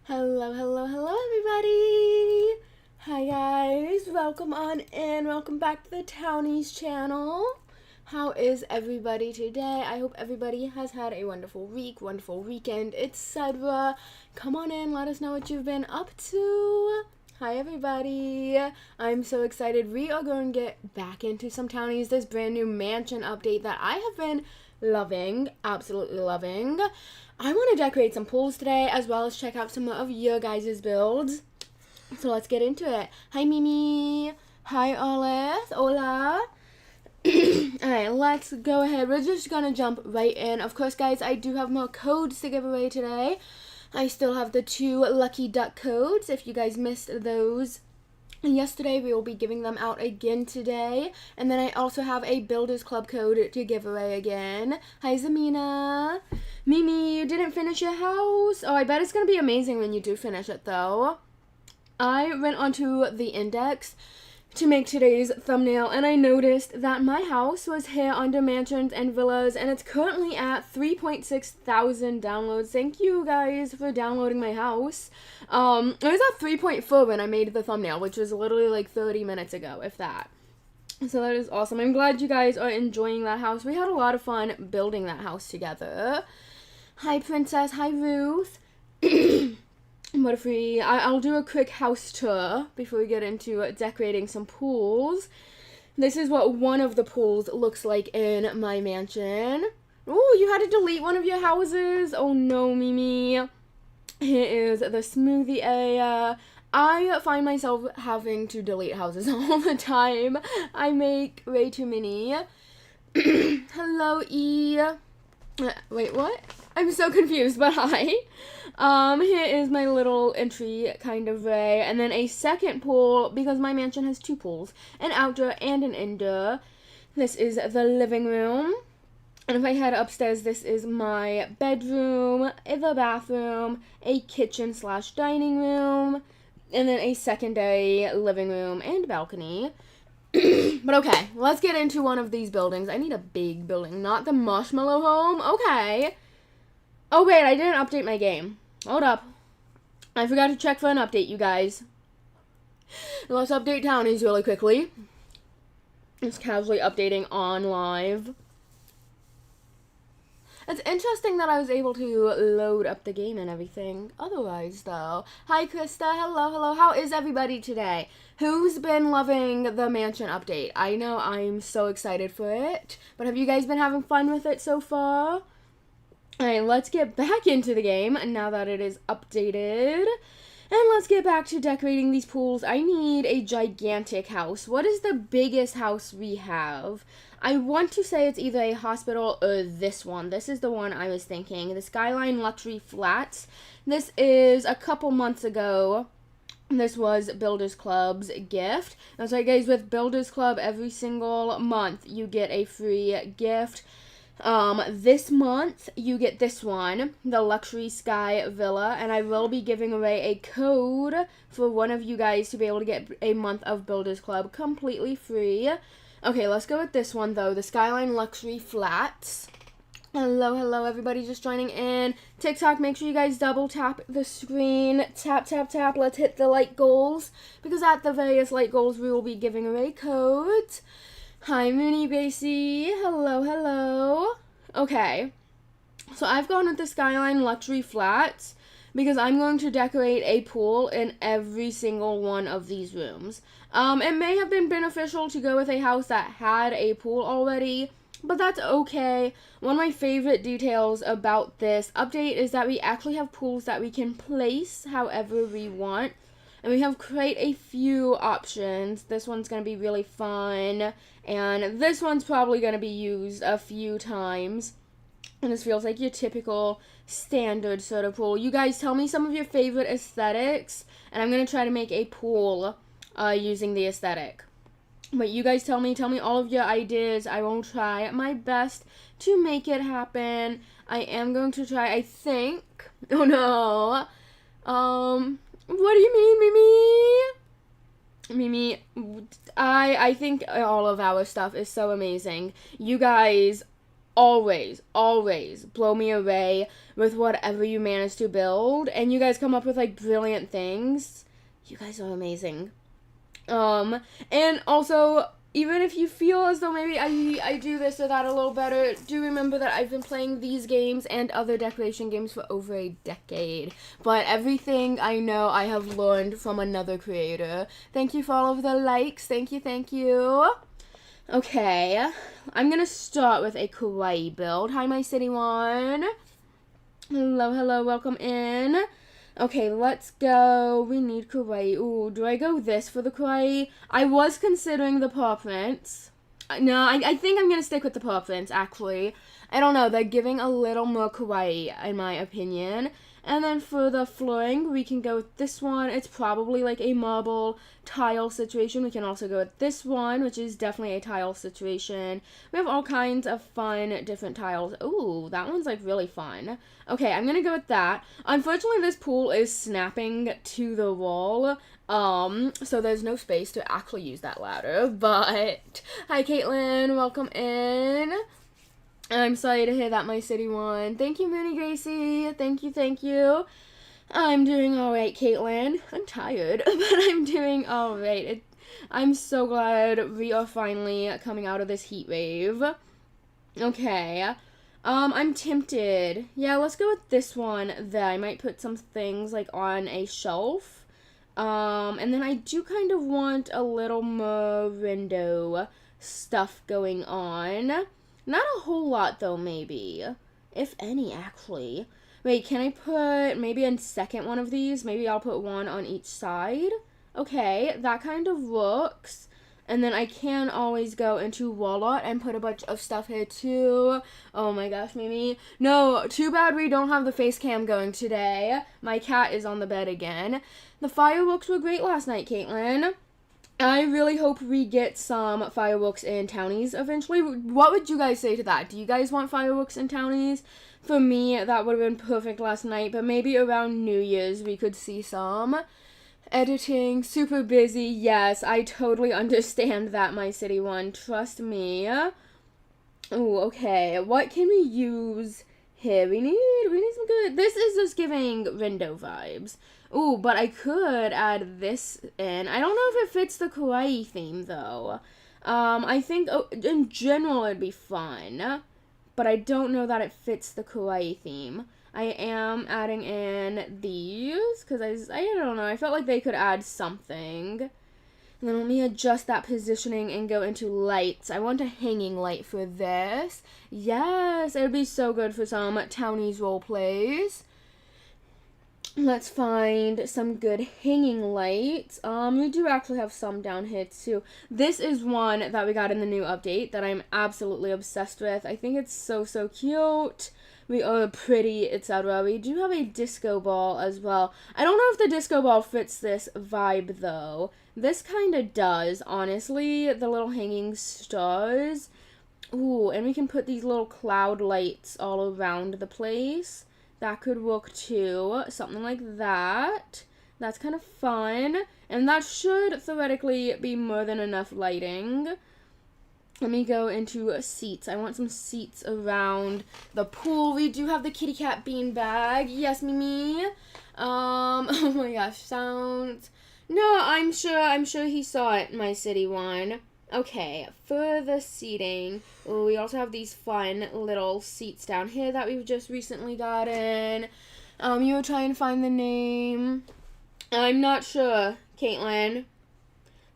Hello, hello, hello, everybody! Hi, guys. Welcome on in. Welcome back to the Towniz channel. How is everybody today? I hope everybody has had a wonderful week, wonderful weekend, etc. Come on in. Let us know what you've been up to. Hi, everybody. I'm so excited. We are going to get back into some Townies, this brand new mansion update that I have been loving, absolutely loving. I want to decorate some pools today, as well as check out some of your guys' builds. So let's get into it. Hi, Mimi. Hi, Olive. Hola. Alright, let's go ahead. We're just gonna jump right in. Of course, guys, I do have more codes to give away today. I still have the 2 Lucky Duck codes. If you guys missed those yesterday, we will be giving them out again today. And then I also have a Builders Club code to give away again. Hi, Zamina. Mimi, you didn't finish your house? Oh, I bet it's going to be amazing when you do finish it, though. I went onto the index to make today's thumbnail, and I noticed that my house was here under mansions and villas, and it's currently at 3.6 thousand downloads. Thank you guys for downloading my house. It was at 3.4 when I made the thumbnail, which was literally like 30 minutes ago, if that. So that is awesome. I'm glad you guys are enjoying that house. We had a lot of fun building that house together. Hi, Princess. Hi, Ruth. But if I'll do a quick house tour before we get into decorating some pools. This is what one of the pools looks like in my mansion. Oh, you had to delete one of your houses. Oh no, Mimi. Here is the smoothie area. I find myself having to delete houses all the time. I make way too many. Hello, E. Wait, what? I'm so confused, but hi. Here is my little entry kind of way, and then a second pool, because my mansion has 2 pools, an outdoor and an indoor. This is the living room, and if I head upstairs, this is my bedroom, the bathroom, a kitchen / dining room, and then a secondary living room and balcony. But okay, let's get into one of these buildings. I need a big building, not the marshmallow home. Okay. Oh, wait, I didn't update my game. Hold up. I forgot to check for an update, you guys. Let's update Townies really quickly. Just casually updating on live. It's interesting that I was able to load up the game and everything. Otherwise, though. Hi, Krista. Hello, hello. How is everybody today? Who's been loving the mansion update? I know I'm so excited for it. But have you guys been having fun with it so far? Alright, let's get back into the game now that it is updated. And let's get back to decorating these pools. I need a gigantic house. What is the biggest house we have? I want to say it's either a hospital or this one. This is the one I was thinking. The Skyline Luxury Flats. This is a couple months ago. This was Builders Club's gift. That's right, guys, with Builders Club, every single month you get a free gift. This month, you get this one, the Luxury Sky Villa, and I will be giving away a code for one of you guys to be able to get a month of Builders Club completely free. Okay, let's go with this one, though, the Skyline Luxury Flats. Hello, hello, everybody just joining in. TikTok, make sure you guys double tap the screen. Tap, tap, tap. Let's hit the like goals, because at the various like goals, we will be giving away codes. Hi, Mooney Basie. Hello, hello. Okay, so I've gone with the Skyline Luxury Flats because I'm going to decorate a pool in every single one of these rooms. It may have been beneficial to go with a house that had a pool already, but that's okay. One of my favorite details about this update is that we actually have pools that we can place however we want. And we have quite a few options. This one's going to be really fun. And this one's probably going to be used a few times. And this feels like your typical standard sort of pool. You guys tell me some of your favorite aesthetics. And I'm going to try to make a pool using the aesthetic. But you guys tell me all of your ideas. I will try my best to make it happen. I am going to try, I think. Oh no. What do you mean, Mimi? Mimi, I think all of our stuff is so amazing. You guys always blow me away with whatever you manage to build, and you guys come up with like brilliant things. You guys are amazing. And also, even if you feel as though maybe I do this or that a little better, do remember that I've been playing these games and other decoration games for over a decade. But everything I know I have learned from another creator. Thank you for all of the likes. Thank you. Okay, I'm gonna start with a kawaii build. Hi, my city one. Hello, welcome in. Okay, let's go. We need kawaii. Ooh, do I go this for the kawaii? I was considering the paw prints. No, I think I'm going to stick with the paw prints, actually. I don't know. They're giving a little more kawaii, in my opinion. And then for the flooring, we can go with this one. It's probably like a marble tile situation. We can also go with this one, which is definitely a tile situation. We have all kinds of fun different tiles. Ooh, that one's like really fun. Okay, I'm gonna go with that. Unfortunately, this pool is snapping to the wall. So there's no space to actually use that ladder. But hi, Caitlin, welcome in. I'm sorry to hear that, my city one. Thank you, Mooney Gracie. Thank you. I'm doing all right, Caitlin. I'm tired, but I'm doing all right. I'm so glad we are finally coming out of this heat wave. Okay. I'm tempted. Yeah, let's go with this one then. I might put some things like on a shelf. And then I do kind of want a little more window stuff going on. Not a whole lot, though, maybe. If any, actually. Wait, can I put maybe a second one of these? Maybe I'll put one on each side. Okay, that kind of works. And then I can always go into wall art and put a bunch of stuff here, too. Oh, my gosh, Mimi. No, too bad we don't have the face cam going today. My cat is on the bed again. The fireworks were great last night, Caitlin. I really hope we get some fireworks in Towniz eventually. What would you guys say to that? Do you guys want fireworks in Towniz? For me, that would have been perfect last night, but maybe around New Year's we could see some. Editing, super busy. Yes, I totally understand that, my city one. Trust me. Ooh, okay. What can we use here? We need some good. This is just giving Rindo vibes. Ooh, but I could add this in. I don't know if it fits the kawaii theme, though. I think in general it'd be fun, but I don't know that it fits the kawaii theme. I am adding in these, because I don't know, I felt like they could add something. And then let me adjust that positioning and go into lights. I want a hanging light for this. Yes, it would be so good for some Townies role plays. Let's find some good hanging lights. We do actually have some down here too. This is one that we got in the new update that I'm absolutely obsessed with. I think it's so cute. We are pretty, etc. We do have a disco ball as well. I don't know if the disco ball fits this vibe though. This kind of does, honestly. The little hanging stars. Ooh, and we can put these little cloud lights all around the place. That could work too. Something like that. That's kind of fun. And that should theoretically be more than enough lighting. Let me go into seats. I want some seats around the pool. We do have the kitty cat bean bag. Yes, Mimi. Oh my gosh, sounds. No, I'm sure he saw it, my city one. Okay, for the seating, we also have these fun little seats down here that we've just recently gotten. You were trying to find the name. I'm not sure, Caitlin.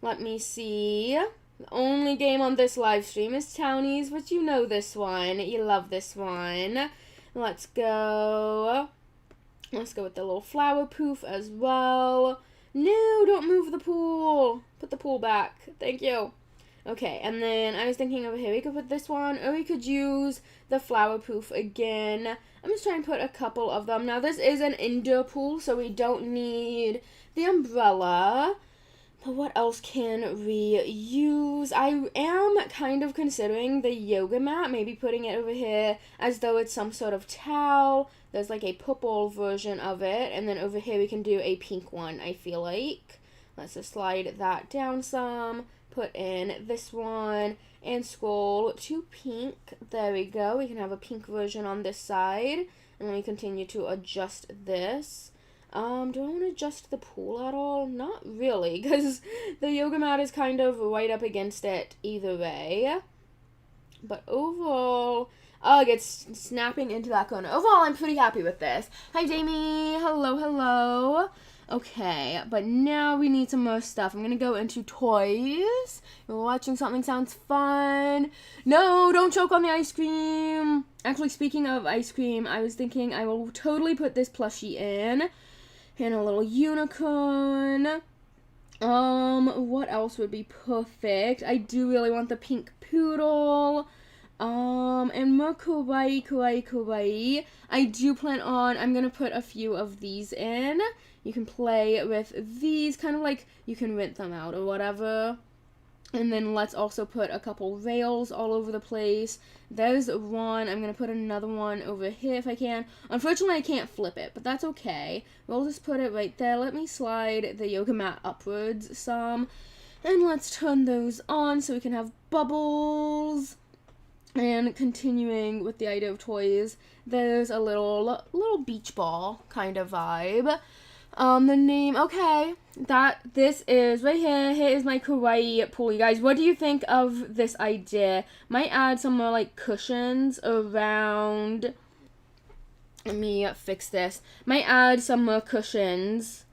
Let me see. The only game on this live stream is Townies, but you know this one. You love this one. Let's go. Let's go with the little flower poof as well. No, don't move the pool. Put the pool back. Thank you. Okay, and then I was thinking over here, we could put this one, or we could use the flower poof again. I'm just trying to put a couple of them. Now, this is an indoor pool, so we don't need the umbrella. But what else can we use? I am kind of considering the yoga mat, maybe putting it over here as though it's some sort of towel. There's like a purple version of it, and then over here we can do a pink one, I feel like. Let's just slide that down some. put in this one and scroll to pink. There we go. We can have a pink version on this side. And then we continue to adjust this. Do I want to adjust the pool at all? Not really, because the yoga mat is kind of right up against it either way. But overall, it's snapping into that corner. Overall, I'm pretty happy with this. Hi, Jamie. Hello, hello. Okay, but now we need some more stuff. I'm going to go into toys. You're watching something sounds fun. No, don't choke on the ice cream. Actually, speaking of ice cream, I was thinking I will totally put this plushie in. And a little unicorn. What else would be perfect? I do really want the pink poodle. And more kawaii. I do plan on, I'm gonna put a few of these in. You can play with these, kind of like you can rent them out or whatever. And then let's also put a couple rails all over the place. There's one. I'm going to put another one over here if I can. Unfortunately, I can't flip it, but that's okay. We'll just put it right there. Let me slide the yoga mat upwards some. And let's turn those on so we can have bubbles. And continuing with the idea of toys, there's a little beach ball kind of vibe. The name, okay, this is right here. Here is my kawaii pool, you guys. What do you think of this idea? Might add some more, like, cushions around. Let me fix this. Might add some more cushions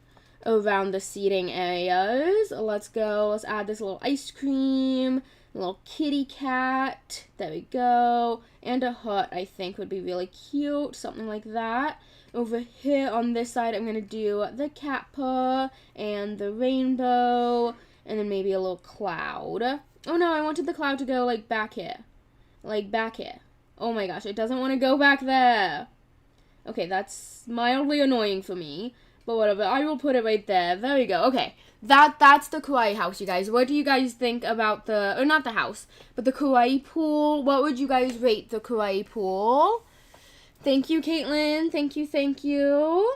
around the seating areas. Let's go. Let's add this little ice cream, a little kitty cat. There we go. And a hut, I think, would be really cute. Something like that. Over here on this side, I'm going to do the cat paw and the rainbow and then maybe a little cloud. Oh no, I wanted the cloud to go like back here. Like back here. Oh my gosh, it doesn't want to go back there. Okay, that's mildly annoying for me, but whatever. I will put it right there. There we go. Okay, that's the kawaii house, you guys. What do you guys think about or not the house, but the kawaii pool? What would you guys rate the kawaii pool? Thank you, Caitlin. Thank you.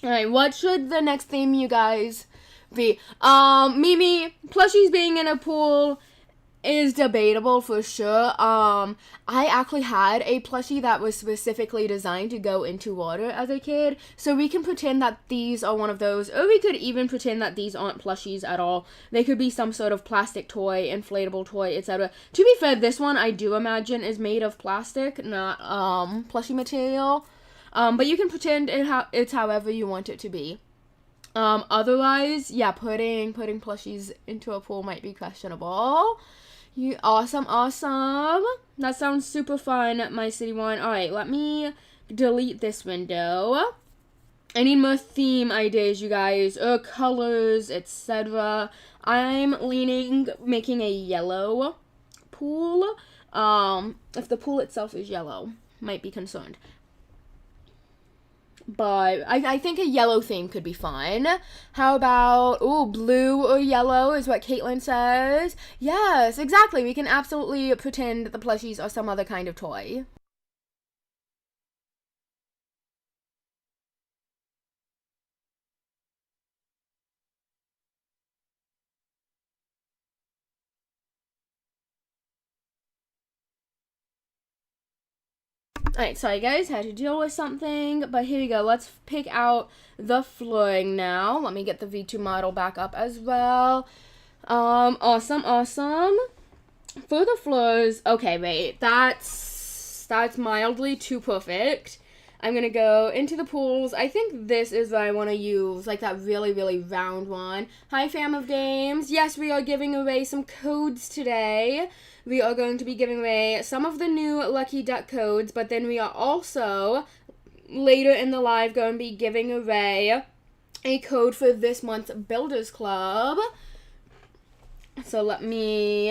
Alright, what should the next theme, you guys, be? Mimi, plushies being in a pool is debatable for sure. I actually had a plushie that was specifically designed to go into water as a kid, so we can pretend that these are one of those, or we could even pretend that these aren't plushies at all. They could be some sort of plastic toy, inflatable toy, etc. To be fair, this one I do imagine is made of plastic, not plushie material. But you can pretend it's however you want it to be. Otherwise, yeah, putting plushies into a pool might be questionable. Awesome. That sounds super fun, my city one. Alright, let me delete this window. I need more theme ideas, you guys, or colors, etc. I'm leaning making a yellow pool. If the pool itself is yellow, might be concerned. But I think a yellow theme could be fun. How about, blue or yellow is what Caitlin says. Yes, exactly. We can absolutely pretend the plushies are some other kind of toy. Alright, sorry guys, had to deal with something, but here we go. Let's pick out the flooring now. Let me get the V2 model back up as well. Awesome. For the floors, okay, wait, that's mildly too perfect. I'm gonna go into the pools. I think this is what I want to use, like that really, really round one. Hi, fam of games. Yes, we are giving away some codes today. We are going to be giving away some of the new Lucky Duck codes, but then we are also, later in the live, going to be giving away a code for this month's Builders Club. So let me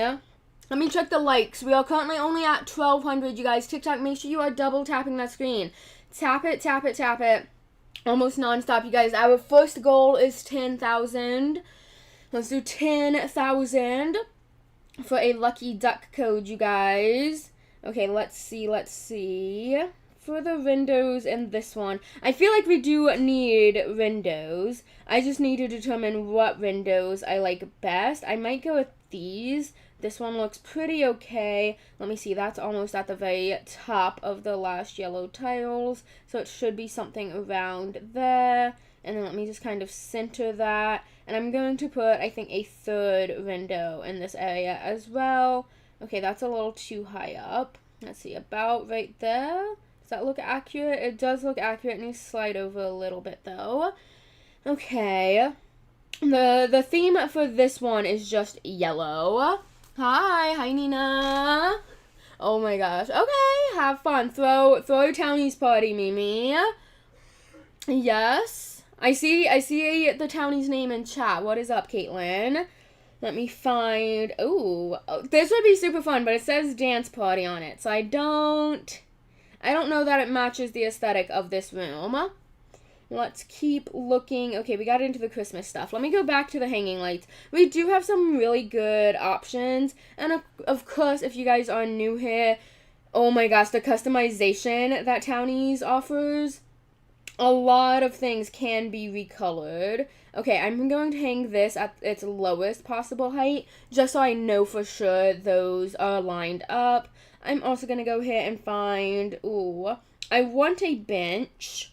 check the likes. We are currently only at 1,200, you guys. TikTok, make sure you are double tapping that screen. Tap it. Almost nonstop, you guys. Our first goal is 10,000. Let's do 10,000 for a Lucky Duck code, you guys. Okay, let's see. for the windows in this one. I feel like we do need windows. I just need to determine what windows I like best. I might go with these. This one looks pretty okay. Let me see, that's almost at the very top of the last yellow tiles. So it should be something around there. And then let me just kind of center that. And I'm going to put, I think, a third window in this area as well. Okay, that's a little too high up. Let's see, about right there. Does that look accurate? It does look accurate. It needs to slide over a little bit, though. Okay. The theme for this one is just yellow. Hi Nina. Oh my gosh. Okay, have fun. Throw a Towniz party, Mimi. Yes. I see the Towniz name in chat. What is up, Caitlin? Let me find. Oh, this would be super fun, but it says dance party on it, so I don't know that it matches the aesthetic of this room. Let's keep looking. Okay, we got into the Christmas stuff. Let me go back to the hanging lights. We do have some really good options. And of course, if you guys are new here, oh my gosh, the customization that Towniz offers. A lot of things can be recolored. Okay, I'm going to hang this at its lowest possible height, just so I know for sure those are lined up. I'm also going to go here and find, ooh, I want a bench.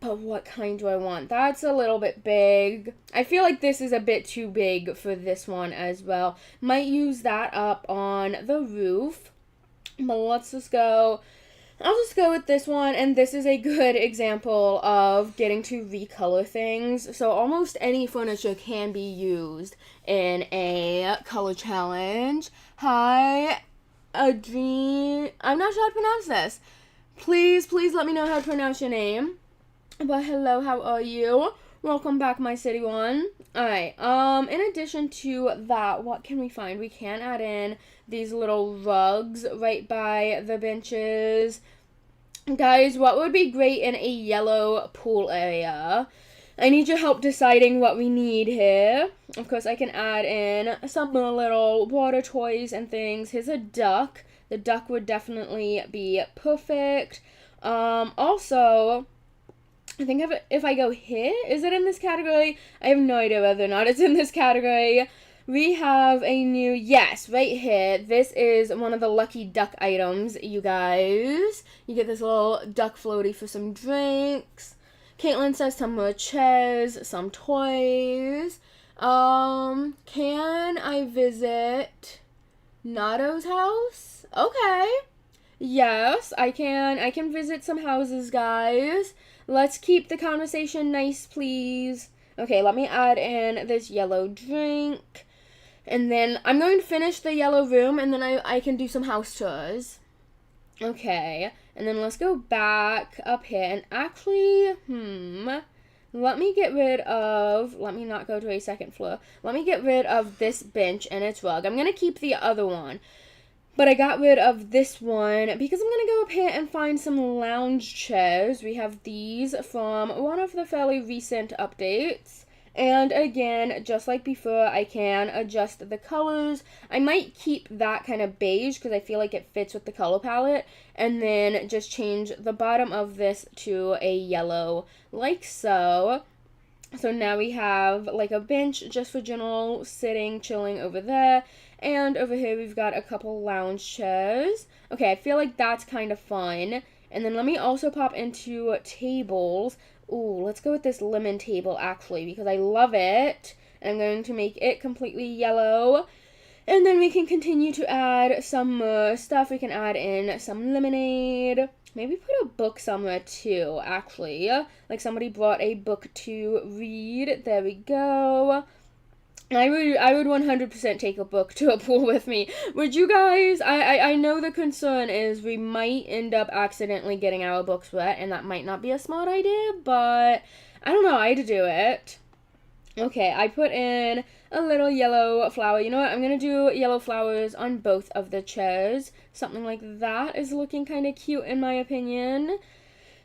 But what kind do I want? That's a little bit big. I feel like this is a bit too big for this one as well. Might use that up on the roof. But let's just go. I'll just go with this one. And this is a good example of getting to recolor things. So almost any furniture can be used in a color challenge. Hi, Adrien. I'm not sure how to pronounce this. Please let me know how to pronounce your name. But hello, how are you? Welcome back, my city one. Alright, in addition to that, what can we find? We can add in these little rugs right by the benches. Guys, what would be great in a yellow pool area? I need your help deciding what we need here. Of course, I can add in some little water toys and things. Here's a duck. The duck would definitely be perfect. Also, I think if I go here, is it in this category? I have no idea whether or not it's in this category. We have a new, yes, right here. This is one of the lucky duck items, you guys. You get this little duck floaty for some drinks. Caitlin says some more chairs, some toys. Can I visit Nato's house? Okay. Yes, I can visit some houses, guys. Let's keep the conversation nice, please. Okay, let me add in this yellow drink. And then I'm going to finish the yellow room, and then I can do some house tours. Okay, and then let's go back up here. And actually, let me not go to a second floor. Let me get rid of this bench and its rug. I'm going to keep the other one. But I got rid of this one because I'm going to go up here and find some lounge chairs. We have these from one of the fairly recent updates. And again, just like before, I can adjust the colors. I might keep that kind of beige because I feel like it fits with the color palette. And then just change the bottom of this to a yellow, like so. So now we have like a bench just for general sitting, chilling over there. And over here we've got a couple lounge chairs. Okay, I feel like that's kind of fun. And then let me also pop into tables. Ooh, let's go with this lemon table actually because I love it. And I'm going to make it completely yellow. And then we can continue to add some more stuff. We can add in some lemonade. Maybe put a book somewhere too, actually. Like somebody brought a book to read. There we go. I would 100% take a book to a pool with me. Would you guys? I know the concern is we might end up accidentally getting our books wet, and that might not be a smart idea, but I don't know. I'd do it. Okay, I put in a little yellow flower. You know what? I'm going to do yellow flowers on both of the chairs. Something like that is looking kind of cute in my opinion.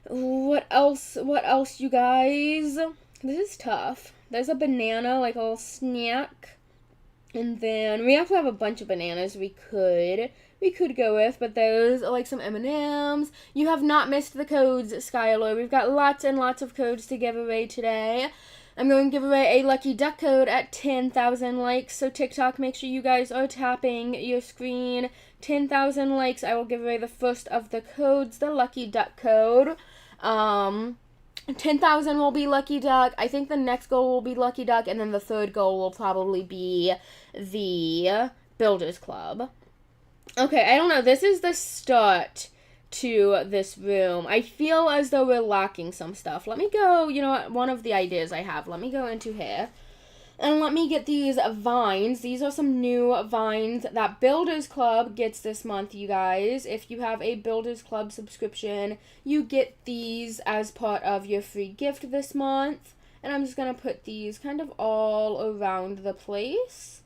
What else, you guys? This is tough. There's a banana, like a little snack. And then we also have a bunch of bananas we could go with, but those are like some M&Ms. You have not missed the codes, Skylar. We've got lots and lots of codes to give away today. I'm going to give away a lucky duck code at 10,000 likes. So TikTok, make sure you guys are tapping your screen. 10,000 likes, I will give away the first of the codes, the lucky duck code. 10,000 will be lucky duck. I think the next goal will be lucky duck, and then the third goal will probably be the Builders Club. Okay, I don't know. This is the start to this room. I feel as though we're lacking some stuff. Let me go, you know what, one of the ideas I have. Let me go into here. And let me get these vines. These are some new vines that Builders Club gets this month, you guys. If you have a Builders Club subscription, you get these as part of your free gift this month. And I'm just going to put these kind of all around the place.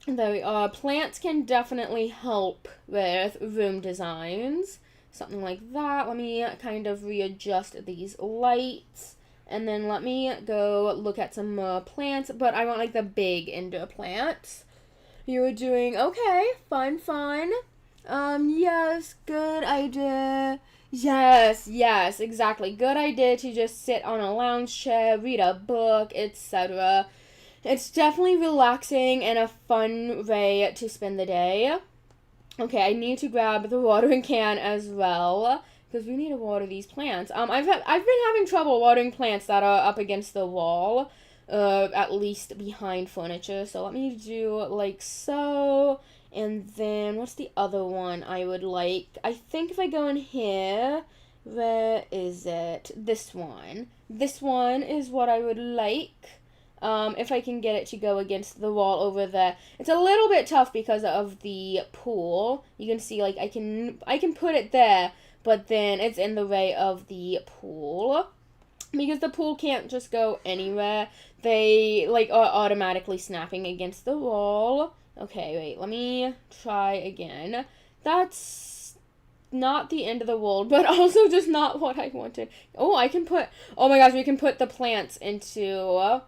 There we are. Plants can definitely help with room designs. Something like that. Let me kind of readjust these lights. And then let me go look at some more plants. But I want like the big indoor plants. You were doing okay. Fine. Yes, good idea. Yes, exactly. Good idea to just sit on a lounge chair, read a book, etc. It's definitely relaxing and a fun way to spend the day. Okay, I need to grab the watering can as well, because we need to water these plants. I've been having trouble watering plants that are up against the wall, at least behind furniture. So let me do like so. And then what's the other one I would like? I think if I go in here, where is it? This one. This one is what I would like. If I can get it to go against the wall over there. It's a little bit tough because of the pool. You can see like I can put it there, but then it's in the way of the pool. Because the pool can't just go anywhere. They like are automatically snapping against the wall. Okay, wait, let me try again. That's not the end of the world, but also just not what I wanted. Oh, oh my gosh, we can put the plants into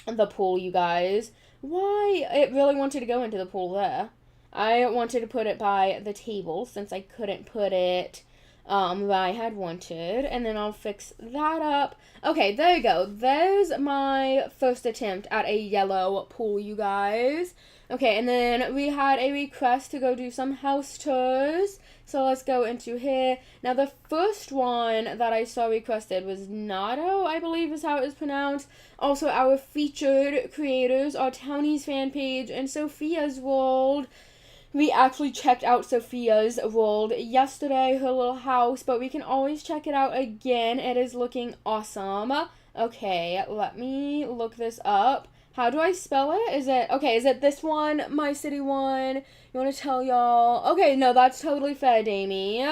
the pool, you guys. Why? It really wanted to go into the pool there. I wanted to put it by the table since I couldn't put it where I had wanted. And then I'll fix that up. Okay, there you go. There's my first attempt at a yellow pool, you guys. Okay, and then we had a request to go do some house tours. So let's go into here. Now, the first one that I saw requested was Nato, I believe is how it is pronounced. Also, our featured creators are Towniz fan page and Sophia's World. We actually checked out Sophia's World yesterday, her little house, but we can always check it out again. It is looking awesome. Okay, let me look this up. How do I spell it? Is it this one, My City one? You want to tell y'all? Okay, no, that's totally fair, Damie.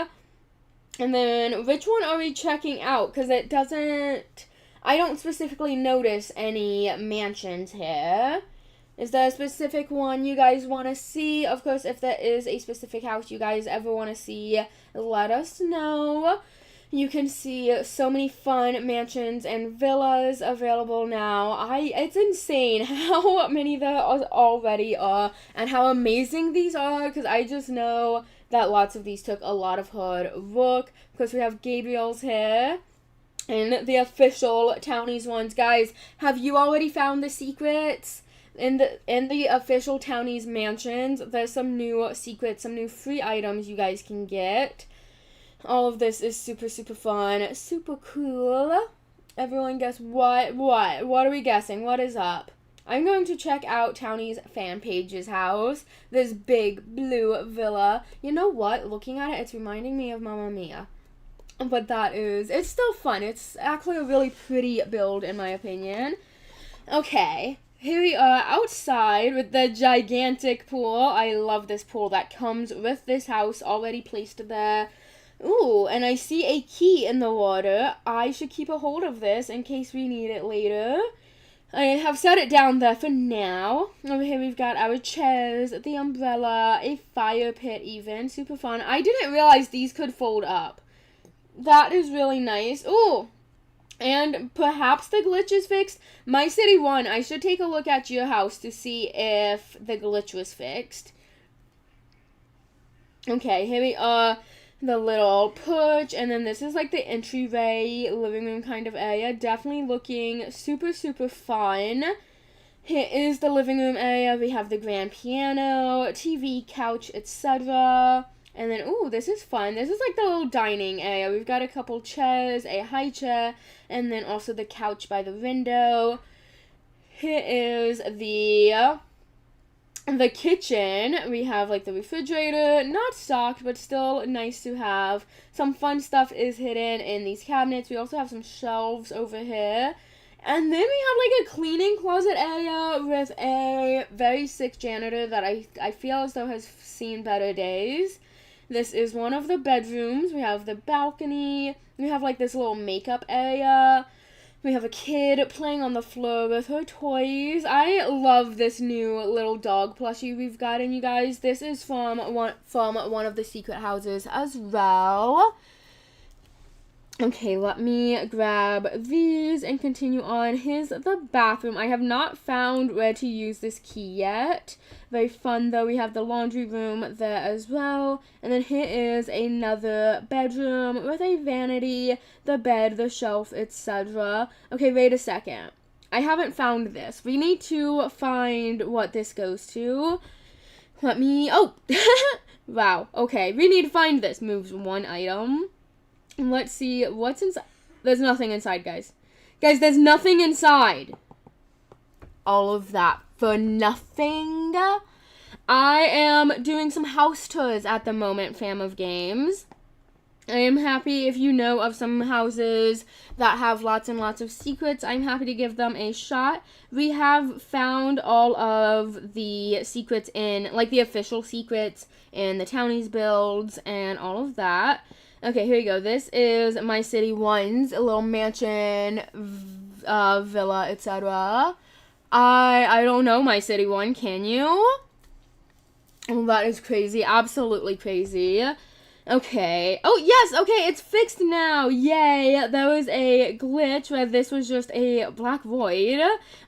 And then, which one are we checking out? Because I don't specifically notice any mansions here. Is there a specific one you guys want to see? Of course, if there is a specific house you guys ever want to see, let us know. You can see so many fun mansions and villas available now. It's insane how many there already are and how amazing these are, because I just know that lots of these took a lot of hard work. Of course, we have Gabriel's here and the official Townies ones. Guys, have you already found the secrets? In the official Townies mansions, there's some new secrets, some new free items you guys can get. All of this is super, super fun. Super cool. Everyone guess what? What are we guessing? What is up? I'm going to check out Townies fan page's house. This big blue villa. You know what? Looking at it, it's reminding me of Mamma Mia. But it's still fun. It's actually a really pretty build, in my opinion. Okay. Here we are outside with the gigantic pool. I love this pool that comes with this house already placed there. Ooh, and I see a key in the water. I should keep a hold of this in case we need it later. I have set it down there for now. Over here we've got our chairs, the umbrella, a fire pit even. Super fun. I didn't realize these could fold up. That is really nice. Ooh, And perhaps the glitch is fixed. My City 1, I should take a look at your house to see if the glitch was fixed. Okay, here we are. The little porch, and then this is like the entryway, living room kind of area. Definitely looking super, super fun. Here is the living room area. We have the grand piano, TV, couch, etc. And then, ooh, this is fun. This is like the little dining area. We've got a couple chairs, a high chair, and then also the couch by the window. Here is the kitchen. We have like the refrigerator, not stocked, but still nice to have. Some fun stuff is hidden in these cabinets. We also have some shelves over here. And then we have like a cleaning closet area with a very sick janitor that I feel as though has seen better days. This is one of the bedrooms. We have the balcony. We have like this little makeup area. We have a kid playing on the floor with her toys. I love this new little dog plushie we've gotten, you guys. This is from one of the secret houses as well. Okay, let me grab these and continue on. Here's the bathroom. I have not found where to use this key yet. Very fun, though. We have the laundry room there as well. And then here is another bedroom with a vanity, the bed, the shelf, etc. Okay, wait a second. I haven't found this. We need to find what this goes to. Oh! Wow. Okay, we need to find this. Moves one item. Let's see what's inside. There's nothing inside, guys. Guys, there's nothing inside. All of that for nothing. I am doing some house tours at the moment, fam of games. I am happy if you know of some houses that have lots and lots of secrets. I'm happy to give them a shot. We have found all of the secrets in, like the official secrets in the Towniz builds and all of that. Okay, here we go. This is my City 1's little mansion, villa, etc. I don't know my City 1, can you? Oh, that is crazy. Absolutely crazy. Okay. Oh, yes. Okay, it's fixed now. Yay. There was a glitch where this was just a black void,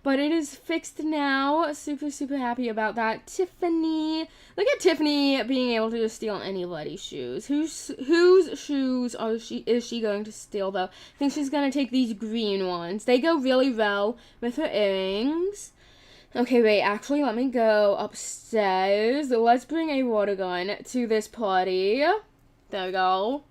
but it is fixed now. Super, super happy about that. Tiffany. Look at Tiffany being able to just steal anybody's shoes. Whose shoes is she going to steal, though? I think she's going to take these green ones. They go really well with her earrings. Okay, wait, actually, let me go upstairs. Let's bring a water gun to this party. There we go.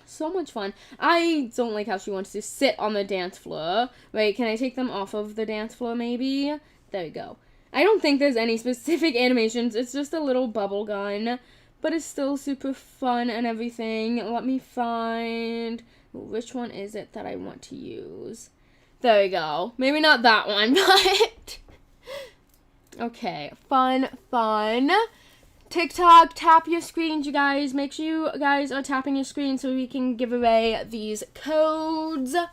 So much fun. I don't like how she wants to sit on the dance floor. Wait, can I take them off of the dance floor, maybe? There we go. I don't think there's any specific animations. It's just a little bubble gun. But it's still super fun and everything. Let me find... Which one is it that I want to use? There we go. Maybe not that one, but... Okay, fun. TikTok, tap your screens, you guys. Make sure you guys are tapping your screen so we can give away these codes. I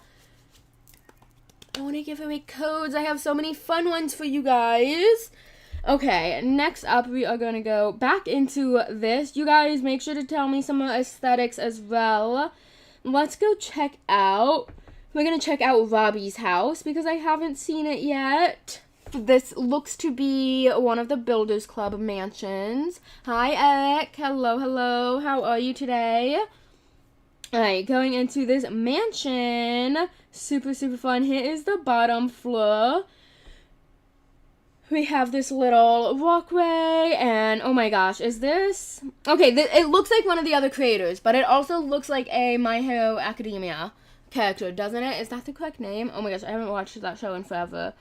want to give away codes. I have so many fun ones for you guys. Okay, next up, we are going to go back into this. You guys, make sure to tell me some aesthetics as well. Let's go check out. We're going to check out Robbie's house because I haven't seen it yet. This looks to be one of the Builders Club mansions. Hi, Eric. Hello. How are you today? Alright, going into this mansion. Super, super fun. Here is the bottom floor. We have this little walkway, and oh my gosh, is this... Okay, it looks like one of the other creators, but it also looks like a My Hero Academia character, doesn't it? Is that the correct name? Oh my gosh, I haven't watched that show in forever.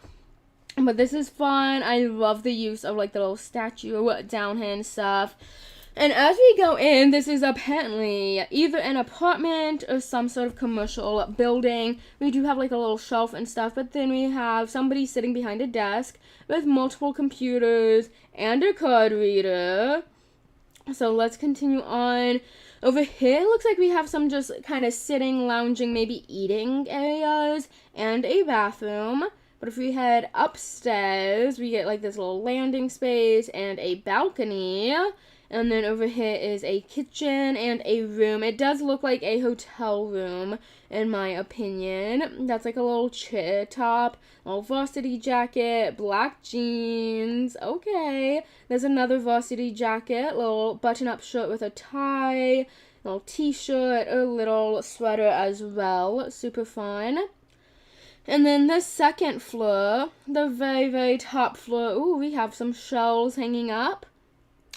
But this is fun. I love the use of, like, the little statue down here and stuff. And as we go in, this is apparently either an apartment or some sort of commercial building. We do have, like, a little shelf and stuff, but then we have somebody sitting behind a desk with multiple computers and a card reader. So let's continue on. Over here, it looks like we have some just kind of sitting, lounging, maybe eating areas and a bathroom. But if we head upstairs, we get like this little landing space and a balcony. And then over here is a kitchen and a room. It does look like a hotel room, in my opinion. That's like a little chair top, little varsity jacket, black jeans. Okay. There's another varsity jacket, little button-up shirt with a tie, little t-shirt, a little sweater as well. Super fun. And then the second floor, the very, very top floor, ooh, we have some shelves hanging up.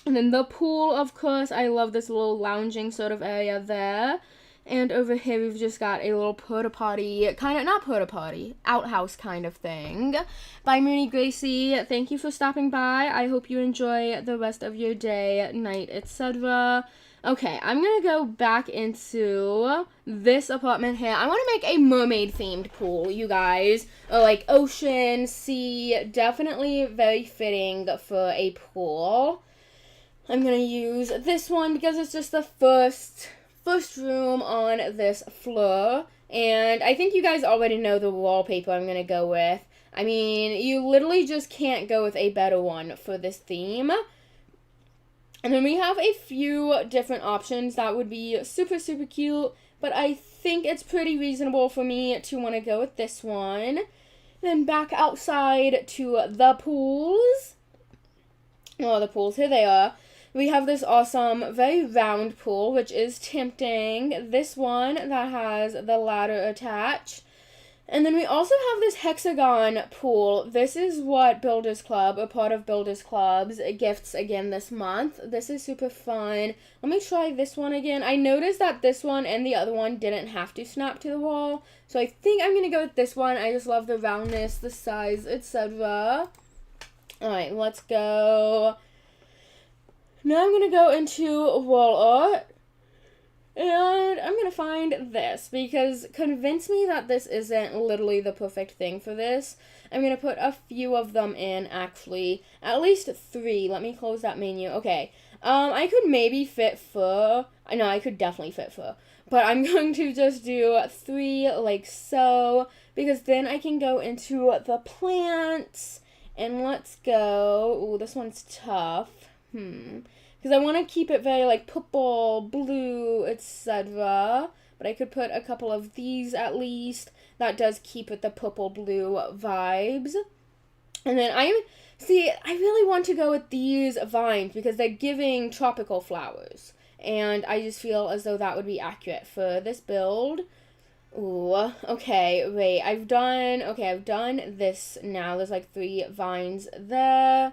And then the pool, of course, I love this little lounging sort of area there. And over here we've just got a little porta potty, not porta potty, outhouse kind of thing. Bye, Mooney Gracie. Thank you for stopping by. I hope you enjoy the rest of your day, night, etc. Okay, I'm gonna go back into this apartment here. I want to make a mermaid-themed pool, you guys. Like ocean, sea, definitely very fitting for a pool. I'm gonna use this one because it's just the first room on this floor. And I think you guys already know the wallpaper I'm gonna go with. I mean, you literally just can't go with a better one for this theme. And then we have a few different options that would be super, super cute, but I think it's pretty reasonable for me to want to go with this one. Then back outside to the pools. Oh, the pools, here they are. We have this awesome, very round pool, which is tempting. This one that has the ladder attached. And then we also have this hexagon pool. This is what Builders Club, or part of Builders Club's, gifts again this month. This is super fun. Let me try this one again. I noticed that this one and the other one didn't have to snap to the wall. So I think I'm going to go with this one. I just love the roundness, the size, etc. Alright, let's go. Now I'm going to go into wall art. And I'm going to find this, because convince me that this isn't literally the perfect thing for this. I'm going to put a few of them in, actually. At least 3. Let me close that menu. Okay. I could maybe fit fur. No, I could definitely fit fur. But I'm going to just do 3 like so, because then I can go into the plants. And let's go. Ooh, this one's tough. Because I want to keep it very, like, purple, blue, etc. But I could put a couple of these, at least. That does keep it the purple-blue vibes. And then I really want to go with these vines, because they're giving tropical flowers. And I just feel as though that would be accurate for this build. Ooh, okay, wait, I've done this now. There's, like, 3 vines there.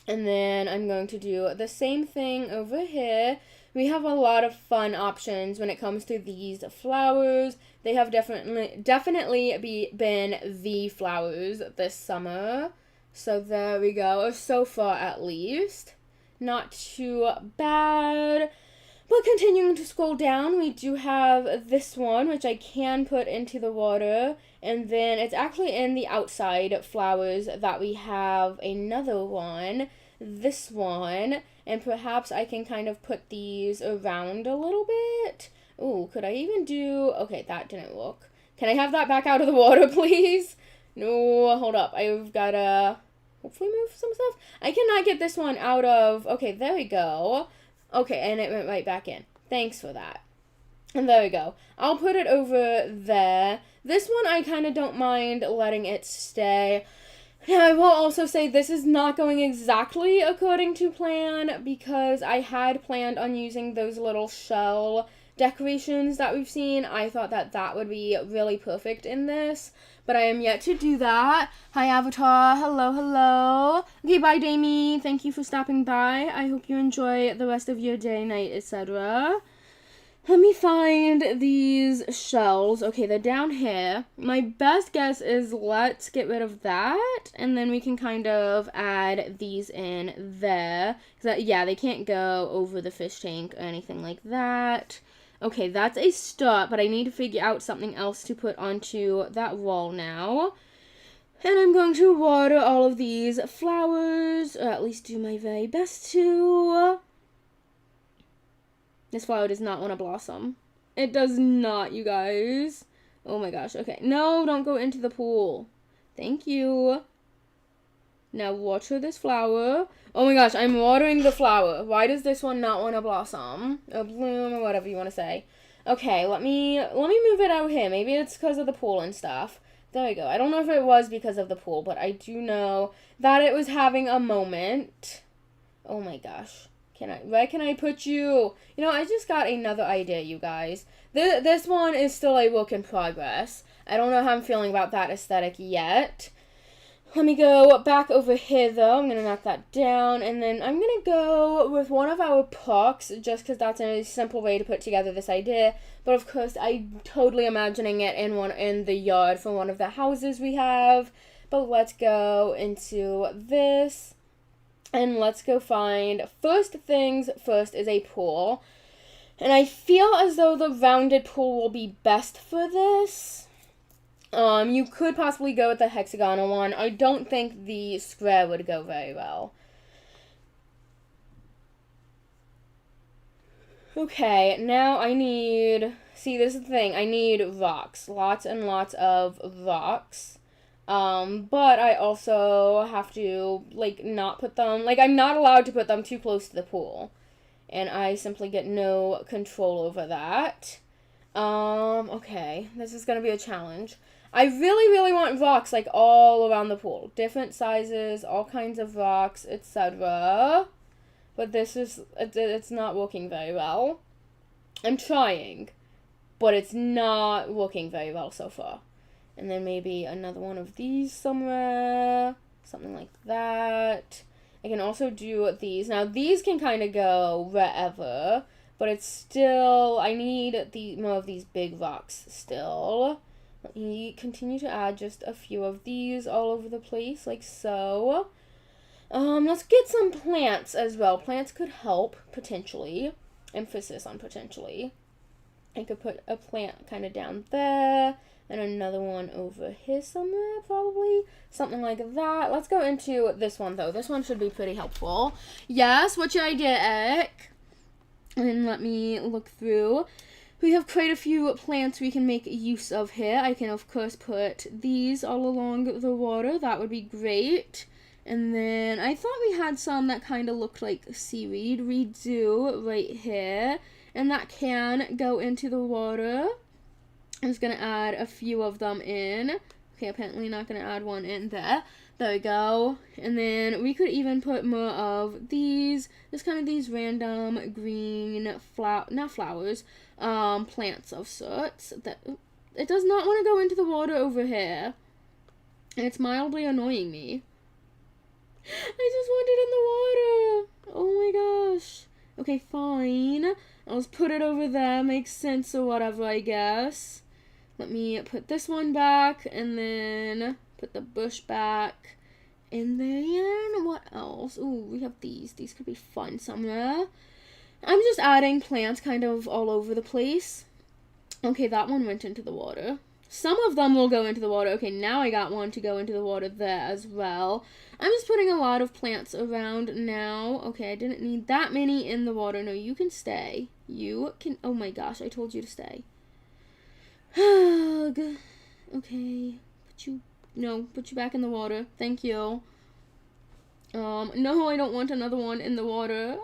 And then I'm going to do the same thing over here. We have a lot of fun options when it comes to these flowers. They have definitely been the flowers this summer. So there we go. So far, at least. Not too bad. But continuing to scroll down, we do have this one, which I can put into the water. And then it's actually in the outside flowers that we have another one. This one. And perhaps I can kind of put these around a little bit. Ooh, could I even do... Okay, that didn't work. Can I have that back out of the water, please? No, hold up. I've got to hopefully move some stuff. I cannot get this one out of... Okay, there we go. Okay, and it went right back in. Thanks for that. And there we go. I'll put it over there. This one I kind of don't mind letting it stay. Now, I will also say this is not going exactly according to plan, because I had planned on using those little shell decorations that we've seen. I thought that that would be really perfect in this, but I am yet to do that. Hi, Avatar. Hello, hello. Okay, bye, Damie. Thank you for stopping by. I hope you enjoy the rest of your day, night, etc. Let me find these shells. Okay, they're down here. My best guess is let's get rid of that, and then we can kind of add these in there. Yeah, they can't go over the fish tank or anything like that. Okay, that's a start, but I need to figure out something else to put onto that wall now. And I'm going to water all of these flowers, or at least do my very best to. This flower does not want to blossom. It does not, you guys. Oh my gosh. Okay. No, don't go into the pool. Thank you. Now water this flower. Oh my gosh, I'm watering the flower. Why does this one not want to blossom? Or bloom, or whatever you want to say. Okay, let me move it out here. Maybe it's because of the pool and stuff. There we go. I don't know if it was because of the pool, but I do know that it was having a moment. Oh my gosh. Where can I put you? You know, I just got another idea, you guys. This one is still a work in progress. I don't know how I'm feeling about that aesthetic yet. Let me go back over here, though. I'm going to knock that down. And then I'm going to go with one of our pucks, just because that's a simple way to put together this idea. But, of course, I'm totally imagining it in the yard for one of the houses we have. But let's go into this. And let's go find, first things first is a pool. And I feel as though the rounded pool will be best for this. You could possibly go with the hexagonal one. I don't think the square would go very well. Okay, now I need, see, this is the thing. I need rocks. Lots and lots of rocks. But I also have to, like, not put them, like, I'm not allowed to put them too close to the pool. And I simply get no control over that. Okay, this is gonna be a challenge. I really, really want rocks, like, all around the pool. Different sizes, all kinds of rocks, etc. But it's not working very well. I'm trying, but it's not working very well so far. And then maybe another one of these somewhere, something like that. I can also do these. Now, these can kind of go wherever, but it's still, I need more of these big rocks still. Let me continue to add just a few of these all over the place, like so. Let's get some plants as well. Plants could help, potentially. Emphasis on potentially. I could put a plant kind of down there, and another one over here somewhere, probably. Something like that. Let's go into this one, though. This one should be pretty helpful. Yes, what's your idea, Eric? And let me look through. We have quite a few plants we can make use of here. I can, of course, put these all along the water. That would be great. And then I thought we had some that kind of looked like seaweed. We do right here. And that can go into the water. I'm just going to add a few of them in. Okay, apparently not going to add one in there. There we go. And then we could even put more of these, just kind of these random green, not flowers, plants of sorts. That it does not want to go into the water over here. And it's mildly annoying me. I just want it in the water. Oh my gosh. Okay, fine. I'll just put it over there. Makes sense or whatever, I guess. Let me put this one back, and then put the bush back. And then, what else? Ooh, we have these. These could be fun somewhere. I'm just adding plants kind of all over the place. Okay, that one went into the water. Some of them will go into the water. Okay, now I got one to go into the water there as well. I'm just putting a lot of plants around now. Okay, I didn't need that many in the water. No, you can stay. You can, oh my gosh, I told you to stay. Okay, put you back in the water. Thank you. No, I don't want another one in the water.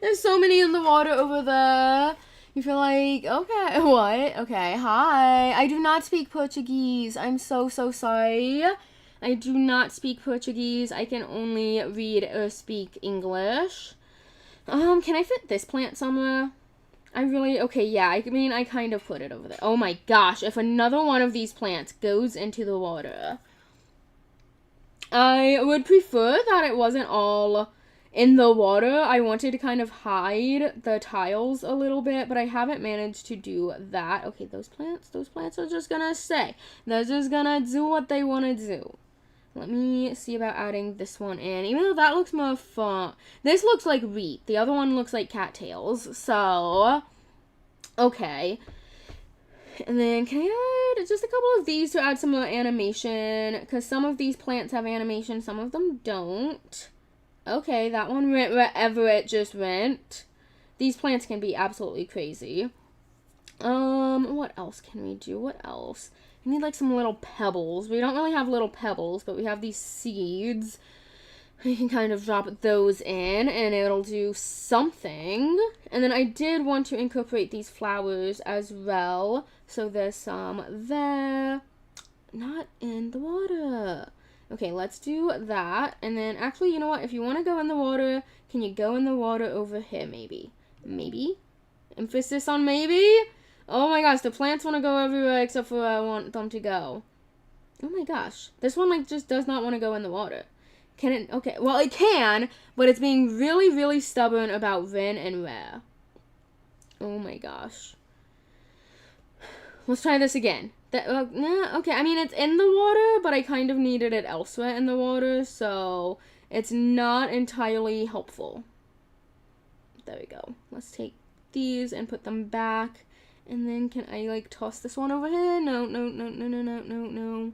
There's so many in the water over there. You feel like, okay, what? Okay, hi. I do not speak Portuguese. I'm so sorry. I do not speak Portuguese. I can only read or speak English. Can I fit this plant somewhere? Okay, yeah, I mean, I kind of put it over there. Oh my gosh, if another one of these plants goes into the water, I would prefer that it wasn't all in the water. I wanted to kind of hide the tiles a little bit, but I haven't managed to do that. Okay, those plants are just gonna stay. They're just gonna do what they want to do. Let me see about adding this one in, even though that looks more fun. This looks like wheat. The other one looks like cattails. So, okay. And then can I add just a couple of these to add some more animation? Because some of these plants have animation, some of them don't. Okay, that one went wherever it just went. These plants can be absolutely crazy. What else can we do? What else? We need like some little pebbles. We don't really have little pebbles, but we have these seeds. We can kind of drop those in and it'll do something. And then I did want to incorporate these flowers as well. So there's some there. Not in the water. Okay, let's do that. And then actually, you know what? If you want to go in the water, can you go in the water over here maybe? Maybe? Emphasis on maybe? Oh my gosh, the plants want to go everywhere except for where I want them to go. Oh my gosh. This one like just does not want to go in the water. Can it? Okay, well it can, but it's being really, really stubborn about when and where. Oh my gosh. Let's try this again. Okay, I mean it's in the water, but I kind of needed it elsewhere in the water, so it's not entirely helpful. There we go. Let's take these and put them back. And then can I like toss this one over here? No.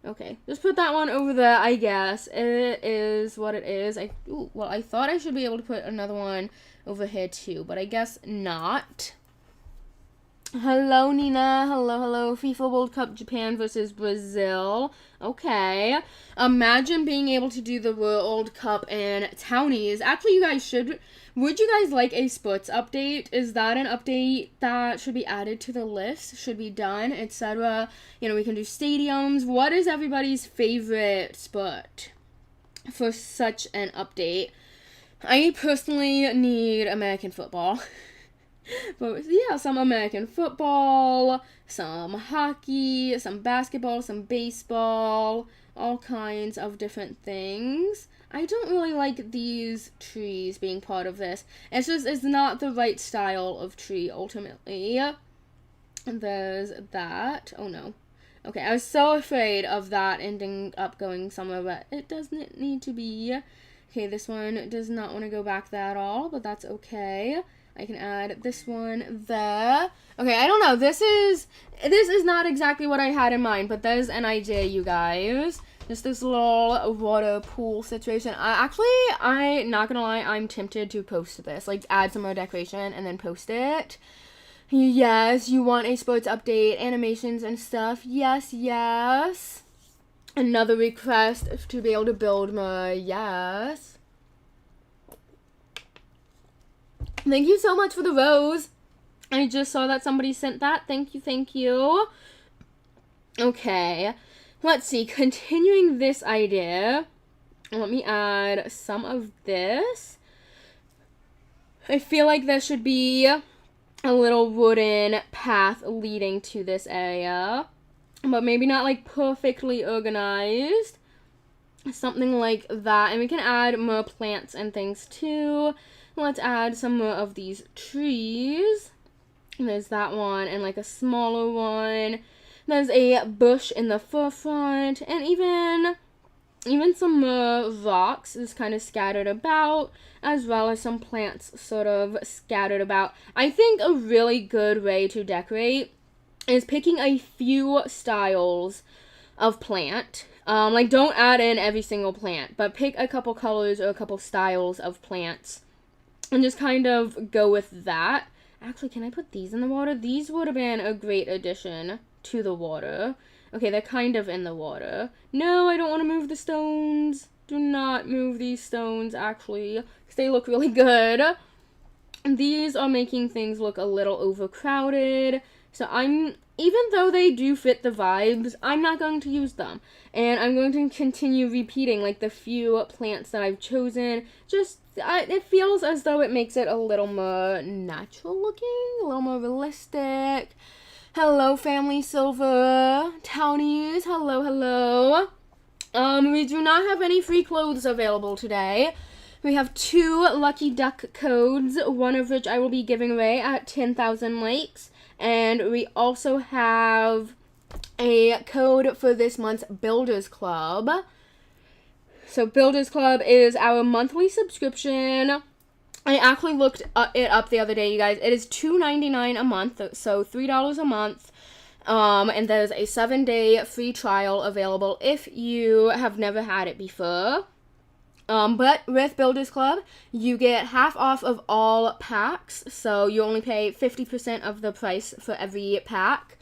Okay, just put that one over there, I guess. It is what it is. Well, I thought I should be able to put another one over here too, but I guess not. Hello, Nina. Hello. FIFA World Cup Japan versus Brazil. Okay. Imagine being able to do the World Cup in Towniz. Actually, you guys should... Would you guys like a sports update? Is that an update that should be added to the list? Should be done, etc. You know, we can do stadiums. What is everybody's favorite sport for such an update? I personally need American football. But yeah, some American football, some hockey, some basketball, some baseball, all kinds of different things. I don't really like these trees being part of this. It's not the right style of tree, ultimately. And there's that. Oh, no. Okay, I was so afraid of that ending up going somewhere, but it doesn't need to be. Okay, this one does not want to go back there at all, but that's okay. I can add this one there. Okay, I don't know. This is not exactly what I had in mind, but there's an idea, you guys. Just this little water pool situation. I'm not gonna lie, I'm tempted to post this. Like, add some more decoration and then post it. Yes, you want a sports update, animations and stuff. Yes. Another request to be able to build more. Yes. Thank you so much for the rose. I just saw that somebody sent that. Thank you. Okay. Let's see. Continuing this idea. Let me add some of this. I feel like there should be a little wooden path leading to this area. But maybe not like perfectly organized. Something like that. And we can add more plants and things too. Let's add some more of these trees. There's that one and like a smaller one. There's a bush in the forefront and even some more rocks is kind of scattered about, as well as some plants sort of scattered about. I think a really good way to decorate is picking a few styles of plant. Like don't add in every single plant, but pick a couple colors or a couple styles of plants. And just kind of go with that. Actually, can I put these in the water? These would have been a great addition to the water. Okay, they're kind of in the water. No, I don't want to move the stones. Do not move these stones, actually, because they look really good. These are making things look a little overcrowded. So even though they do fit the vibes, I'm not going to use them. And I'm going to continue repeating, like, the few plants that I've chosen. It feels as though it makes it a little more natural looking, a little more realistic. Hello, Family Silver. Towniz, hello. We do not have any free clothes available today. We have 2 Lucky Duck codes, one of which I will be giving away at 10,000 likes. And we also have a code for this month's Builders Club. So Builders Club is our monthly subscription. I actually looked it up the other day, you guys. It is $2.99 a month, so $3 a month. And there's a 7-day free trial available if you have never had it before. But with Builders Club, you get half off of all packs, so you only pay 50% of the price for every pack.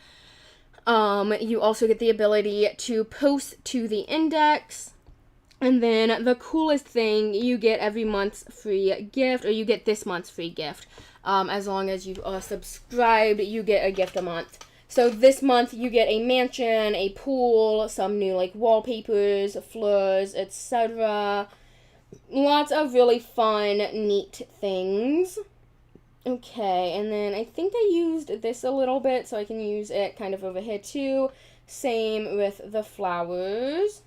You also get the ability to post to the index. And then the coolest thing, you get every month's free gift, or you get this month's free gift. As long as you are subscribed, you get a gift a month. So this month you get a mansion, a pool, some new like wallpapers, floors, etc. Lots of really fun, neat things. Okay, and then I think I used this a little bit, so I can use it kind of over here too. Same with the flowers.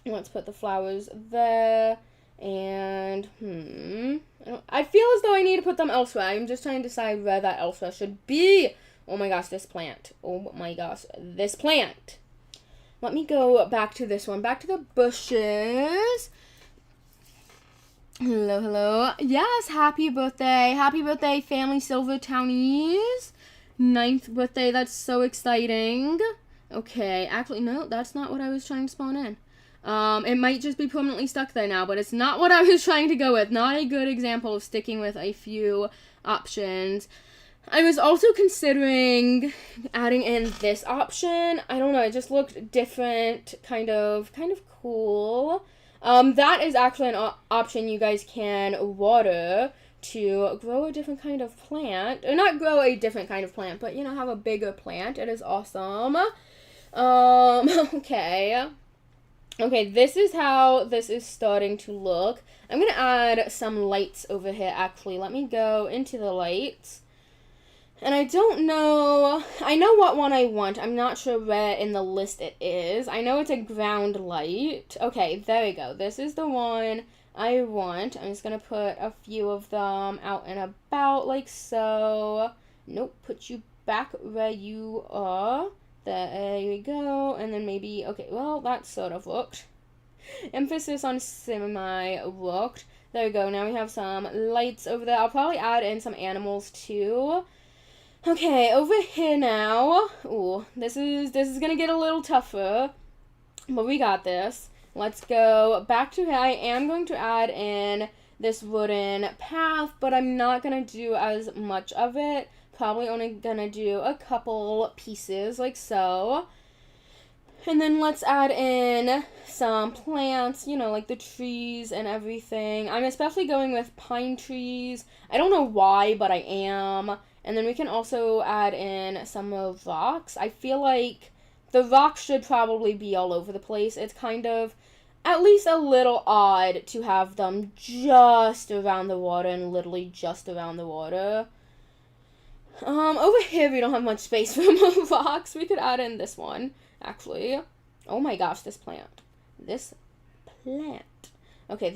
Let's put the flowers there, and, I feel as though I need to put them elsewhere. I'm just trying to decide where that elsewhere should be. Oh my gosh, this plant. Oh my gosh, this plant. Let me go back to this one, back to the bushes. Hello, hello. Yes, happy birthday. Happy birthday, Family Silver Towniz. 9th birthday, that's so exciting. Okay, actually, no, that's not what I was trying to spawn in. It might just be permanently stuck there now, but it's not what I was trying to go with. Not a good example of sticking with a few options. I was also considering adding in this option. I don't know, it just looked different, kind of cool. That is actually an option you guys can water to grow a different kind of plant. Or not grow a different kind of plant, but, have a bigger plant. It is awesome. Okay. Okay, this is how this is starting to look. I'm going to add some lights over here, actually. Let me go into the lights. And I don't know. I know what one I want. I'm not sure where in the list it is. I know it's a ground light. Okay, there we go. This is the one I want. I'm just going to put a few of them out and about like so. Nope, put you back where you are. There we go, and then maybe, okay, well, that sort of worked. Emphasis on semi worked. There we go, now we have some lights over there. I'll probably add in some animals, too. Okay, over here now. Ooh, this is gonna get a little tougher, but we got this. Let's go back to here. I am going to add in this wooden path, but I'm not gonna do as much of it. Probably only gonna do a couple pieces like so. And then let's add in some plants, like the trees and everything. I'm especially going with pine trees. I don't know why, but I am. And then we can also add in some of rocks. I feel like the rocks should probably be all over the place. It's kind of at least a little odd to have them just around the water and literally just around the water. Over here we don't have much space for more rocks. We could add in this one, actually. Oh my gosh, this plant. This plant. Okay,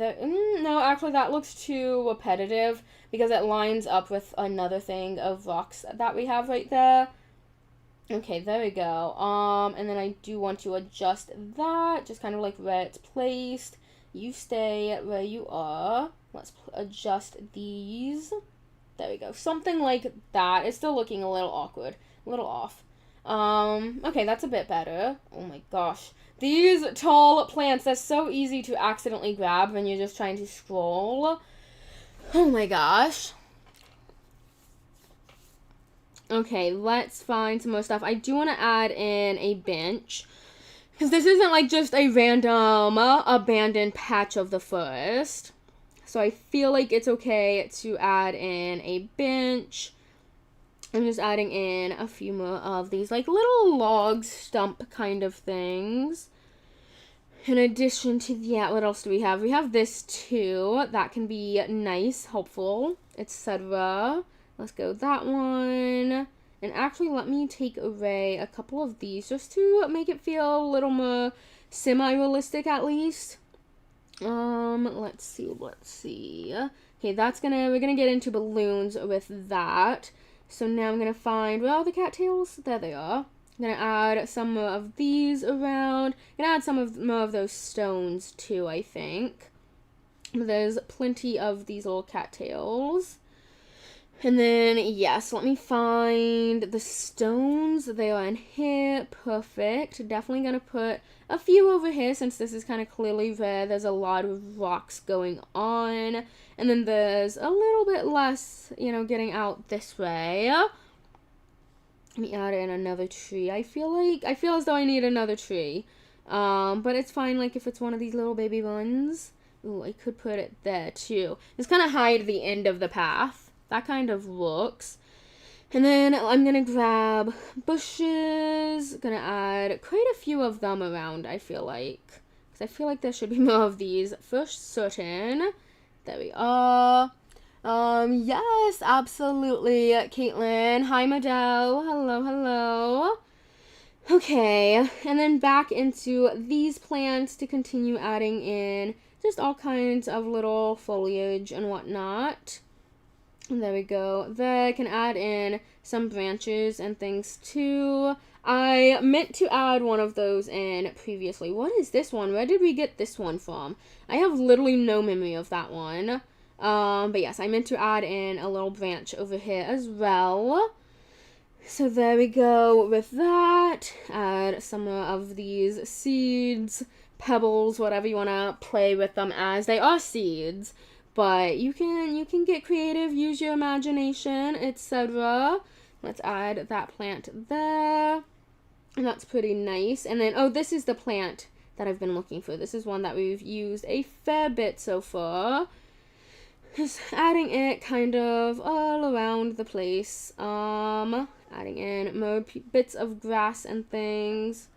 no, actually that looks too repetitive because it lines up with another thing of rocks that we have right there. Okay, there we go. And then I do want to adjust that, just kind of like where it's placed. You stay where you are. Let's adjust these. There we go. Something like that. It's still looking a little awkward. A little off. Okay, that's a bit better. Oh my gosh. These tall plants, they're so easy to accidentally grab when you're just trying to scroll. Oh my gosh. Okay, let's find some more stuff. I do want to add in a bench. Because this isn't like just a random abandoned patch of the forest. So I feel like it's okay to add in a bench. I'm just adding in a few more of these like little log stump kind of things. In addition to that, what else do we have? We have this too. That can be nice, helpful, etc. Let's go that one. And actually, let me take away a couple of these just to make it feel a little more semi-realistic at least. Let's see. Okay, we're gonna get into balloons with that. So now I'm gonna find, where are the cattails? There they are. I'm gonna add some more of these around. I'm gonna add some more of those stones too, I think. There's plenty of these little cattails. And then, yes, let me find the stones. They are in here. Perfect. Definitely going to put a few over here since this is kind of clearly where there's a lot of rocks going on. And then there's a little bit less, getting out this way. Let me add in another tree. I feel as though I need another tree. But it's fine, like, if it's one of these little baby ones. Ooh, I could put it there, too. Just kind of hide the end of the path. That kind of looks. And then I'm going to grab bushes. Going to add quite a few of them around, I feel like. Because I feel like there should be more of these for certain. There we are. Yes, absolutely, Caitlin. Hi, Madel. Hello, hello. Okay, and then back into these plants to continue adding in just all kinds of little foliage and whatnot. And there we go. There I can add in some branches and things too. I meant to add one of those in previously. What is this one? Where did we get this one from? I have literally no memory of that one. But yes, I meant to add in a little branch over here as well. So there we go with that. Add some of these seeds, pebbles, whatever you want to play with them as. They are seeds, but you can get creative, use your imagination, etc. Let's add that plant there. And that's pretty nice. And then, oh, this is the plant that I've been looking for. This is one that we've used a fair bit so far. Just adding it kind of all around the place. Adding in more bits of grass and things.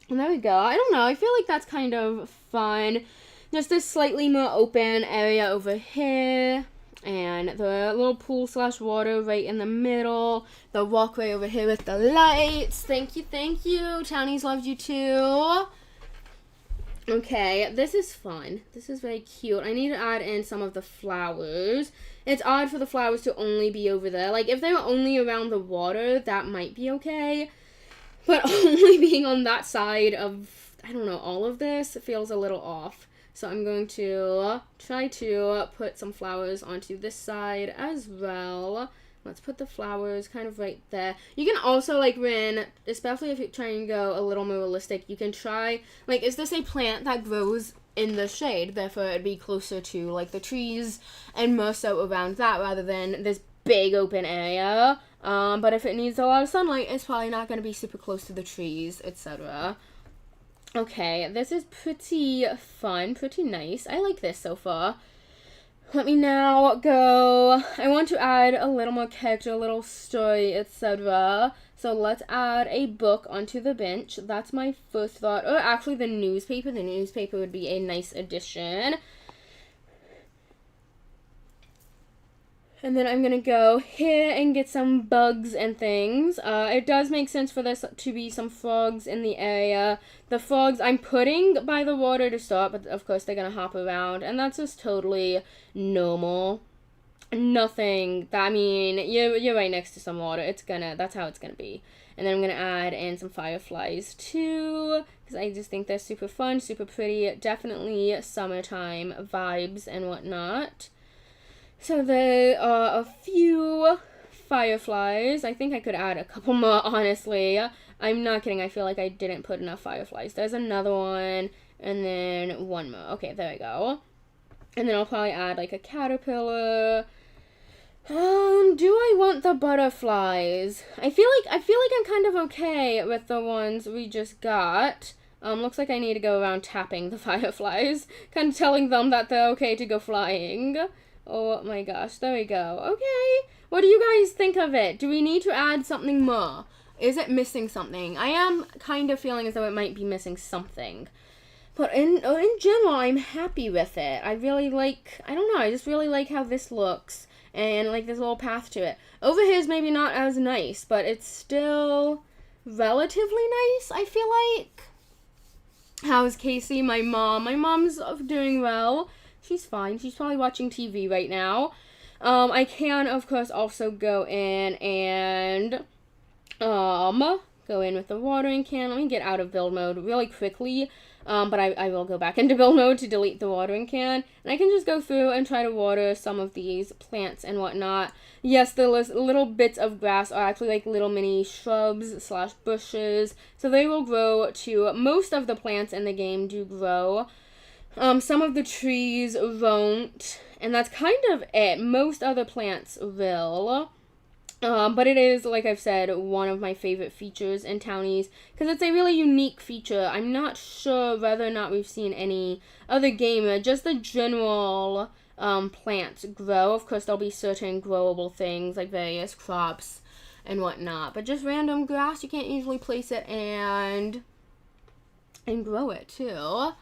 And there we go. I don't know. I feel like that's kind of fun. Just this slightly more open area over here. And the little pool / water right in the middle. The walkway over here with the lights. Thank you, thank you. Towniz loves you too. Okay, this is fun. This is very cute. I need to add in some of the flowers. It's odd for the flowers to only be over there. Like, if they were only around the water, that might be okay. But only being on that side of, I don't know, all of this feels a little off. So I'm going to try to put some flowers onto this side as well. Let's put the flowers kind of right there. You can also, like, especially if you're trying to go a little more realistic, you can try, like, is this a plant that grows in the shade? Therefore, it'd be closer to, like, the trees and more so around that rather than this big open area. But if it needs a lot of sunlight, it's probably not going to be super close to the trees, etc. Okay, this is pretty fun, pretty nice. I like this so far. Let me now go. I want to add a little more character, a little story, etc. So let's add a book onto the bench. That's my first thought. Or actually the newspaper. The newspaper would be a nice addition. And then I'm going to go here and get some bugs and things. It does make sense for this to be some frogs in the area. The frogs I'm putting by the water to stop, but of course they're going to hop around. And that's just totally normal. Nothing, I mean, you're right next to some water. That's how it's going to be. And then I'm going to add in some fireflies too, because I just think they're super fun, super pretty. Definitely summertime vibes and whatnot. So there are a few fireflies. I think I could add a couple more, honestly. I'm not kidding. I feel like I didn't put enough fireflies. There's another one, and then one more. Okay, there we go. And then I'll probably add, like, a caterpillar. Do I want the butterflies? I feel like I'm kind of okay with the ones we just got. Looks like I need to go around tapping the fireflies. Kind of telling them that they're okay to go flying. Oh my gosh, there we go. Okay, what do you guys think of it? Do we need to add something more? Is it missing something? I am kind of feeling as though it might be missing something. But in general, I'm happy with it. I really like, I don't know, I just really like how this looks. And like this little path to it. Over here is maybe not as nice, but it's still relatively nice, I feel like. How's Casey, my mom? My mom's doing well. She's fine. She's probably watching TV right now. I can, of course, also go in and go in with the watering can. Let me get out of build mode really quickly. But I will go back into build mode to delete the watering can. And I can just go through and try to water some of these plants and whatnot. Yes, the little bits of grass are actually like little mini shrubs / bushes. So they will grow too. Most of the plants in the game do grow. Some of the trees won't, and that's kind of it. Most other plants will. But it is, like I've said, one of my favorite features in Townies because it's a really unique feature. I'm not sure whether or not we've seen any other game, just the general plants grow. Of course, there'll be certain growable things like various crops and whatnot, but just random grass, you can't usually place it and grow it too.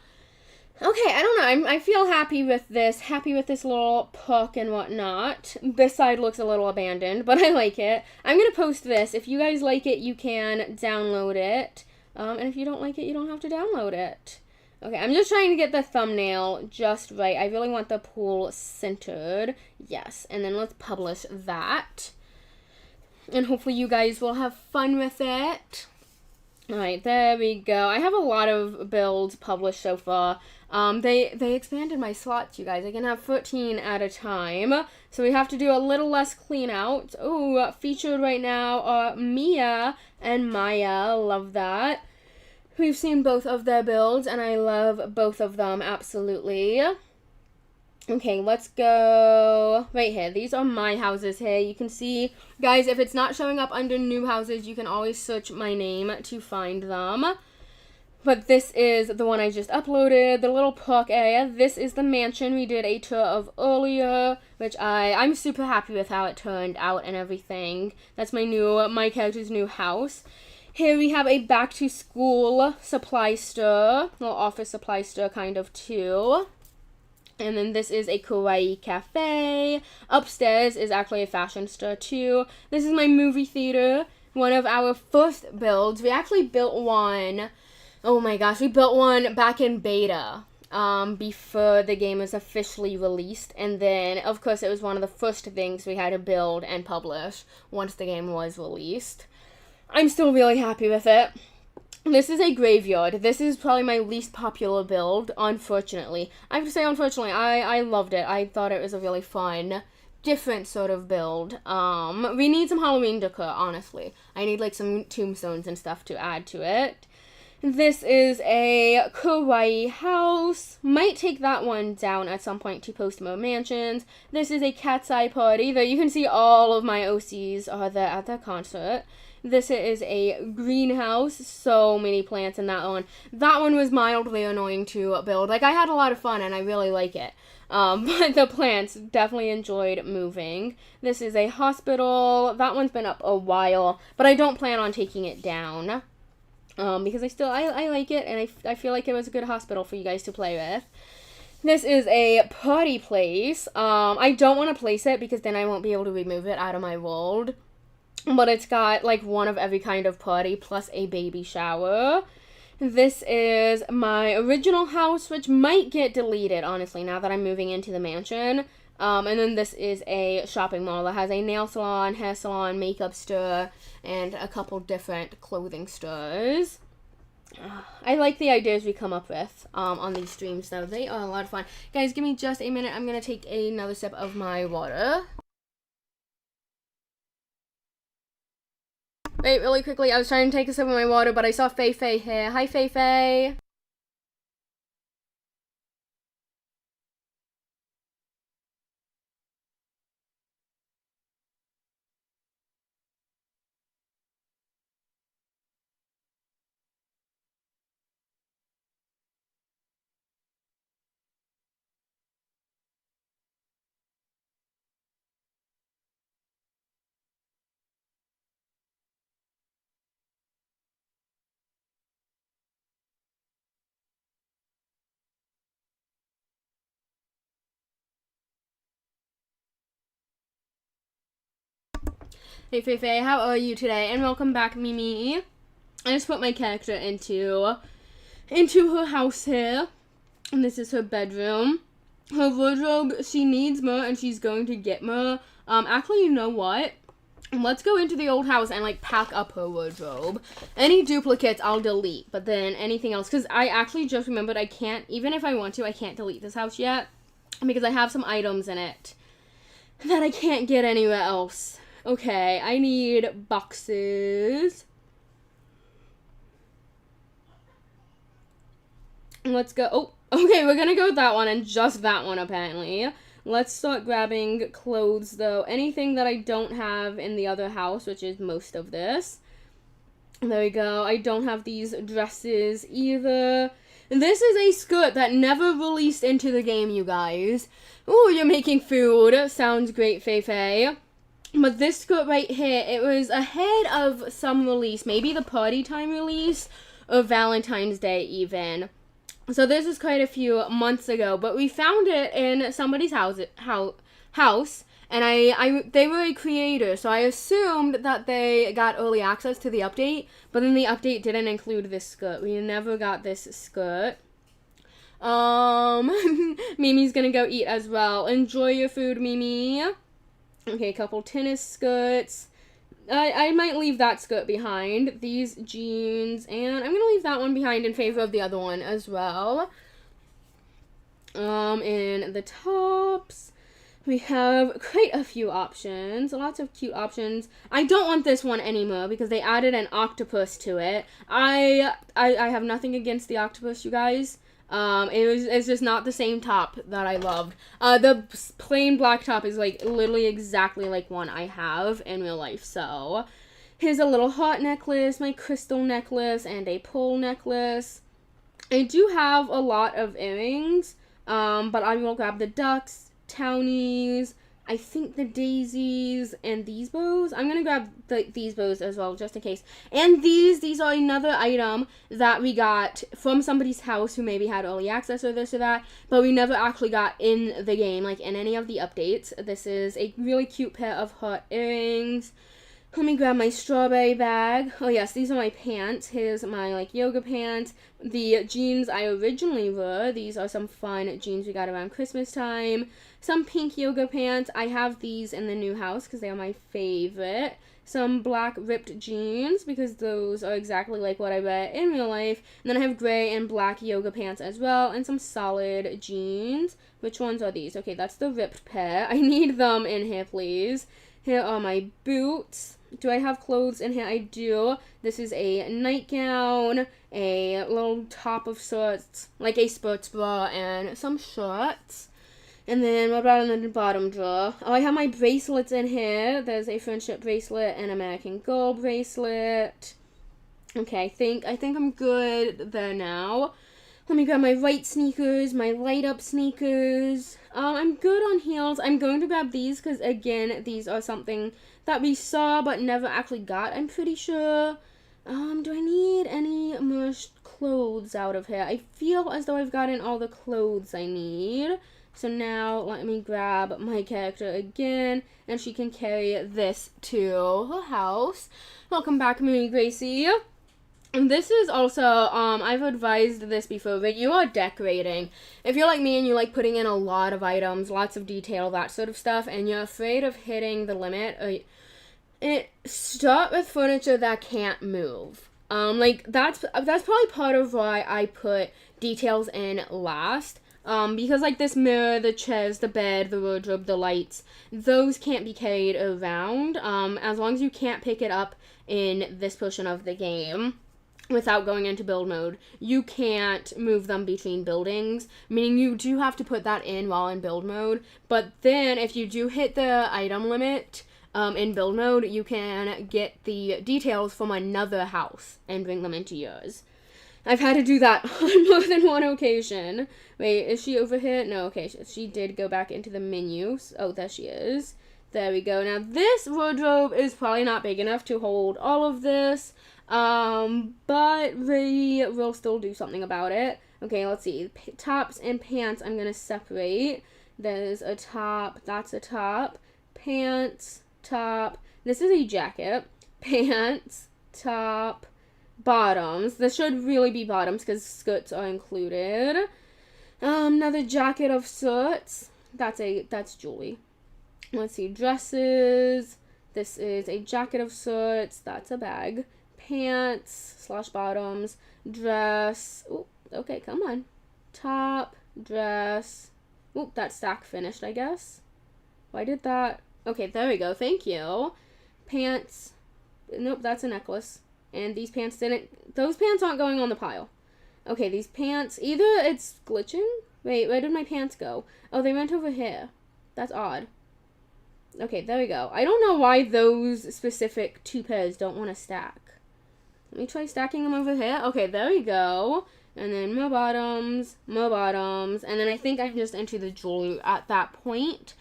Okay, I don't know. I feel happy with this little puck and whatnot. This side looks a little abandoned, but I like it. I'm going to post this. If you guys like it, you can download it. And if you don't like it, you don't have to download it. Okay, I'm just trying to get the thumbnail just right. I really want the pool centered. Yes, and then let's publish that. And hopefully you guys will have fun with it. Alright, there we go. I have a lot of builds published so far. They expanded my slots, you guys. I can have 13 at a time. So we have to do a little less clean out. Oh, featured right now are Mia and Maya. Love that. We've seen both of their builds, and I love both of them, absolutely. Okay, let's go right here. These are my houses here. You can see, guys, if it's not showing up under new houses, you can always search my name to find them. But this is the one I just uploaded, the little park area. This is the mansion we did a tour of earlier, which I'm super happy with how it turned out and everything. That's my character's new house. Here we have a back to school supply store, little office supply store kind of too. And then this is a kawaii cafe. Upstairs is actually a fashion store too. This is my movie theater, one of our first builds. We actually built one, oh my gosh, we built one back in beta before the game was officially released. And then, of course, it was one of the first things we had to build and publish once the game was released. I'm still really happy with it. This is a graveyard. This is probably my least popular build, unfortunately. I have to say, unfortunately, I loved it. I thought it was a really fun, different sort of build. We need some Halloween decor, honestly. I need, like, some tombstones and stuff to add to it. This is a kawaii house. Might take that one down at some point to post more mansions. This is a cat's eye party, though you can see all of my OCs are there at the concert. This is a greenhouse. So many plants in that one. That one was mildly annoying to build. Like, I had a lot of fun and I really like it. But the plants definitely enjoyed moving. This is a hospital. That one's been up a while, but I don't plan on taking it down. Because I like it, and I feel like it was a good hospital for you guys to play with. This is a party place. I don't want to place it because then I won't be able to remove it out of my world. But it's got, like, one of every kind of party plus a baby shower. This is my original house, which might get deleted, honestly, now that I'm moving into the mansion. And then this is a shopping mall that has a nail salon, hair salon, makeup store, and a couple different clothing stores. I like the ideas we come up with on these streams, though. They are a lot of fun. Guys, give me just a minute. I'm going to take another sip of my water. Wait, really quickly, I was trying to take a sip of my water, but I saw Fei Fei here. Hi, Fei Fei. Hey Fei Fei, how are you today? And welcome back, Mimi. I just put my character into her house here. And this is her bedroom. Her wardrobe, she needs more and she's going to get more. Actually, you know what? Let's go into the old house and, like, pack up her wardrobe. Any duplicates, I'll delete. But then anything else, because I actually just remembered I can't, even if I want to, I can't delete this house yet. Because I have some items in it that I can't get anywhere else. Okay, I need boxes. Let's go. Oh, okay, we're gonna go with that one and just that one, apparently. Let's start grabbing clothes, though. Anything that I don't have in the other house, which is most of this. There we go. I don't have these dresses either. And this is a skirt that never released into the game, you guys. Ooh, you're making food. Sounds great, Feifei. But this skirt right here, it was ahead of some release. Maybe the party time release or Valentine's Day even. So this is quite a few months ago. But we found it in somebody's house. And they were a creator, so I assumed that they got early access to the update, but then the update didn't include this skirt. We never got this skirt. Mimi's gonna go eat as well. Enjoy your food, Mimi. Okay, a couple tennis skirts. I might leave that skirt behind. These jeans, and I'm gonna leave that one behind in favor of the other one as well. In the tops, we have quite a few options, lots of cute options. I don't want this one anymore because they added an octopus to it. I have nothing against the octopus, you guys. It's just not the same top that I loved. The plain black top is like literally exactly like one I have in real life. So here's a little heart necklace, my crystal necklace, and a pearl necklace. I do have a lot of earrings, but I will grab the ducks, Townies, I think the daisies, and these bows. I'm gonna grab these bows as well, just in case. And these are another item that we got from somebody's house who maybe had early access or this or that, but we never actually got in the game, like in any of the updates. This is a really cute pair of heart earrings. Let me grab my strawberry bag. Oh yes, these are my pants. Here's my like yoga pants. The jeans I originally wore. These are some fun jeans we got around Christmas time. Some pink yoga pants. I have these in the new house because they are my favorite. Some black ripped jeans because those are exactly like what I wear in real life. And then I have gray and black yoga pants as well. And some solid jeans. Which ones are these? Okay, that's the ripped pair. I need them in here, please. Here are my boots. Do I have clothes in here? I do. This is a nightgown, a little top of sorts, like a sports bra, and some shorts. And then what about in the bottom drawer? Oh, I have my bracelets in here. There's a friendship bracelet and American Girl bracelet. Okay, I think I'm good there now. Let me grab my white sneakers, my light up sneakers. I'm good on heels. I'm going to grab these because, again, these are something that we saw but never actually got, I'm pretty sure. Do I need any more clothes out of here? I feel as though I've gotten all the clothes I need. So now let me grab my character again, and she can carry this to her house. Welcome back, Mooney Gracie. And this is also, I've advised this before, but you are decorating. If you're like me and you like putting in a lot of items, lots of detail, that sort of stuff, and you're afraid of hitting the limit, start with furniture that can't move. Like, that's probably part of why I put details in last. Because like this mirror, the chairs, the bed, the wardrobe, the lights, those can't be carried around, as long as you can't pick it up in this portion of the game. Without going into build mode, you can't move them between buildings, meaning you do have to put that in while in build mode. But then if you do hit the item limit in build mode, you can get the details from another house and bring them into yours. I've had to do that on more than one occasion. Wait, is she over here? No, okay, she did go back into the menus. Oh, there she is. There we go. Now, this wardrobe is probably not big enough to hold all of this. But we will still do something about it. Okay, let's see. Tops and pants I'm gonna separate. There's a top. That's a top. Pants. Top. This is a jacket. Pants. Top. Bottoms. This should really be bottoms because skirts are included. Another jacket of sorts. That's Julie. Let's see. Dresses. This is a jacket of sorts. That's a bag. Pants / bottoms, dress. Oh, okay, come on. Top, dress. Oh, that stack finished, I guess. Why did that? Okay, there we go. Thank you. Pants. Nope, that's a necklace. And these pants didn't. Those pants aren't going on the pile. Okay, these pants. Either it's glitching. Wait, where did my pants go? Oh, they went over here. That's odd. Okay, there we go. I don't know why those specific 2 pairs don't want to stack. Let me try stacking them over here. Okay, there we go. And then more bottoms, and then I think I'm just into the jewelry at that point.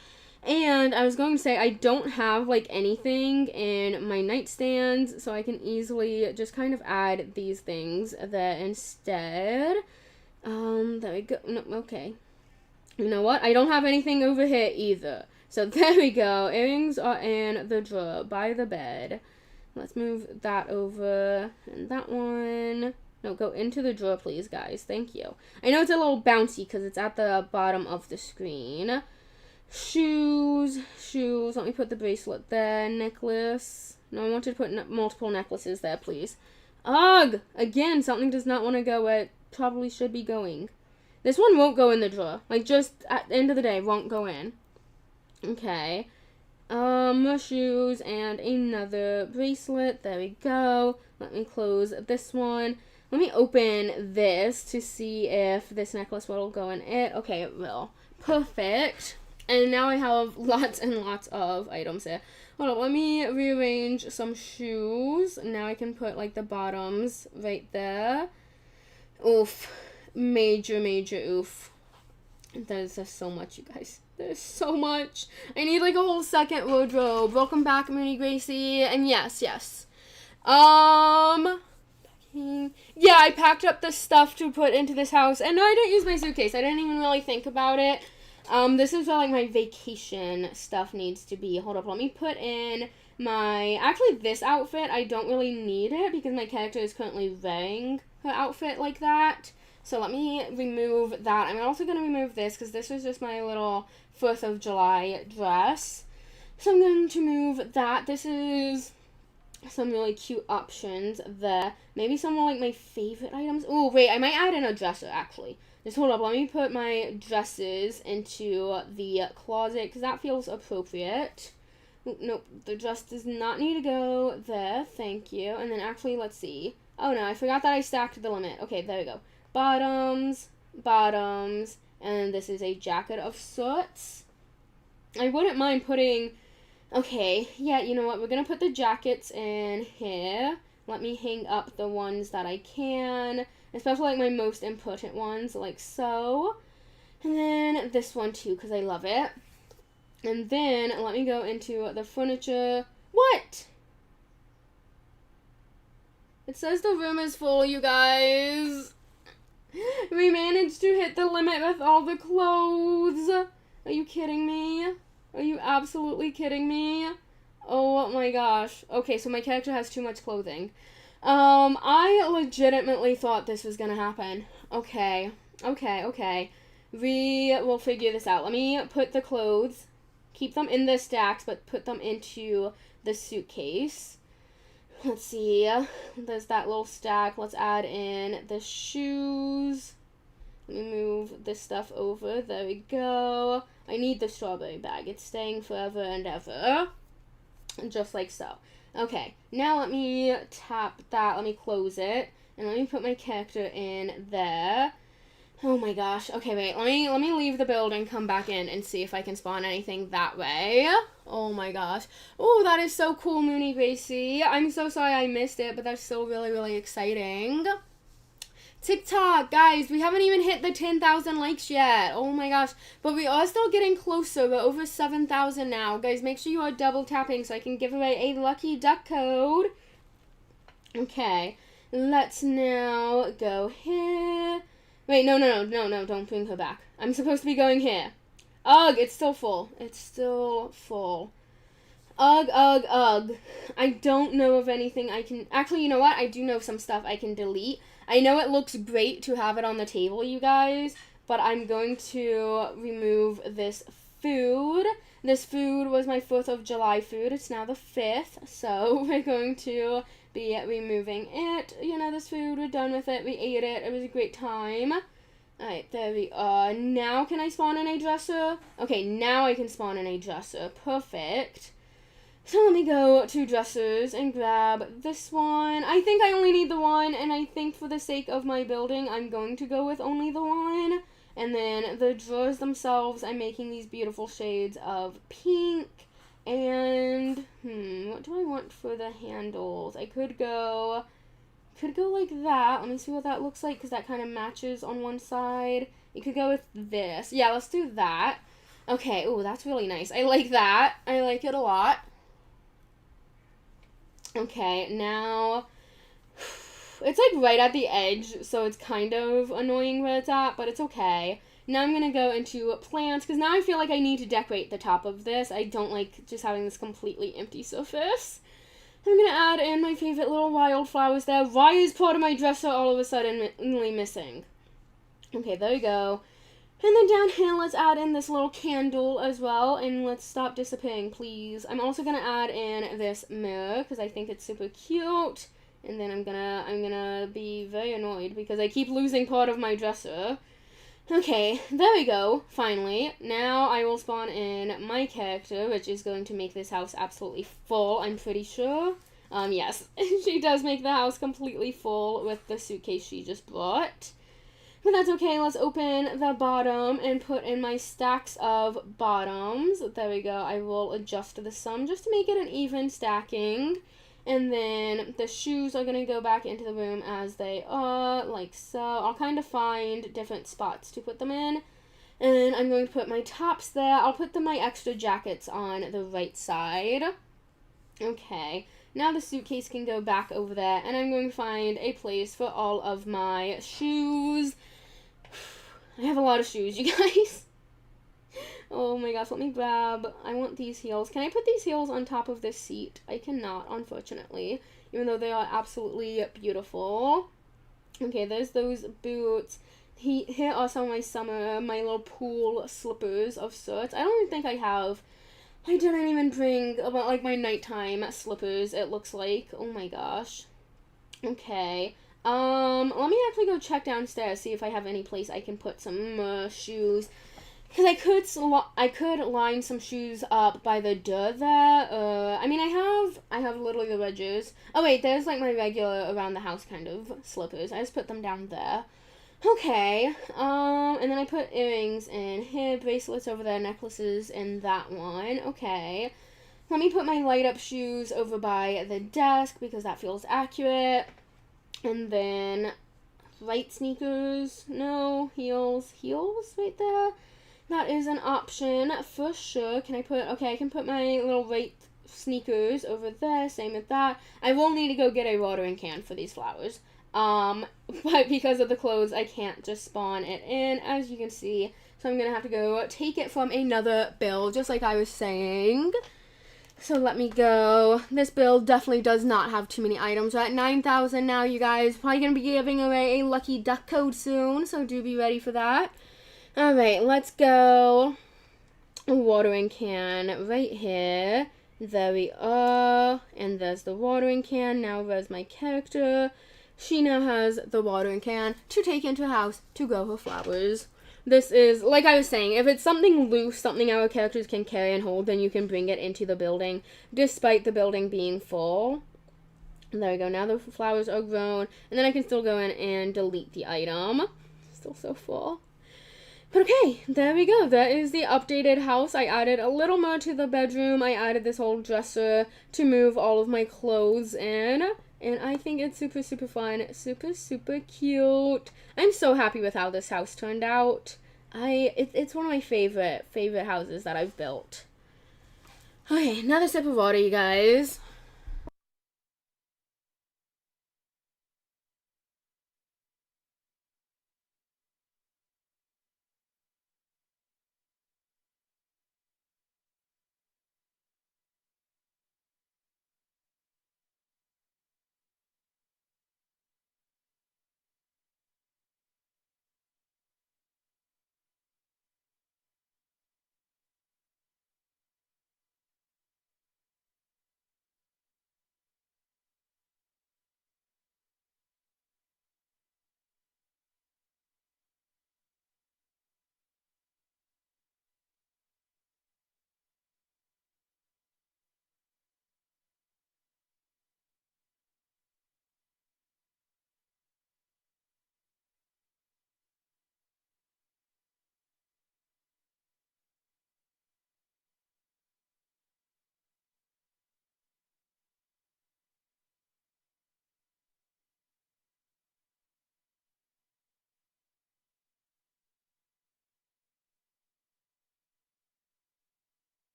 And I was going to say, I don't have, like, anything in my nightstands, so I can easily just kind of add these things there instead. There we go. No, okay. You know what? I don't have anything over here either. So there we go. Earrings are in the drawer by the bed. Let's move that over. And that one. No, go into the drawer, please, guys. Thank you. I know it's a little bouncy because it's at the bottom of the screen. Shoes. Let me put the bracelet there. Necklace. No, I want to put multiple necklaces there, please. Ugh! Again, something does not want to go where it probably should be going. This one won't go in the drawer. Like, just at the end of the day, won't go in. Okay. More shoes and another bracelet. There we go. Let me close this one. Let me open this to see if this necklace will go in it. Okay, it will. Perfect. And now I have lots and lots of items here. Hold on, let me rearrange some shoes. Now I can put, like, the bottoms right there. Oof. Major oof. There's just so much, you guys. There's so much. I need, like, a whole second wardrobe. Welcome back, Mooney Gracie. And yes. Yeah, I packed up the stuff to put into this house. And no, I didn't use my suitcase. I didn't even really think about it. This is where, like, my vacation stuff needs to be. Hold up, let me put in my... Actually, this outfit, I don't really need it because my character is currently wearing her outfit like that. So let me remove that. I'm also going to remove this because this was just my little 4th of July dress. So I'm going to move that. This is some really cute options there. Maybe some more like my favorite items. Oh, wait, I might add in a dresser actually. Just hold up. Let me put my dresses into the closet because that feels appropriate. Nope, the dress does not need to go there. Thank you. And then actually, let's see. Oh, no, I forgot that I stacked the limit. Okay, there we go. Bottoms, and this is a jacket of sorts. I wouldn't mind putting, okay, yeah, you know what, we're going to put the jackets in here. Let me hang up the ones that I can, especially like my most important ones, like so. And then this one too, because I love it. And then let me go into the furniture. What? It says the room is full, you guys. We managed to hit the limit with all the clothes. Are you kidding me? Are you absolutely kidding me? Oh my gosh. Okay, so my character has too much clothing. I legitimately thought this was gonna happen. Okay. We will figure this out. Let me put the clothes, keep them in the stacks, but put them into the suitcase. Let's see, there's that little stack. Let's add in the shoes. Let me move this stuff over. There we go. I need the strawberry bag. It's staying forever and ever. Just like so. Okay, now let me tap that. Let me close it. And let me put my character in there. Oh my gosh. Okay, wait. Let me leave the building, come back in, and see if I can spawn anything that way. Oh my gosh. Oh, that is so cool, Mooney Gracie. I'm so sorry I missed it, but that's still really, really exciting. TikTok, guys, we haven't even hit the 10,000 likes yet. Oh my gosh. But we are still getting closer. We're over 7,000 now. Guys, make sure you are double tapping so I can give away a lucky duck code. Okay. Let's now go here. Wait, no, don't bring her back. I'm supposed to be going here. Ugh, it's still full. Ugh. I don't know of anything I can... Actually, you know what? I do know some stuff I can delete. I know it looks great to have it on the table, you guys, but I'm going to remove this food. This food was my 4th of July food. It's now the 5th, so we're going to be removing it. You know, this food, we're done with it. We ate it. It was a great time. Alright, there we are. Now can I spawn in a dresser? Okay, now I can spawn in a dresser. Perfect. So let me go to dressers and grab this one. I think I only need the one, and I think for the sake of my building, I'm going to go with only the one. And then the drawers themselves, I'm making these beautiful shades of pink. And, what do I want for the handles? I could go like that. Let me see what that looks like, because that kind of matches on one side. You could go with this. Yeah, let's do that. Okay, ooh, that's really nice. I like that. I like it a lot. Okay, now, it's like right at the edge, so it's kind of annoying where it's at, but it's okay. Now I'm going to go into plants, because now I feel like I need to decorate the top of this. I don't like just having this completely empty surface. I'm going to add in my favorite little wildflowers there. Why is part of my dresser all of a sudden missing? Okay, there we go. And then down here, let's add in this little candle as well, and let's stop disappearing, please. I'm also going to add in this mirror, because I think it's super cute. And then I'm gonna be very annoyed because I keep losing part of my dresser. Okay, there we go, finally. Now I will spawn in my character, which is going to make this house absolutely full, I'm pretty sure. Yes, she does make the house completely full with the suitcase she just brought. But that's okay, let's open the bottom and put in my stacks of bottoms. There we go, I will adjust the sum just to make it an even stacking. And then the shoes are going to go back into the room as they are, like so. I'll kind of find different spots to put them in. And I'm going to put my tops there. I'll put my extra jackets on the right side. Okay, now the suitcase can go back over there. And I'm going to find a place for all of my shoes. I have a lot of shoes, you guys. Oh my gosh, let me grab, I want these heels. Can I put these heels on top of this seat? I cannot, unfortunately, even though they are absolutely beautiful. Okay, there's those boots. Here are some of my little pool slippers of sorts. I don't even think I didn't even bring about like my nighttime slippers, it looks like. Oh my gosh. Okay. Let me actually go check downstairs, see if I have any place I can put some shoes. Because I could line some shoes up by the door there. I mean, I have literally the wedges. Oh wait, there's like my regular around the house kind of slippers. I just put them down there. Okay. And then I put earrings in here, bracelets over there, necklaces in that one. Okay. Let me put my light up shoes over by the desk because that feels accurate. And then light sneakers. No, heels right there. That is an option for sure. I can put my little white sneakers over there, same with that. I will need to go get a watering can for these flowers. But because of the clothes, I can't just spawn it in, as you can see. So I'm going to have to go take it from another build, just like I was saying. So let me go. This build definitely does not have too many items. We're at 9,000 now, you guys. Probably going to be giving away a lucky duck code soon, so do be ready for that. Alright, let's go. A watering can right here. There we are. And there's the watering can. Now there's my character. She now has the watering can to take into the house to grow her flowers. This is, like I was saying, if it's something loose, something our characters can carry and hold, then you can bring it into the building, despite the building being full. And there we go. Now the flowers are grown. And then I can still go in and delete the item. Still so full. But okay, there we go. That is the updated house. I added a little more to the bedroom. I added this whole dresser to move all of my clothes in. And I think it's super, super fun. Super, super cute. I'm so happy with how this house turned out. It's one of my favorite houses that I've built. Okay, another sip of water, you guys.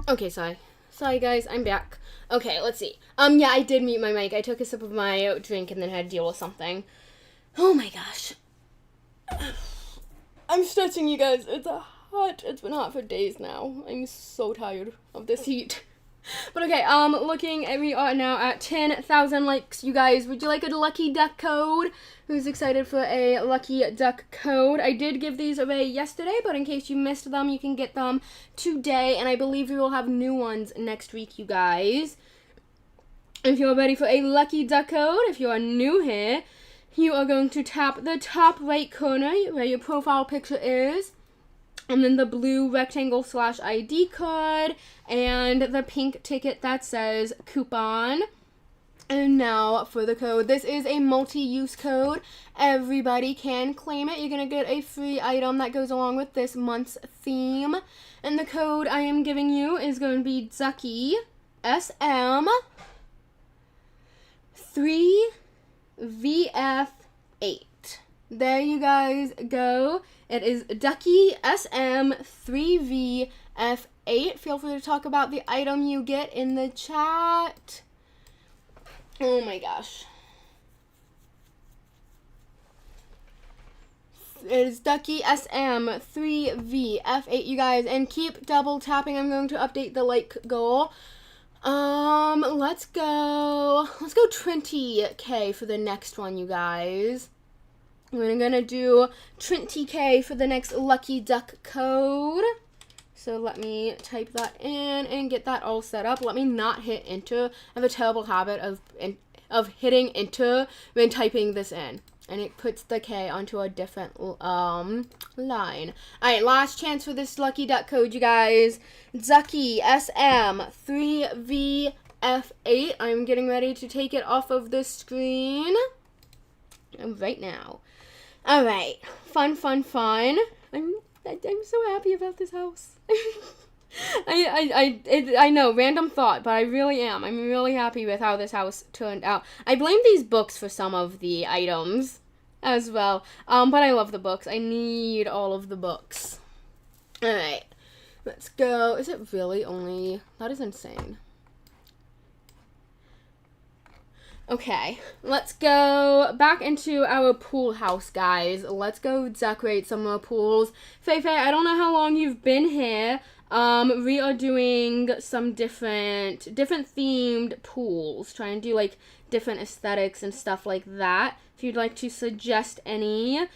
Okay, sorry guys, I'm back. Okay, let's see. Yeah, I did mute my mic. I took a sip of my drink and then had to deal with something. Oh my gosh. I'm stretching, you guys. It's been hot for days now. I'm so tired of this heat. But okay, we are now at 10,000 likes, you guys. Would you like a lucky duck code? Who's excited for a lucky duck code? I did give these away yesterday, but in case you missed them, you can get them today, and I believe we will have new ones next week, you guys. If you're ready for a lucky duck code, if you are new here, you are going to tap the top right corner where your profile picture is, and then the blue rectangle /ID card, and the pink ticket that says coupon. And now for the code. This is a multi-use code. Everybody can claim it. You're going to get a free item that goes along with this month's theme. And the code I am giving you is going to be Ducky SM 3VF8. There you guys go. It is Ducky SM 3VF8. Feel free to talk about the item you get in the chat. Oh my gosh. It is Ducky SM 3VF8, you guys. And keep double tapping. I'm going to update the like goal. Let's go 20K for the next one, you guys. We're gonna do 20K for the next lucky duck code. So let me type that in and get that all set up. Let me not hit enter. I have a terrible habit of hitting enter when typing this in, and it puts the K onto a different line. Alright, last chance for this lucky duck code, you guys. Ducky SM 3VF8. I'm getting ready to take it off of the screen right now. Alright, fun. I'm so happy about this house. I know, random thought, but I really am. I'm really happy with how this house turned out. I blame these books for some of the items as well, but I love the books. I need all of the books. Alright, let's go. Is it really only... That is insane. Okay, let's go back into our pool house, guys. Let's go decorate some more pools. Faye, I don't know how long you've been here. We are doing some different themed pools. Trying to do, like, different aesthetics and stuff like that. If you'd like to suggest any.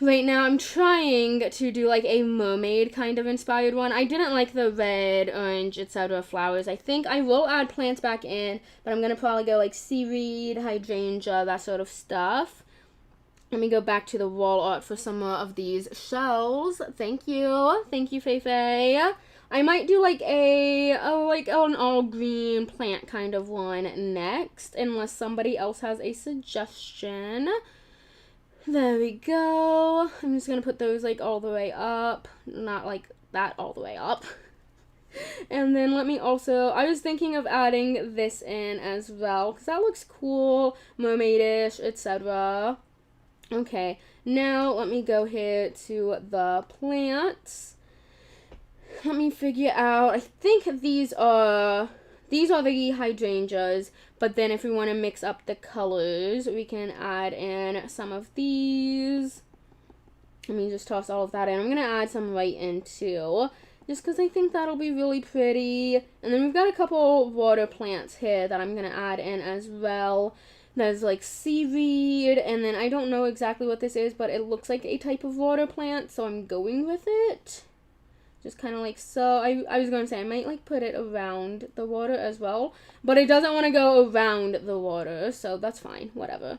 Right now, I'm trying to do, like, a mermaid kind of inspired one. I didn't like the red, orange, etc. flowers. I think I will add plants back in, but I'm going to probably go, like, seaweed, hydrangea, that sort of stuff. Let me go back to the wall art for some more of these shells. Thank you. Thank you, Faye. I might do, like, an all-green plant kind of one next, unless somebody else has a suggestion. There we go. I'm just going to put those, like, all the way up. Not, like, that all the way up. And then let me also... I was thinking of adding this in as well, because that looks cool, mermaidish, etc. Okay, now let me go here to the plants. Let me figure out... I think these are the hydrangeas, but then if we want to mix up the colors, we can add in some of these. Let me just toss all of that in. I'm going to add some right in too, just because I think that'll be really pretty. And then we've got a couple water plants here that I'm going to add in as well. There's like seaweed, and then I don't know exactly what this is, but it looks like a type of water plant, so I'm going with it. Just kind of like so. I was going to say I might like put it around the water as well, but it doesn't want to go around the water, so that's fine, whatever.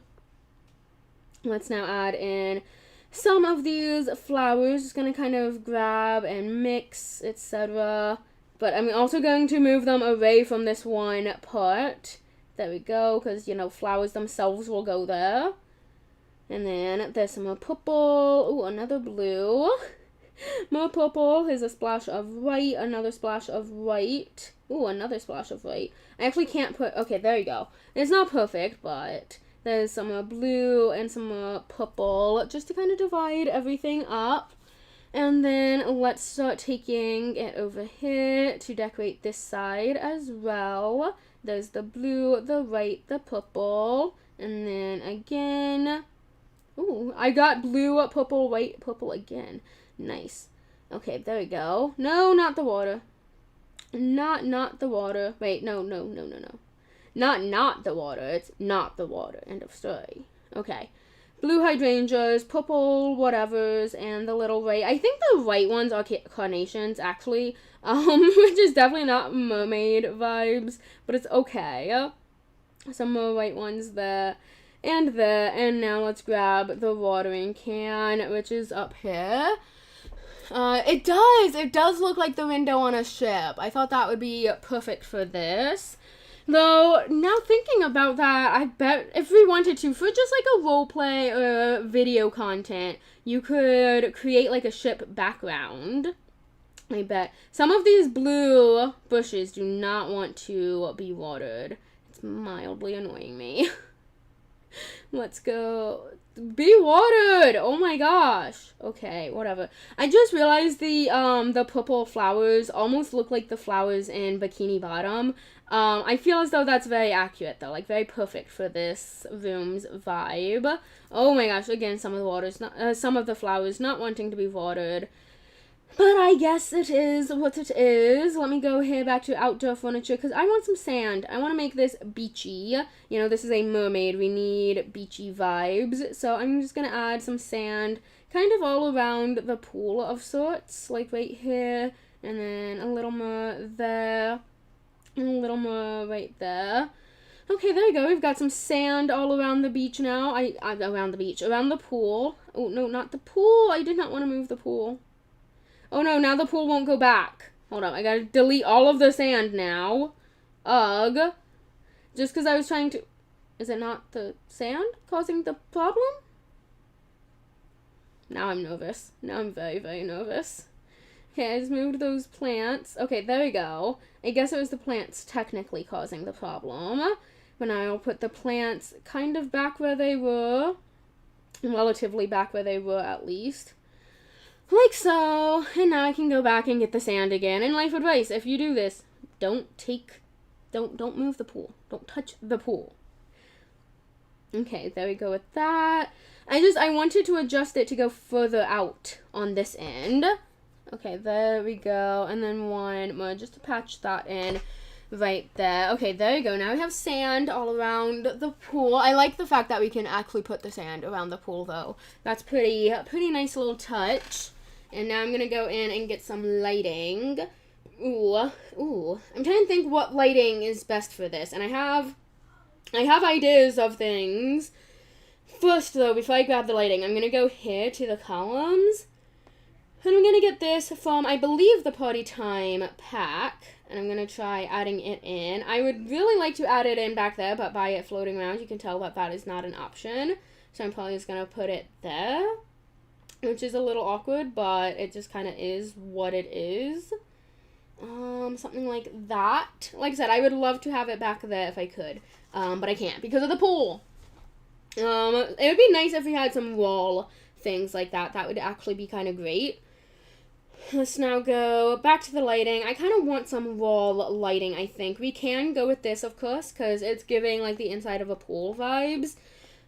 Let's now add in some of these flowers. Just going to kind of grab and mix, etc. But I'm also going to move them away from this one part. There we go, because, you know, flowers themselves will go there. And then there's some more purple. Ooh, another blue. More purple. Here's a splash of white. Another splash of white. Ooh, another splash of white. I actually can't put... Okay, there you go. It's not perfect, but there's some more blue and some more purple, just to kind of divide everything up. And then let's start taking it over here to decorate this side as well. There's the blue, the white, the purple, and then again. Ooh, I got blue, purple, white, purple again. Nice. Okay, there we go. No, not the water. Not the water. Wait, no. Not the water. It's not the water. End of story. Okay. Blue hydrangeas, purple whatevers, and the little white. I think the white ones are carnations, actually. Which is definitely not mermaid vibes, but it's okay. Some more white ones there. And there. And now let's grab the watering can, which is up here. It does look like the window on a ship. I thought that would be perfect for this. Though, now thinking about that, I bet if we wanted to, for just like a roleplay or video content, you could create like a ship background. I bet. Some of these blue bushes do not want to be watered. It's mildly annoying me. Let's go. Be watered! Oh my gosh. Okay, whatever. I just realized the purple flowers almost look like the flowers in Bikini Bottom. I feel as though that's very accurate though, like very perfect for this room's vibe. Oh my gosh, again, some of the flowers not wanting to be watered. But I guess it is what it is. Let me go here back to outdoor furniture because I want some sand. I want to make this beachy. You know, this is a mermaid. We need beachy vibes. So I'm just going to add some sand kind of all around the pool of sorts. Like right here. And then a little more there. And a little more right there. Okay, there we go. We've got some sand all around the beach now. Around the pool. Oh, no, not the pool. I did not want to move the pool. Oh no, now the pool won't go back. Hold on, I gotta delete all of the sand now. Ugh. Just because I was trying to... Is it not the sand causing the problem? Now I'm nervous. Now I'm very, very nervous. Okay, I just moved those plants. Okay, there we go. I guess it was the plants technically causing the problem. But now I'll put the plants kind of back where they were. Relatively back where they were, at least. Like so, and now I can go back and get the sand again. And life advice, if you do this, don't move the pool. Don't touch the pool. Okay, there we go with that. I wanted to adjust it to go further out on this end. Okay, there we go. And then one more just to patch that in right there. Okay, there you go. Now we have sand all around the pool. I like the fact that we can actually put the sand around the pool, though. That's pretty nice little touch. And now I'm going to go in and get some lighting. Ooh. I'm trying to think what lighting is best for this. And I have ideas of things. First, though, before I grab the lighting, I'm going to go here to the columns. And I'm going to get this from, I believe, the Party Time pack. And I'm going to try adding it in. I would really like to add it in back there, but by it floating around, you can tell that that is not an option. So I'm probably just going to put it there. Which is a little awkward, but it just kind of is what it is. Something like that. Like I said, I would love to have it back there if I could. But I can't because of the pool. It would be nice if we had some wall things like that. That would actually be kind of great. Let's now go back to the lighting. I kind of want some wall lighting, I think. We can go with this, of course, because it's giving, like, the inside of a pool vibes.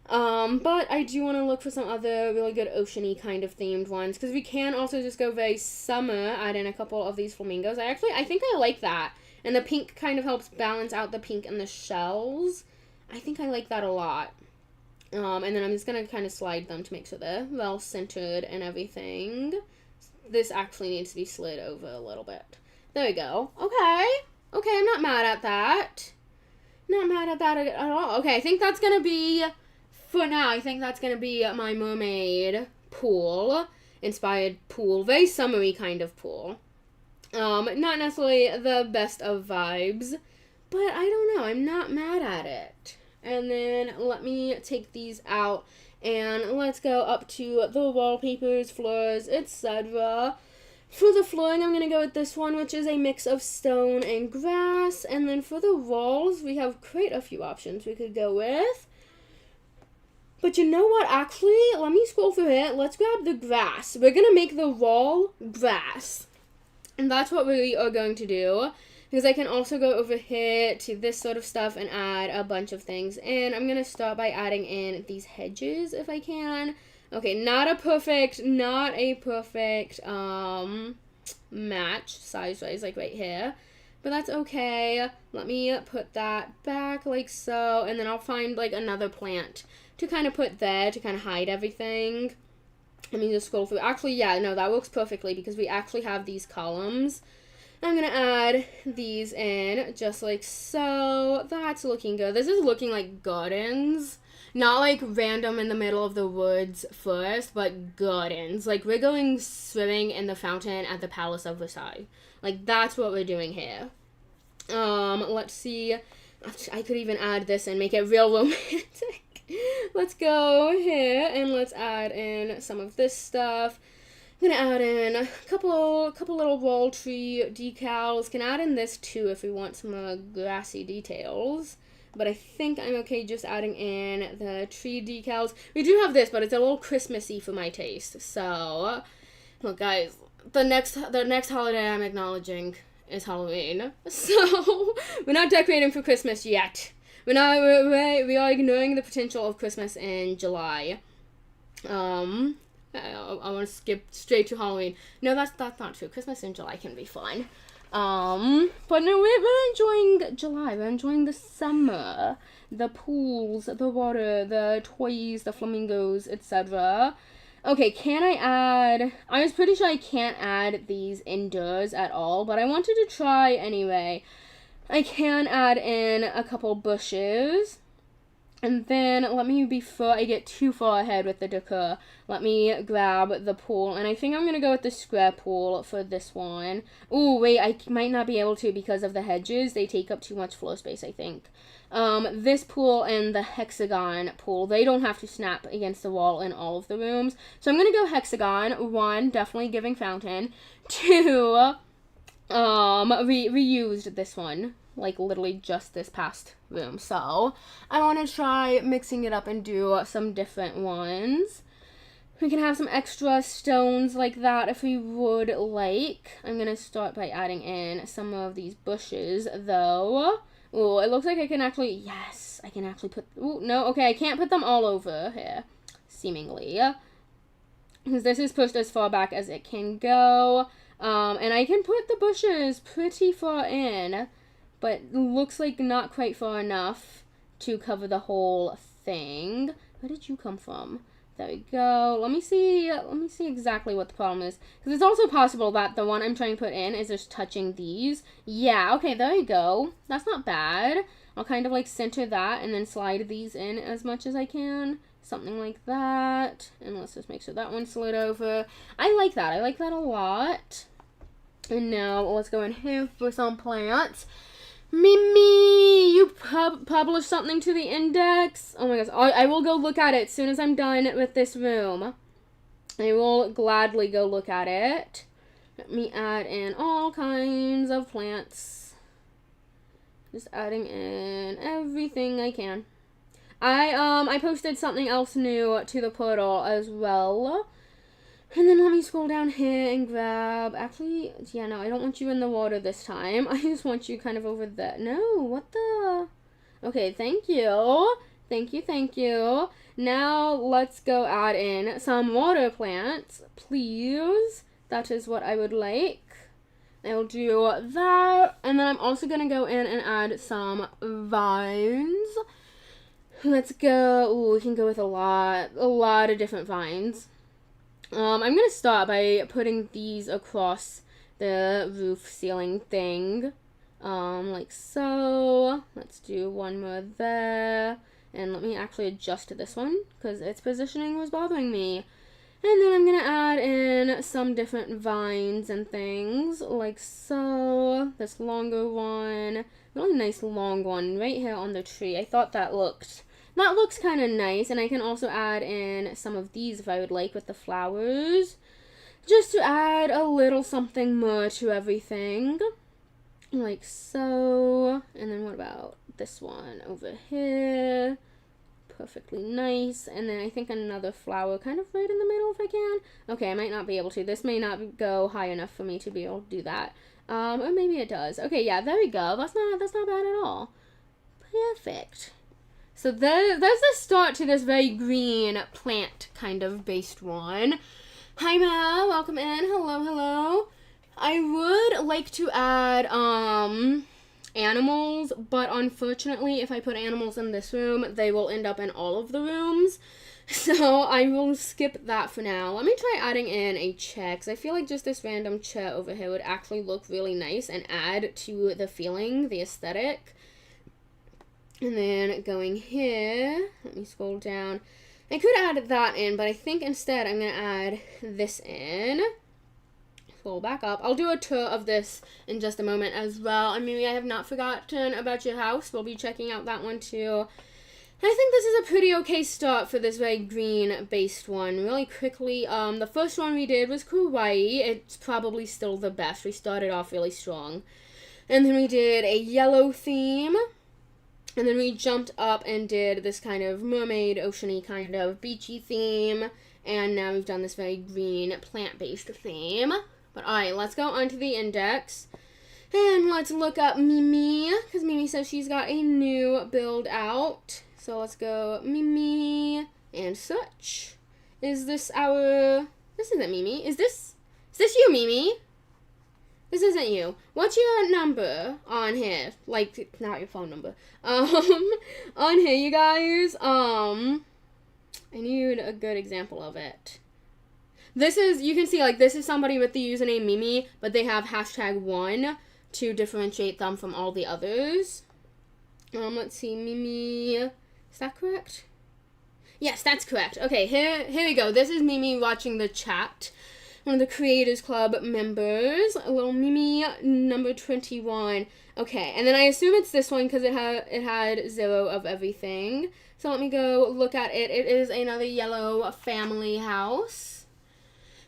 But I do want to look for some other really good ocean-y kind of themed ones, because we can also just go very summer, add in a couple of these flamingos. I think I like that, and the pink kind of helps balance out the pink and the shells. I think I like that a lot. And then I'm just going to kind of slide them to make sure they're well centered and everything. This actually needs to be slid over a little bit. There we go. Okay, I'm not mad at that. Not mad at that at all. Okay, I think that's going to be... For now, I think that's going to be my mermaid pool, inspired pool, very summery kind of pool. Not necessarily the best of vibes, but I don't know, I'm not mad at it. And then let me take these out, and let's go up to the wallpapers, floors, etc. For the flooring, I'm going to go with this one, which is a mix of stone and grass, and then for the walls, we have quite a few options we could go with. But you know what? Actually, let me scroll through it. Let's grab the grass. We're going to make the wall grass. And that's what we are going to do. Because I can also go over here to this sort of stuff and add a bunch of things. And I'm going to start by adding in these hedges if I can. Okay, not a perfect match size-wise, like right here. But that's okay. Let me put that back like so. And then I'll find like another plant to kind of put there to kind of hide everything. Let me just scroll through. Actually, yeah, no, that works perfectly because we actually have these columns. I'm going to add these in just like so. That's looking good. This is looking like gardens. Not like random in the middle of the woods first, but gardens. Like we're going swimming in the fountain at the Palace of Versailles. Like that's what we're doing here. Let's see. I could even add this and make it real romantic. Let's go here and let's add in some of this stuff. I'm gonna add in a couple little wall tree decals. Can add in this too if we want some grassy details. But I think I'm okay just adding in the tree decals. We do have this, but it's a little Christmassy for my taste. So, look guys, the next holiday I'm acknowledging is Halloween. So, we're not decorating for Christmas yet. We are ignoring the potential of Christmas in July. I want to skip straight to Halloween. No, that's not true. Christmas in July can be fun. But no, we're enjoying July. We're enjoying the summer, the pools, the water, the toys, the flamingos, etc. Okay, can I add... I was pretty sure I can't add these indoors at all, but I wanted to try anyway. I can add in a couple bushes. And then, let me, before I get too far ahead with the decor, let me grab the pool. And I think I'm going to go with the square pool for this one. Ooh, wait, I might not be able to because of the hedges. They take up too much floor space, I think. This pool and the hexagon pool, they don't have to snap against the wall in all of the rooms. So I'm going to go hexagon. 1, definitely giving fountain. 2, reused this one. Like literally just this past room. So I want to try mixing it up and do some different ones. We can have some extra stones like that if we would like. I'm going to start by adding in some of these bushes though. Oh, it looks like I can actually, yes, I can actually put, oh, no, okay, I can't put them all over here, seemingly. Because this is pushed as far back as it can go. And I can put the bushes pretty far in. But looks like not quite far enough to cover the whole thing. Where did you come from? There we go. Let me see exactly what the problem is. Because it's also possible that the one I'm trying to put in is just touching these. Yeah, okay, there you go. That's not bad. I'll kind of like center that and then slide these in as much as I can. Something like that. And let's just make sure that one slid over. I like that. I like that a lot. And now let's go in here for some plants. Mimi, you published something to the index? Oh my gosh, I will go look at it as soon as I'm done with this room. I will gladly go look at it. Let me add in all kinds of plants. Just adding in everything I can. I posted something else new to the portal as well. And then let me scroll down here and grab, actually, yeah, no, I don't want you in the water this time. I just want you kind of over there. No, what the? Okay, thank you. Thank you. Now let's go add in some water plants, please. That is what I would like. I will do that. And then I'm also going to go in and add some vines. Let's go. Ooh, we can go with a lot of different vines. I'm going to start by putting these across the roof ceiling thing, like so. Let's do one more there, and let me actually adjust to this one, because its positioning was bothering me. And then I'm going to add in some different vines and things, like so. This longer one, really nice long one right here on the tree. I thought that looks kind of nice, and I can also add in some of these if I would like with the flowers, just to add a little something more to everything, like so. And then what about this one over here? perfectly nice. And then I think another flower kind of right in the middle if I can. Okay, I might not be able to. This may not go high enough for me to be able to do that. Or maybe it does. Okay, yeah, there we go. That's not bad at all. Perfect. So there's the start to this very green plant kind of based one. Hi Mel, welcome in. Hello. I would like to add animals, but unfortunately if I put animals in this room, they will end up in all of the rooms. So I will skip that for now. Let me try adding in a chair, because I feel like just this random chair over here would actually look really nice and add to the feeling, the aesthetic. And then going here, let me scroll down. I could add that in, but I think instead I'm going to add this in. Scroll back up. I'll do a tour of this in just a moment as well. I mean, I have not forgotten about your house. We'll be checking out that one too. I think this is a pretty okay start for this very green-based one. Really quickly, the first one we did was kawaii. It's probably still the best. We started off really strong. And then we did a yellow theme. And then we jumped up and did this kind of mermaid, ocean-y kind of beachy theme. And now we've done this very green, plant-based theme. But alright, let's go onto the index. And let's look up Mimi, because Mimi says she's got a new build out. So let's go Mimi and search. Is this our... This isn't Mimi. Is this you, Mimi? This isn't you. What's your number on here? Like, not your phone number. On here, you guys. I need a good example of it. This is, you can see, like, this is somebody with the username Mimi, but they have #1 to differentiate them from all the others. Let's see, Mimi, is that correct? Yes, that's correct. Okay, here we go. This is Mimi watching the chat. One of the Creators Club members, a little Mimi, number 21. Okay, and then I assume it's this one because it had 0 of everything. So let me go look at it. It is another yellow family house.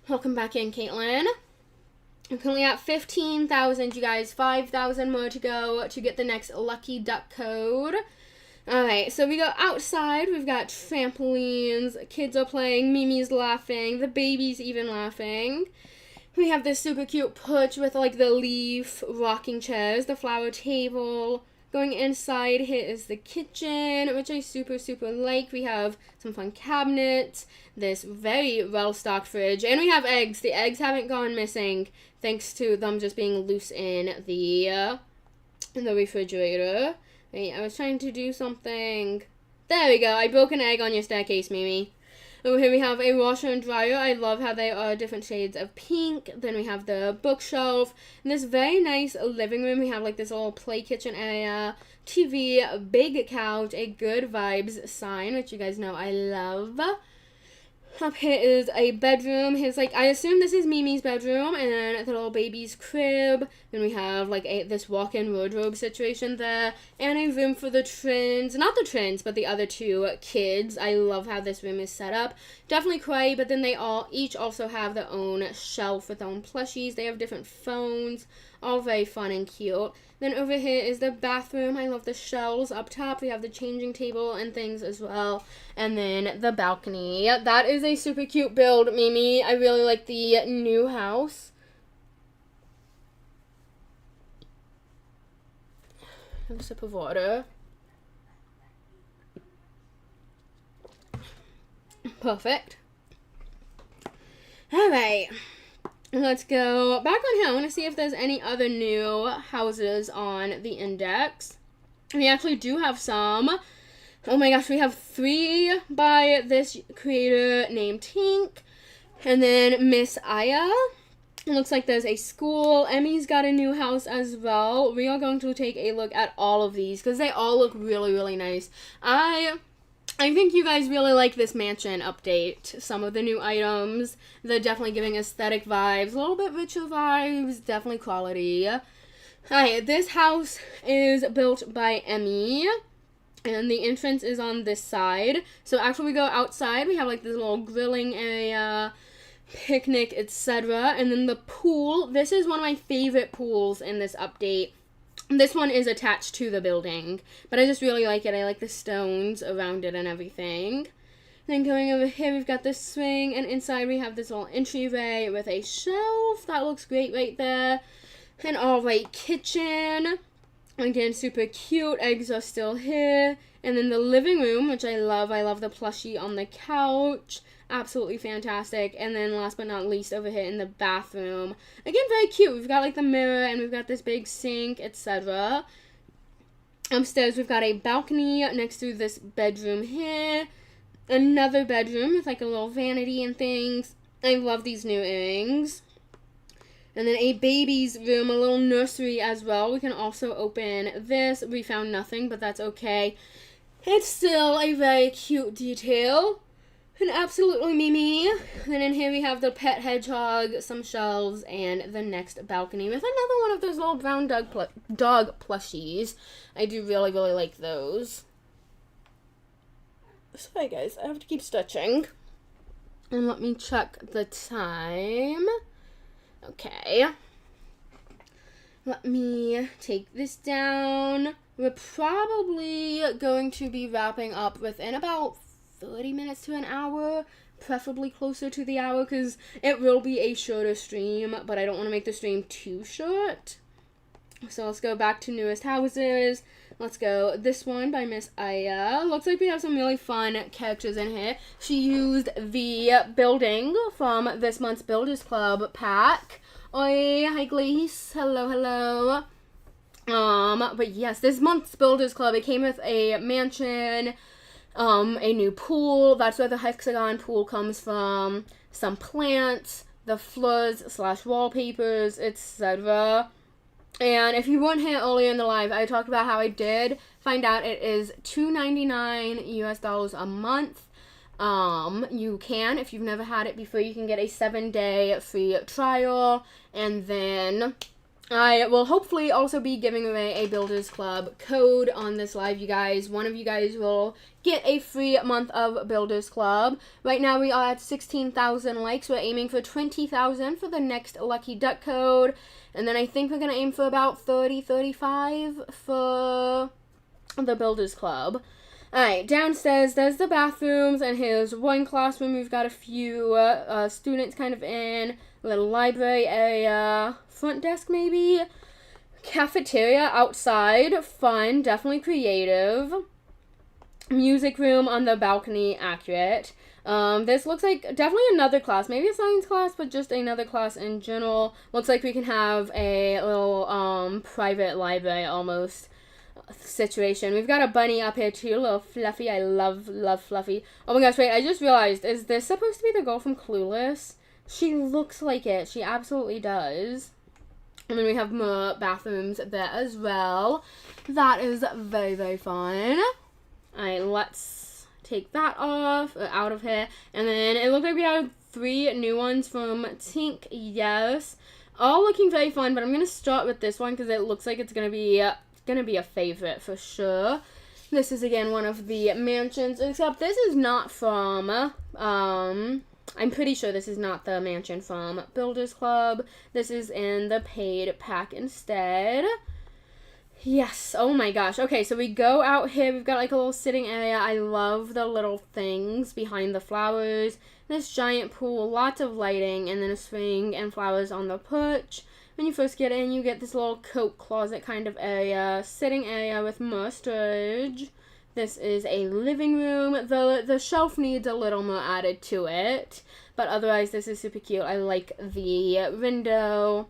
Welcome back in, Caitlin. I'm currently at 15,000, you guys. 5,000 more to go to get the next lucky duck code. Alright, so we go outside. We've got trampolines. Kids are playing. Mimi's laughing. The baby's even laughing. We have this super cute perch with, like, the leaf rocking chairs. The flower table. Going inside, here is the kitchen, which I super like. We have some fun cabinets. This very well-stocked fridge. And we have eggs. The eggs haven't gone missing, thanks to them just being loose in the refrigerator. Wait, I was trying to do something. There we go. I broke an egg on your staircase, Mimi. Over here we have a washer and dryer. I love how they are different shades of pink. Then we have the bookshelf. In this very nice living room, we have like this little play kitchen area, TV, a big couch, a good vibes sign, which you guys know I love. Up here is a bedroom. Here's like, I assume this is Mimi's bedroom, and then the little baby's crib. Then we have like this walk-in wardrobe situation there, and a room for the twins. Not the twins, but the other two kids. I love how this room is set up. Definitely kawaii, but then they each also have their own shelf with their own plushies. They have different phones. All very fun and cute. Then over here is the bathroom. I love the shelves up top. We have the changing table and things as well. And then the balcony. That is a super cute build, Mimi. I really like the new house. Have a sip of water. Perfect. Alright. Let's go back on here. I want to see if there's any other new houses on the index. We actually do have some. Oh my gosh, we have 3 by this creator named Tink. And then Miss Aya. It looks like there's a school. Emmy's got a new house as well. We are going to take a look at all of these because they all look really nice. I think you guys really like this mansion update. Some of the new items, they're definitely giving aesthetic vibes, a little bit richer vibes, definitely quality. Alright, this house is built by Emmy, and the entrance is on this side. So after we go outside, we have like this little grilling area, picnic, etc. And then the pool. This is one of my favorite pools in this update. This one is attached to the building, but I just really like it. I like the stones around it and everything. Then going over here, we've got this swing, and inside we have this little entryway with a shelf. That looks great right there. An all-white kitchen. Again, super cute. Eggs are still here. And then the living room, which I love. I love the plushie on the couch. Absolutely fantastic. And then last but not least, over here in the bathroom. Again, very cute. We've got like the mirror, and we've got this big sink, etc. Upstairs, we've got a balcony next to this bedroom here. Another bedroom with like a little vanity and things. I love these new earrings. And then a baby's room, a little nursery as well. We can also open this. We found nothing, but that's okay. It's still a very cute detail. And absolutely Mimi. Then in here we have the pet hedgehog, some shelves, and the next balcony with another one of those little brown dog plushies. I do really, really like those. Sorry guys, I have to keep stretching. And let me check the time. Okay. Let me take this down. We're probably going to be wrapping up within about 30 minutes to an hour. Preferably closer to the hour because it will be a shorter stream, but I don't want to make the stream too short. So let's go back to newest houses. Let's go this one by Miss Aya. Looks like we have some really fun characters in here. She used the building from this month's Builders Club pack. Oi, hi Glace. Hello, hello. But yes, this month's Builders Club, it came with a mansion, a new pool. That's where the hexagon pool comes from. Some plants, the floors / wallpapers, etc. And if you weren't here earlier in the live, I talked about how I did find out it is $2.99 US a month. You can, if you've never had it before, you can get a 7-day free trial. And then I will hopefully also be giving away a Builders Club code on this live, you guys. One of you guys will get a free month of Builders Club. Right now we are at 16,000 likes. We're aiming for 20,000 for the next Lucky Duck code. And then I think we're going to aim for about 30, 35 for the Builders Club. Alright, downstairs, there's the bathrooms, and here's one classroom. We've got a few students kind of in. A little library area. Front desk, maybe? Cafeteria outside. Fun, definitely creative. Music room on the balcony, accurate. This looks like definitely another class, maybe a science class, but just another class in general. Looks like we can have a little private library almost situation. We've got a bunny up here too, a little Fluffy. I love Fluffy. Oh my gosh, wait, I just realized, is this supposed to be the girl from Clueless? She looks like it. She absolutely does. And then we have more bathrooms there as well. That is very, very fun. Alright, let's take that off, out of here. And then it looks like we have 3 new ones from Tink, yes. All looking very fun, but I'm going to start with this one because it looks like it's going to be a favorite for sure. This is again one of the mansions, except this is not from, I'm pretty sure this is not the mansion from Builders Club. This is in the paid pack instead. Yes, oh my gosh. Okay, so we go out here. We've got like a little sitting area. I love the little things behind the flowers. This giant pool, lots of lighting, and then a swing and flowers on the porch. When you first get in, you get this little coat closet kind of area, sitting area with more storage. This is a living room. The shelf needs a little more added to it, but otherwise this is super cute. I like the window,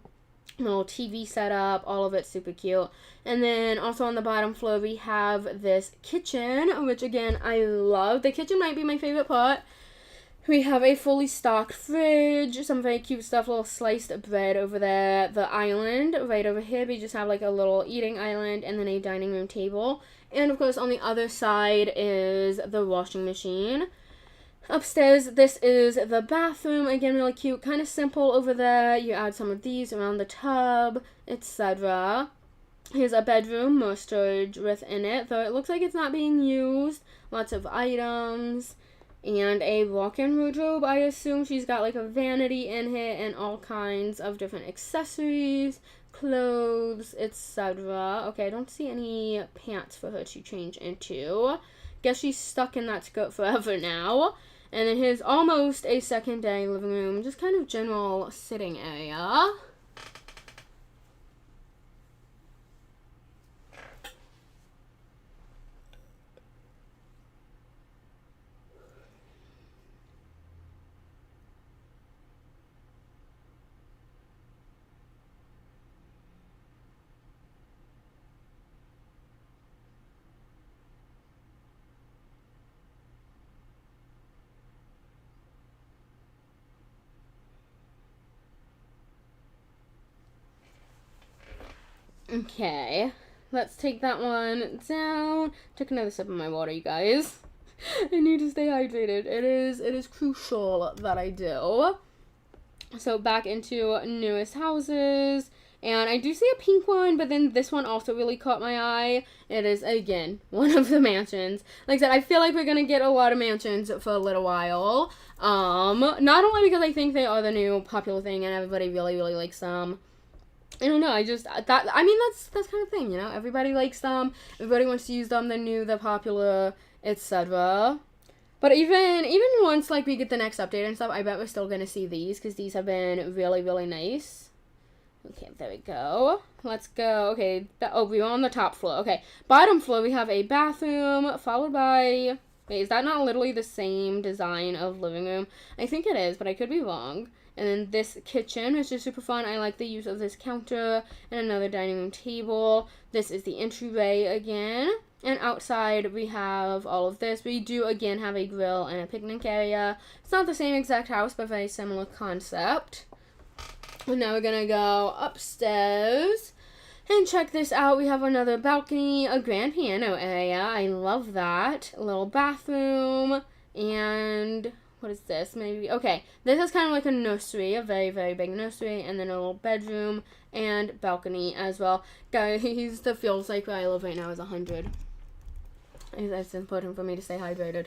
little TV setup, all of it super cute. And then also on the bottom floor we have this kitchen, which again I love. The kitchen might be my favorite part. We have a fully stocked fridge, some very cute stuff, little sliced bread over there. The island right over here, we just have like a little eating island and then a dining room table. And of course on the other side is the washing machine. Upstairs, this is the bathroom, again really cute, kind of simple over there. You add some of these around the tub, etc. Here's a bedroom, more storage within it, though it looks like it's not being used. Lots of items. And a walk-in wardrobe, I assume. She's got like a vanity in here and all kinds of different accessories. Of clothes, etc. Okay, I don't see any pants for her to change into. Guess she's stuck in that skirt forever now. And then here's almost a secondary living room, just kind of general sitting area. Okay, let's take that one down. Took another sip of my water, you guys. I need to stay hydrated. It is crucial that I do. So back into newest houses. And I do see a pink one, but then this one also really caught my eye. It is, again, one of the mansions. Like I said, I feel like we're going to get a lot of mansions for a little while. Not only because I think they are the new popular thing and everybody really, really likes them. I don't know, that's kind of thing, you know? Everybody likes them, everybody wants to use them, they're new, they're popular, etc. But even once, like, we get the next update and stuff, I bet we're still gonna see these, because these have been really, really nice. Okay, there we go. Let's go. Okay, we're on the top floor. Okay, bottom floor, we have a bathroom, followed by... Wait, is that not literally the same design of living room? I think it is, but I could be wrong. And then this kitchen, which is super fun. I like the use of this counter and another dining room table. This is the entryway again. And outside, we have all of this. We do, again, have a grill and a picnic area. It's not the same exact house, but very similar concept. And now we're going to go upstairs. And check this out. We have another balcony, a grand piano area. I love that. A little bathroom. And... what is this? Maybe, okay, this is kind of like a nursery, a very, very big nursery, and then a little bedroom and balcony as well. Guys, the feels like where I live right now is 100. It's important for me to stay hydrated.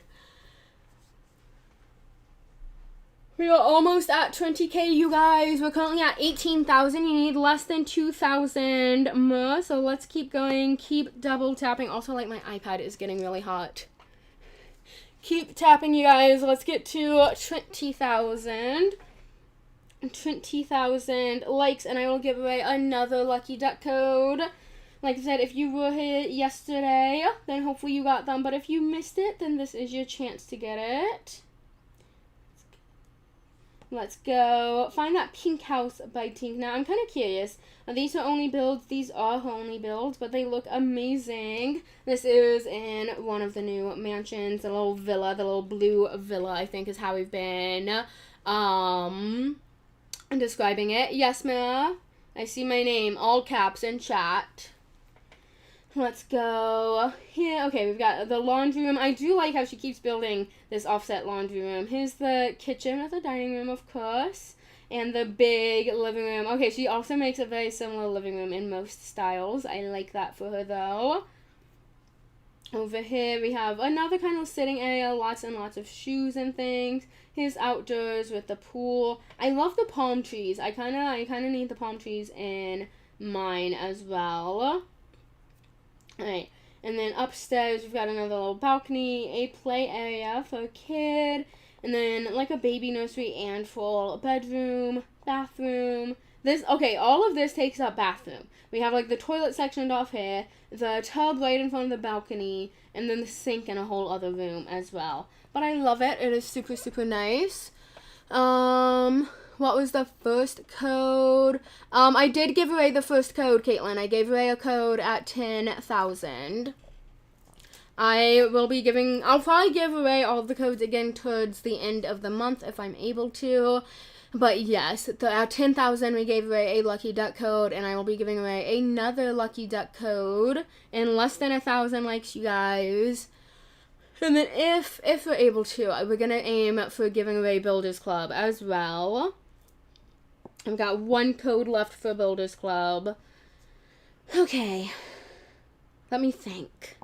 We are almost at 20k, you guys. We're currently at 18,000. You need less than 2,000 more, so let's keep going. Keep double tapping. Also, like, my iPad is getting really hot. Keep tapping, you guys. Let's get to 20,000. 20,000 likes, and I will give away another lucky duck code. Like I said, if you were here yesterday, then hopefully you got them. But if you missed it, then this is your chance to get it. Let's go find that pink house by Tink. Now, I'm kind of curious. These are only builds. These are her only builds, but they look amazing. This is in one of the new mansions, the little villa, the little blue villa, I think is how we've been describing it. Yes, ma'am. I see my name, all caps in chat. Let's go here. Okay, we've got the laundry room. I do like how she keeps building this offset laundry room. Here's the kitchen with the dining room, of course, and the big living room. Okay, she also makes a very similar living room in most styles. I like that for her, though. Over here, we have another kind of sitting area, lots and lots of shoes and things. Here's outdoors with the pool. I love the palm trees. I kind of need the palm trees in mine as well. Alright, and then upstairs we've got another little balcony, a play area for a kid, and then like a baby nursery and full bedroom, bathroom. All of this takes up bathroom. We have like the toilet sectioned off here, the tub right in front of the balcony, and then the sink in a whole other room as well. But I love it. It is super, super nice. What was the first code? I did give away the first code, Caitlin. I gave away a code at 10,000. I'll probably give away all the codes again towards the end of the month if I'm able to. But yes, at 10,000 we gave away a lucky duck code, and I will be giving away another lucky duck code in less than 1,000 likes, you guys. And then if we're able to, we're going to aim for giving away Builders Club as well. I've got one code left for Builders Club. Okay. Let me think.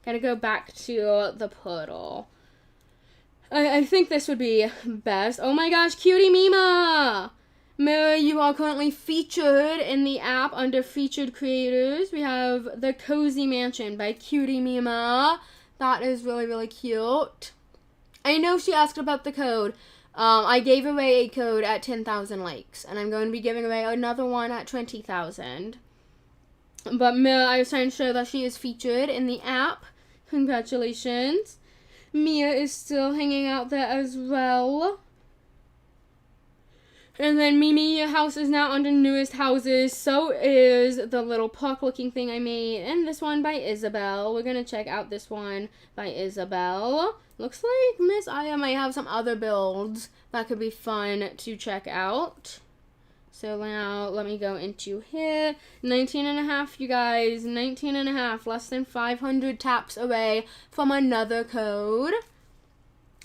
Gotta go back to the portal. I think this would be best. Oh my gosh, Cutie Mima! Mirror, you are currently featured in the app under featured creators. We have The Cozy Mansion by Cutie Mima. That is really, really cute. I know she asked about the code. I gave away a code at 10,000 likes, and I'm going to be giving away another one at 20,000. But Mirror, I was trying to show that she is featured in the app. Congratulations. Mia is still hanging out there as well. And then Mimi, your house is now under newest houses. So is the little puck looking thing I made. And this one by Isabel. We're going to check out this one by Isabel. Looks like Miss Aya might have some other builds that could be fun to check out. So now let me go into here. 19.5, you guys. 19.5. Less than 500 taps away from another code.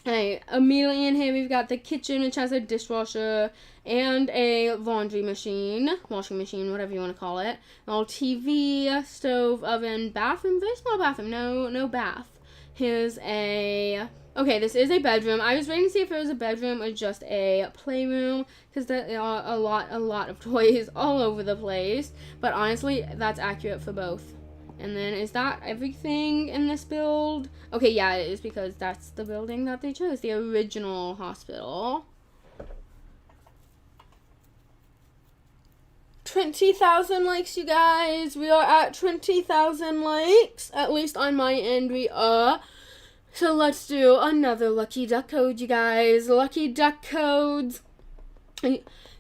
Alright, immediately in here we've got the kitchen, which has a dishwasher and a laundry machine, washing machine, whatever you want to call it. All TV, stove, oven, bathroom, very small bathroom, no bath. Here's a, okay, this is a bedroom. I was waiting to see if it was a bedroom or just a playroom, because there are a lot of toys all over the place, but honestly, that's accurate for both. And then, is that everything in this build? Okay, yeah, it is, because that's the building that they chose, the original hospital. 20,000 likes, you guys. We are at 20,000 likes. At least on my end, we are. So let's do another Lucky Duck code, you guys. Lucky Duck codes.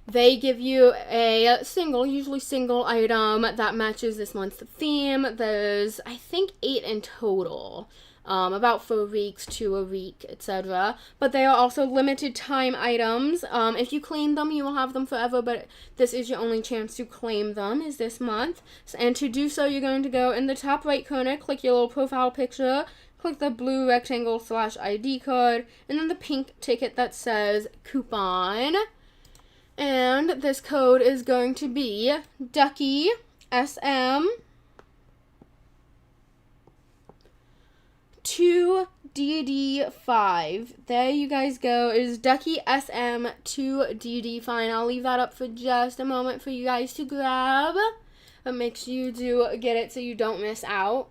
They give you a single, usually single item that matches this month's theme. There's, I think, 8 in total. About 4 weeks to a week, etc. But they are also limited time items. If you claim them, you will have them forever, but this is your only chance to claim them, is this month. And to do so, you're going to go in the top right corner, click your little profile picture, click the blue rectangle /ID card, and then the pink ticket that says coupon. And this code is going to be Ducky SM 2DD5. There you guys go. It is Ducky SM 2DD5. I'll leave that up for just a moment for you guys to grab. But make sure you do get it so you don't miss out.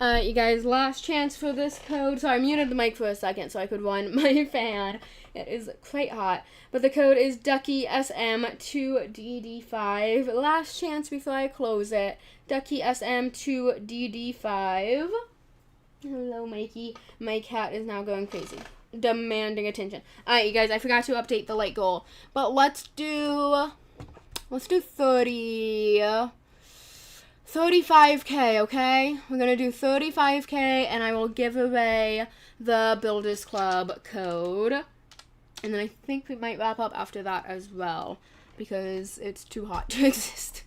You guys, last chance for this code. So I muted the mic for a second so I could run my fan. It is quite hot. But the code is Ducky SM2DD5. Last chance before I close it. Ducky SM2DD5. Hello, Mikey. My cat is now going crazy, demanding attention. Alright, you guys, I forgot to update the light goal. But let's do 35K, okay? We're gonna do 35K, and I will give away the Builders Club code. And then I think we might wrap up after that as well, because it's too hot to exist.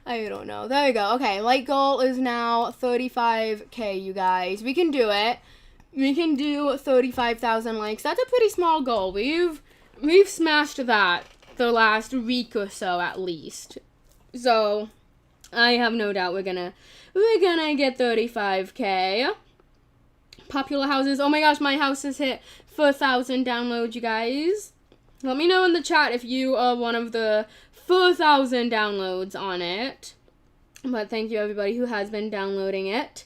I don't know. There we go. Okay, light goal is now 35K, you guys. We can do it. We can do 35,000 likes. That's a pretty small goal. We've smashed that the last week or so at least. So I have no doubt we're gonna get 35K. Popular houses. Oh my gosh, my house has hit 4,000 downloads, you guys. Let me know in the chat if you are one of the 4,000 downloads on it. But thank you everybody who has been downloading it.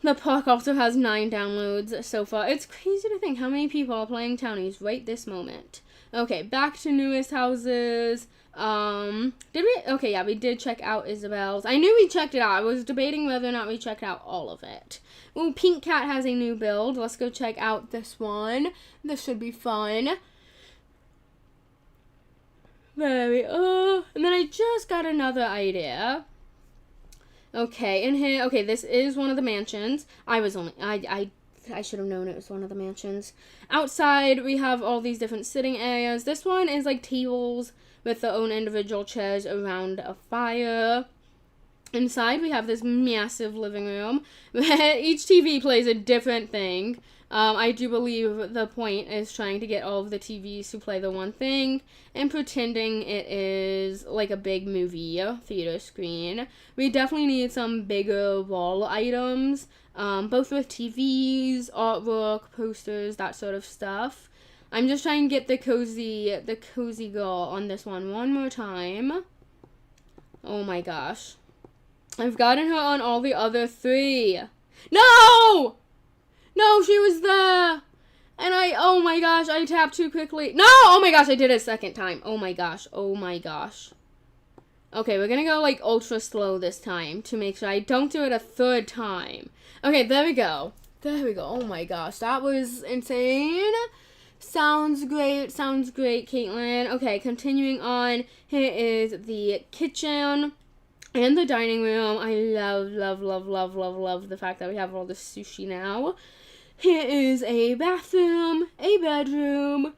The park also has 9 downloads so far. It's crazy to think how many people are playing Townies right this moment. Okay, back to newest houses. Did we? Okay, yeah, we did check out Isabel's. I knew we checked it out. I was debating whether or not we checked out all of it. Ooh, Pink Cat has a new build. Let's go check out this one. This should be fun. And then I just got another idea. Okay, in here, okay, this is one of the mansions. I should have known it was one of the mansions. Outside, we have all these different sitting areas. This one is like tables with their own individual chairs around a fire. Inside, we have this massive living room where each TV plays a different thing. I do believe the point is trying to get all of the TVs to play the one thing and pretending it is like a big movie theater screen. We definitely need some bigger wall items, both with TVs, artwork, posters, that sort of stuff. I'm just trying to get the cozy girl on this one more time. Oh my gosh. I've gotten her on all the other three. No! No, she was there. And oh my gosh, I tapped too quickly. No! Oh my gosh, I did it a second time. Oh my gosh. Okay, we're gonna go like ultra slow this time to make sure I don't do it a third time. Okay, there we go. Oh my gosh, that was insane. Sounds great, Caitlin. Okay, continuing on. Here is the kitchen and the dining room. I love the fact that we have all this sushi now. Here is a bathroom, a bedroom,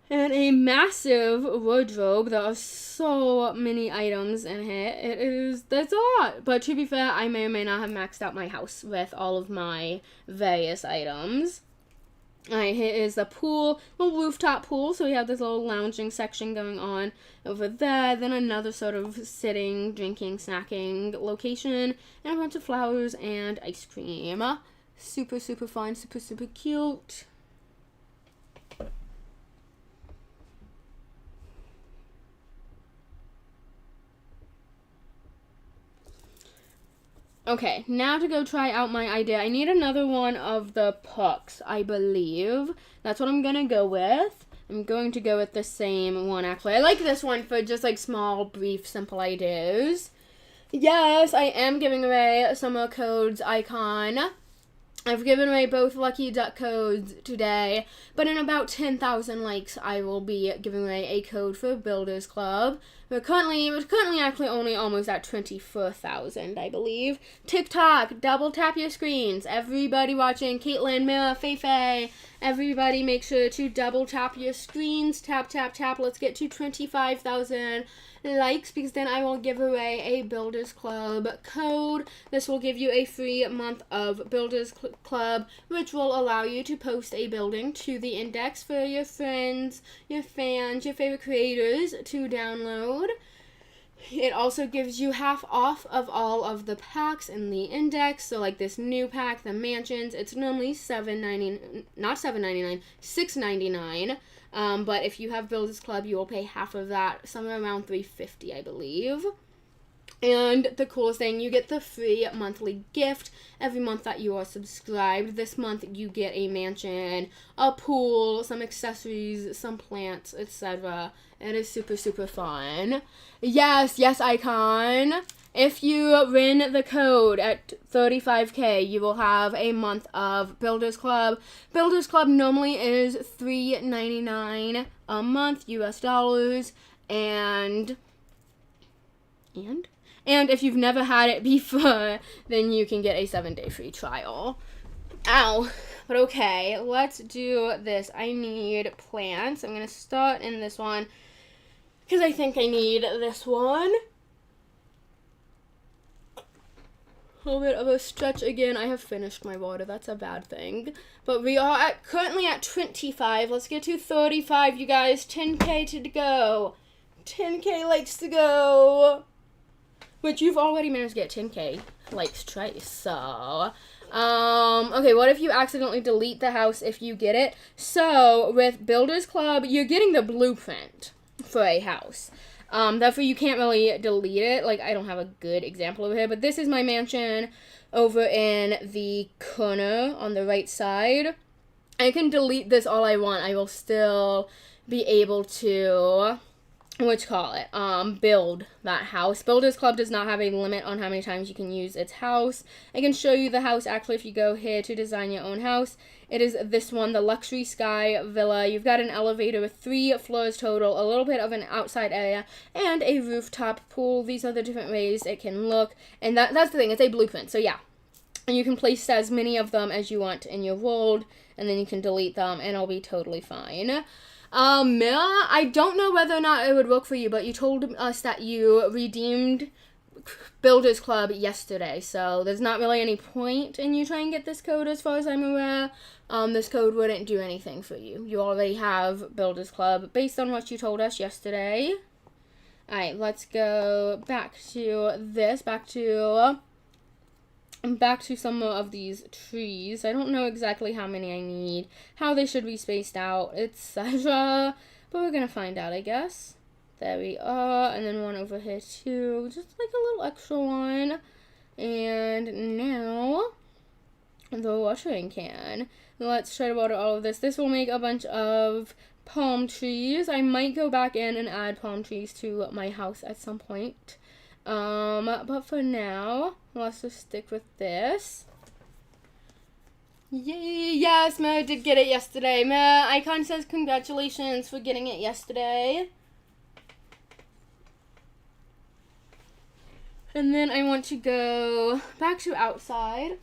and a massive wardrobe. There are so many items in here. That's a lot. But to be fair, I may or may not have maxed out my house with all of my various items. Alright, here is the pool, a rooftop pool. So we have this little lounging section going on over there. Then another sort of sitting, drinking, snacking location. And a bunch of flowers and ice cream. Super fun, super cute. Okay, now to go try out my idea. I need another one of the pucks, I believe. That's what I'm gonna go with. I'm going to go with the same one, actually. I like this one for just, like, small, brief, simple ideas. Yes, I am giving away summer codes icon. I've given away both Lucky Duck codes today, but in about 10,000 likes, I will be giving away a code for Builders Club. We're currently actually only almost at 24,000, I believe. TikTok, double tap your screens. Everybody watching, Caitlin, Mira, Feifei, everybody make sure to double tap your screens. Tap. Let's get to 25,000 likes, because then I will give away a Builders Club code. This will give you a free month of Builders Club, which will allow you to post a building to the index for your friends, your fans, your favorite creators to download. It also gives you half off of all of the packs in the index. So like this new pack, the mansions, it's normally $6.99. But if you have Builders Club, you will pay half of that, somewhere around $3.50, I believe. And the coolest thing, you get the free monthly gift every month that you are subscribed. This month you get a mansion, a pool, some accessories, some plants, etc. It is super fun. Yes, icon. If you win the code at 35K, you will have a month of Builders Club. Builders Club normally is $3.99 a month, US dollars, and if you've never had it before, then you can get a 7-day free trial. Ow. But okay, let's do this. I need plants. I'm going to start in this one because I think I need this one. A little bit of a stretch again. I have finished my water. That's a bad thing. But we are currently at 25. Let's get to 35, you guys. 10K to go. 10K likes to go. Which you've already managed to get 10K likes twice. So, okay, what if you accidentally delete the house if you get it? So, with Builders Club, you're getting the blueprint for a house. Therefore, you can't really delete it. Like, I don't have a good example over here, but this is my mansion over in the corner on the right side. I can delete this all I want. I will still be able to build that house. Builders Club does not have a limit on how many times you can use its house. I can show you the house actually if you go here to design your own house. It is this one, the Luxury Sky Villa. You've got an elevator with 3 floors total, a little bit of an outside area, and a rooftop pool. These are the different ways it can look, and that's the thing, it's a blueprint, so yeah. And you can place as many of them as you want in your world, and then you can delete them, and it'll be totally fine. I don't know whether or not it would work for you, but you told us that you redeemed Builders Club yesterday, so there's not really any point in you trying to get this code as far as I'm aware. This code wouldn't do anything for you. You already have Builders Club based on what you told us yesterday. Alright, let's go back to this, back to some of these trees. I don't know exactly how many I need, how they should be spaced out, etc. But we're gonna find out, I guess. There we are, and then one over here too, just like a little extra one. And now, the watering can. Let's try to water all of this. This will make a bunch of palm trees. I might go back in and add palm trees to my house at some point. But for now, let's just stick with this. Yay, yes, Mo did get it yesterday. Mo, Icon says congratulations for getting it yesterday. And then I want to go back to outside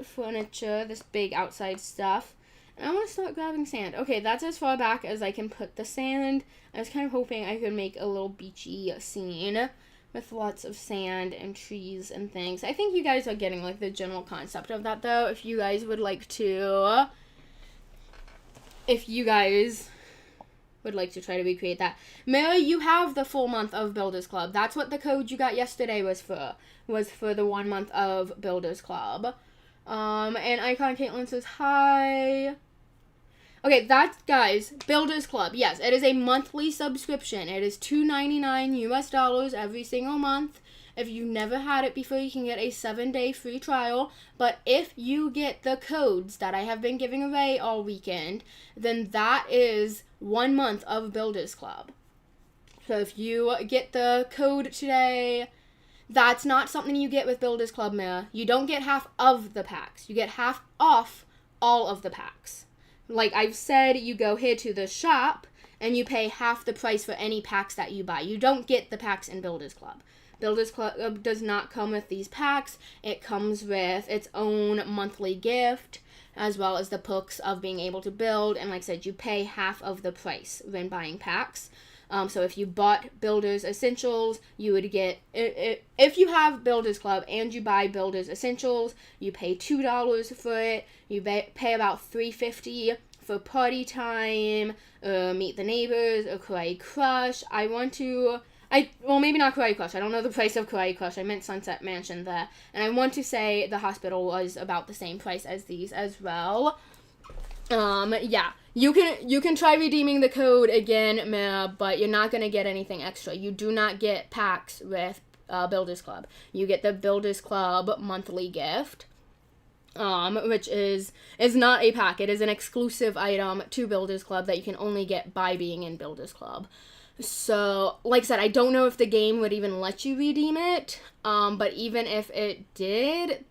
furniture, this big outside stuff. And I want to start grabbing sand. Okay, that's as far back as I can put the sand. I was kind of hoping I could make a little beachy scene with lots of sand and trees and things. I think you guys are getting like the general concept of that though. If you guys would like to try to recreate that. Mary, you have the full month of Builders Club. That's what the code you got yesterday was for the 1 month of Builders Club. And Icon Caitlin says hi. Okay, that's, guys, Builders Club. Yes, it is a monthly subscription. It is $2.99 US every single month. If you've never had it before, you can get a 7-day free trial. But if you get the codes that I have been giving away all weekend, then that is 1 month of Builders Club. So if you get the code today, that's not something you get with Builders Club, Mia. You don't get half of the packs. You get half off all of the packs. Like I've said, you go here to the shop and you pay half the price for any packs that you buy. You don't get the packs in Builders Club. Builders Club does not come with these packs. It comes with its own monthly gift, as well as the perks of being able to build. And like I said, you pay half of the price when buying packs. So if you bought Builders Essentials, you would get, if you have Builders Club and you buy Builders Essentials, you pay $2 for it. You pay about $3.50 for Party Time, Meet the Neighbors, or Kawaii Crush. Well, maybe not Kawaii Crush. I don't know the price of Kawaii Crush. I meant Sunset Mansion there. And I want to say the hospital was about the same price as these as well. Yeah. You can try redeeming the code again, but you're not going to get anything extra. You do not get packs with Builders Club. You get the Builders Club monthly gift, which is not a pack. It is an exclusive item to Builders Club that you can only get by being in Builders Club. So, like I said, I don't know if the game would even let you redeem it, but even if it did,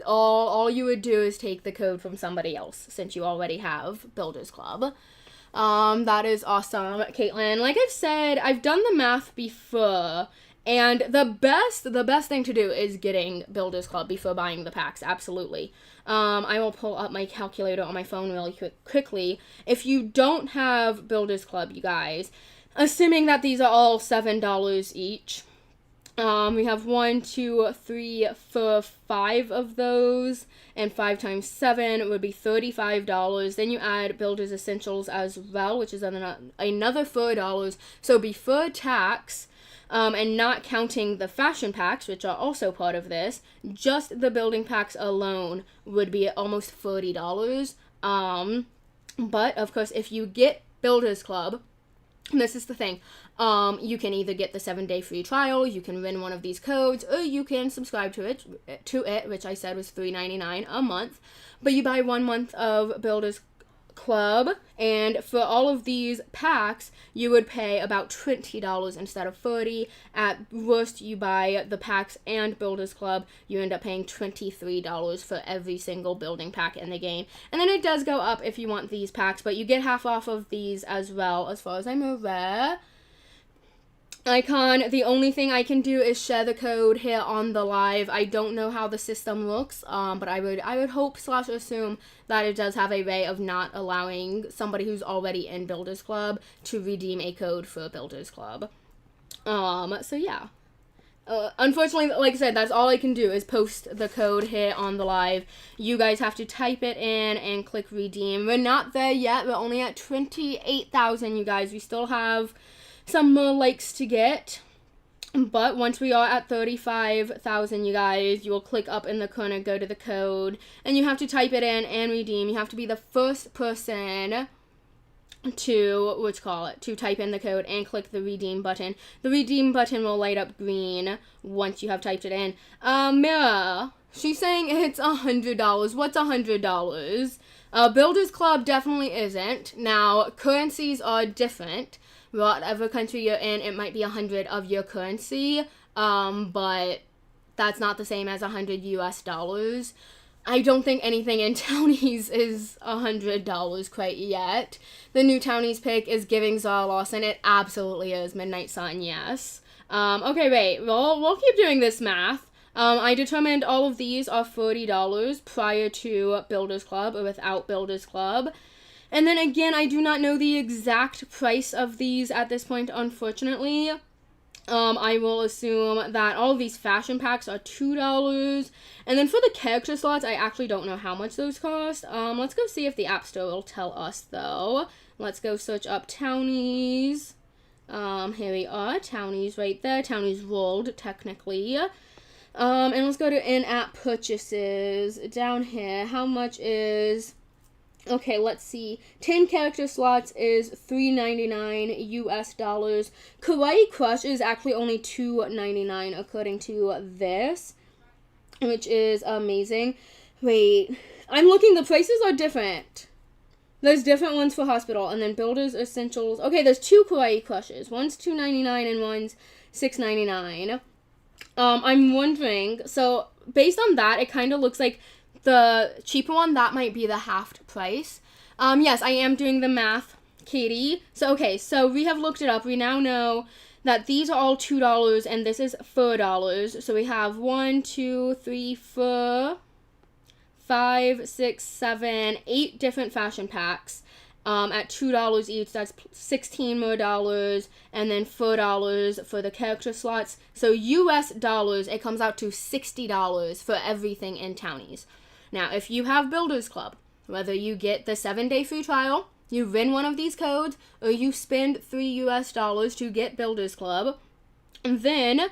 all you would do is take the code from somebody else, since you already have Builders Club. That is awesome, Caitlin. Like I've said, I've done the math before, and the best thing to do is getting Builders Club before buying the packs, absolutely. I will pull up my calculator on my phone really quickly. If you don't have Builders Club, you guys, assuming that these are all $7 each, we have 1, 2, 3, 4, 5 of those, and 5 times 7 would be $35. Then you add Builders Essentials as well, which is another $4. So before tax, and not counting the fashion packs, which are also part of this, just the building packs alone would be almost $40. But of course, if you get Builders Club, this is the thing, you can either get the 7-day free trial, you can win one of these codes, or you can subscribe to it, which I said was $3.99 a month, but you buy 1 month of Builders Club, and for all of these packs you would pay about $20 instead of $30. At worst, you buy the packs and Builders Club, you end up paying $23 for every single building pack in the game. And then it does go up if you want these packs, but you get half off of these as well, as far as I'm aware. Icon, the only thing I can do is share the code here on the live. I don't know how the system looks, but I would hope / assume that it does have a way of not allowing somebody who's already in Builders Club to redeem a code for Builders Club. So yeah. Unfortunately, like I said, that's all I can do is post the code here on the live. You guys have to type it in and click redeem. We're not there yet. We're only at 28,000, you guys. We still have some more likes to get, but once we are at 35,000, you guys, you will click up in the corner, go to the code, and you have to type it in and redeem. You have to be the first person to to type in the code and click the redeem button. The redeem button will light up green once you have typed it in. Mira, she's saying it's $100. What's $100? Builders Club definitely isn't. Now, currencies are different. Whatever country you're in, it might be 100 of your currency, but that's not the same as $100 US. I don't think anything in Towniz is $100 quite yet. The new Towniz pick is giving Zara Lawson. It absolutely is. Midnight Sun, yes. Okay, wait. We'll keep doing this math. I determined all of these are $40 prior to Builders Club or without Builders Club. And then again, I do not know the exact price of these at this point, unfortunately. I will assume that all of these fashion packs are $2. And then for the character slots, I actually don't know how much those cost. Let's go see if the App Store will tell us, though. Let's go search up Towniz. Here we are, Towniz right there. Towniz World, technically. And let's go to in-app purchases. Down here, how much is... Okay, let's see. 10 character slots is $3.99 US. Kawaii Crush is actually only $2.99 according to this, which is amazing. Wait, I'm looking. The prices are different. There's different ones for Hospital, and then Builders Essentials. Okay, there's two Kawaii Crushes. One's $2.99 and one's $6.99. I'm wondering. So based on that, it kind of looks like the cheaper one, that might be the halved price. Yes, I am doing the math, Katie. So, okay, so we have looked it up. We now know that these are all $2 and this is $4. So we have 1, 2, 3, 4, 5, 6, 7, 8 different fashion packs. At $2 each, that's $16 more, and then $4 for the character slots. So US dollars, it comes out to $60 for everything in Towniz. Now, if you have Builders Club, whether you get the 7-day free trial, you win one of these codes, or you spend $3 US to get Builders Club, and then,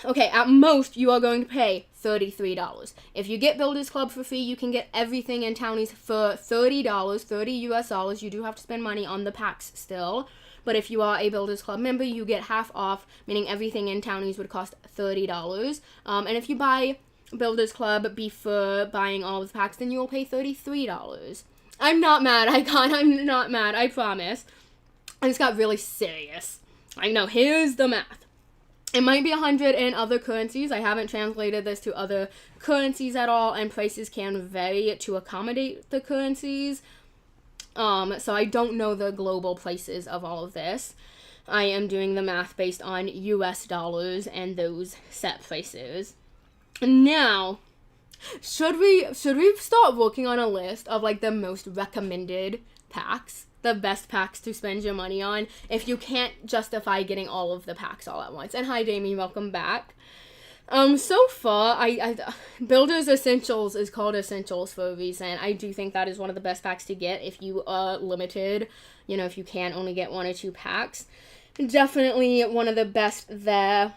okay, at most, you are going to pay $33. If you get Builders Club for free, you can get everything in Towniz for $30, 30 US dollars. You do have to spend money on the packs still. But if you are a Builders Club member, you get half off, meaning everything in Towniz would cost $30. And if you buy Builders Club before buying all of the packs, then you will pay $33. I'm not mad, Icon. I'm not mad, I promise. I just got really serious. I know, here's the math. It might be 100 in other currencies. I haven't translated this to other currencies at all, and prices can vary to accommodate the currencies. So I don't know the global prices of all of this. I am doing the math based on US dollars and those set prices. Now, should we start working on a list of like the most recommended packs, the best packs to spend your money on if you can't justify getting all of the packs all at once? And hi, Damie, welcome back. So far, I Builders Essentials is called Essentials for a reason. I do think that is one of the best packs to get if you are limited, you know, if you can only get 1 or 2 packs. Definitely one of the best there,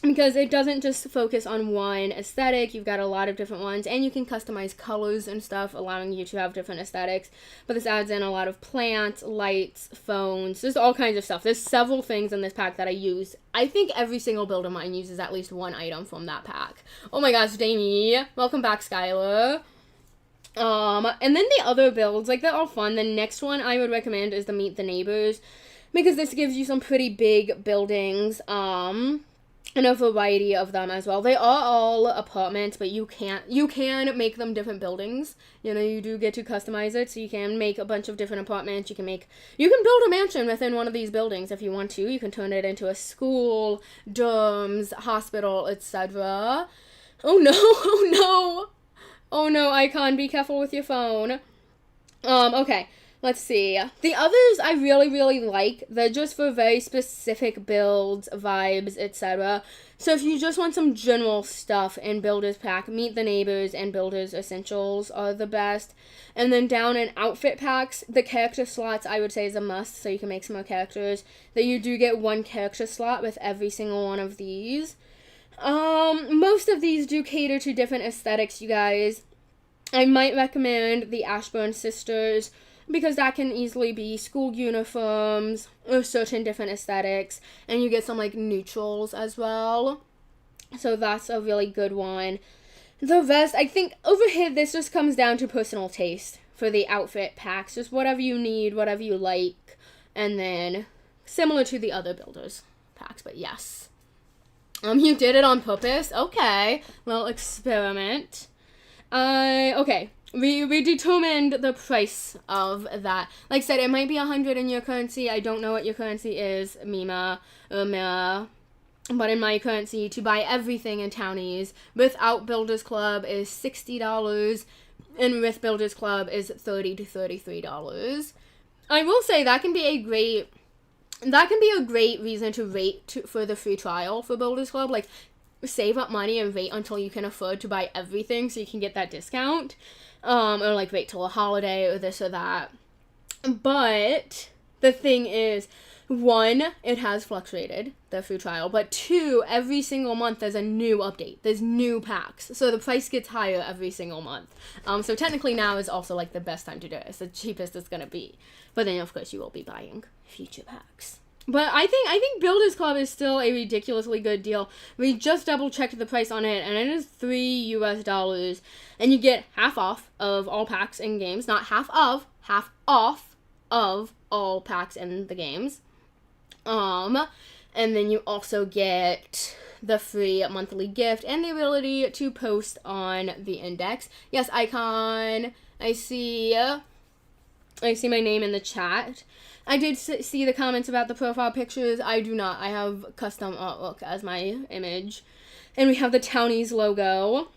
because it doesn't just focus on one aesthetic. You've got a lot of different ones, and you can customize colors and stuff, allowing you to have different aesthetics. But this adds in a lot of plants, lights, phones. There's all kinds of stuff. There's several things in this pack that I use. I think every single build of mine uses at least one item from that pack. Oh my gosh, Damie. Welcome back, Skylar. And then the other builds, like, they're all fun. The next one I would recommend is the Meet the Neighbors, because this gives you some pretty big buildings, and a variety of them as well. They are all apartments, but you can make them different buildings. You know, you do get to customize it, so you can make a bunch of different apartments. You can build a mansion within one of these buildings if you want to. You can turn it into a school, dorms, hospital, etc. Oh no, oh no. Oh no, Icon, be careful with your phone. Okay, let's see. The others I really, really like. They're just for very specific builds, vibes, etc. So if you just want some general stuff in Builder's Pack, Meet the Neighbors and Builder's Essentials are the best. And then down in Outfit Packs, the character slots I would say is a must, so you can make some more characters. That you do get one character slot with every single one of these. Most of these do cater to different aesthetics, you guys. I might recommend the Ashburn Sisters, because that can easily be school uniforms or certain different aesthetics, and you get some, like, neutrals as well. So that's a really good one. The rest, I think, over here, this just comes down to personal taste for the outfit packs. Just whatever you need, whatever you like, and then similar to the other builders packs, but yes. You did it on purpose? Okay. Little experiment. Okay. We determined the price of that. Like I said, it might be 100 in your currency. I don't know what your currency is, Mima or Mira. But in my currency, to buy everything in Towniz without Builders Club is $60. And with Builders Club is $30 to $33. I will say that can be a great reason to wait for the free trial for Builders Club. Like, save up money and wait until you can afford to buy everything so you can get that discount. Or, like, wait till a holiday or this or that. But the thing is, one, it has fluctuated, the free trial. But two, every single month there's a new update. There's new packs. So the price gets higher every single month. So technically now is also, like, the best time to do it. It's the cheapest it's going to be. But then, of course, you will be buying future packs. But I think Builders Club is still a ridiculously good deal. We just double-checked the price on it, and it is $3 US. And you get half off of all packs in games. Not half off of all packs in the games. And then you also get the free monthly gift and the ability to post on the index. Yes, Icon, I see my name in the chat. I did see the comments about the profile pictures. I do not. I have custom artwork as my image. And we have the Towniz logo.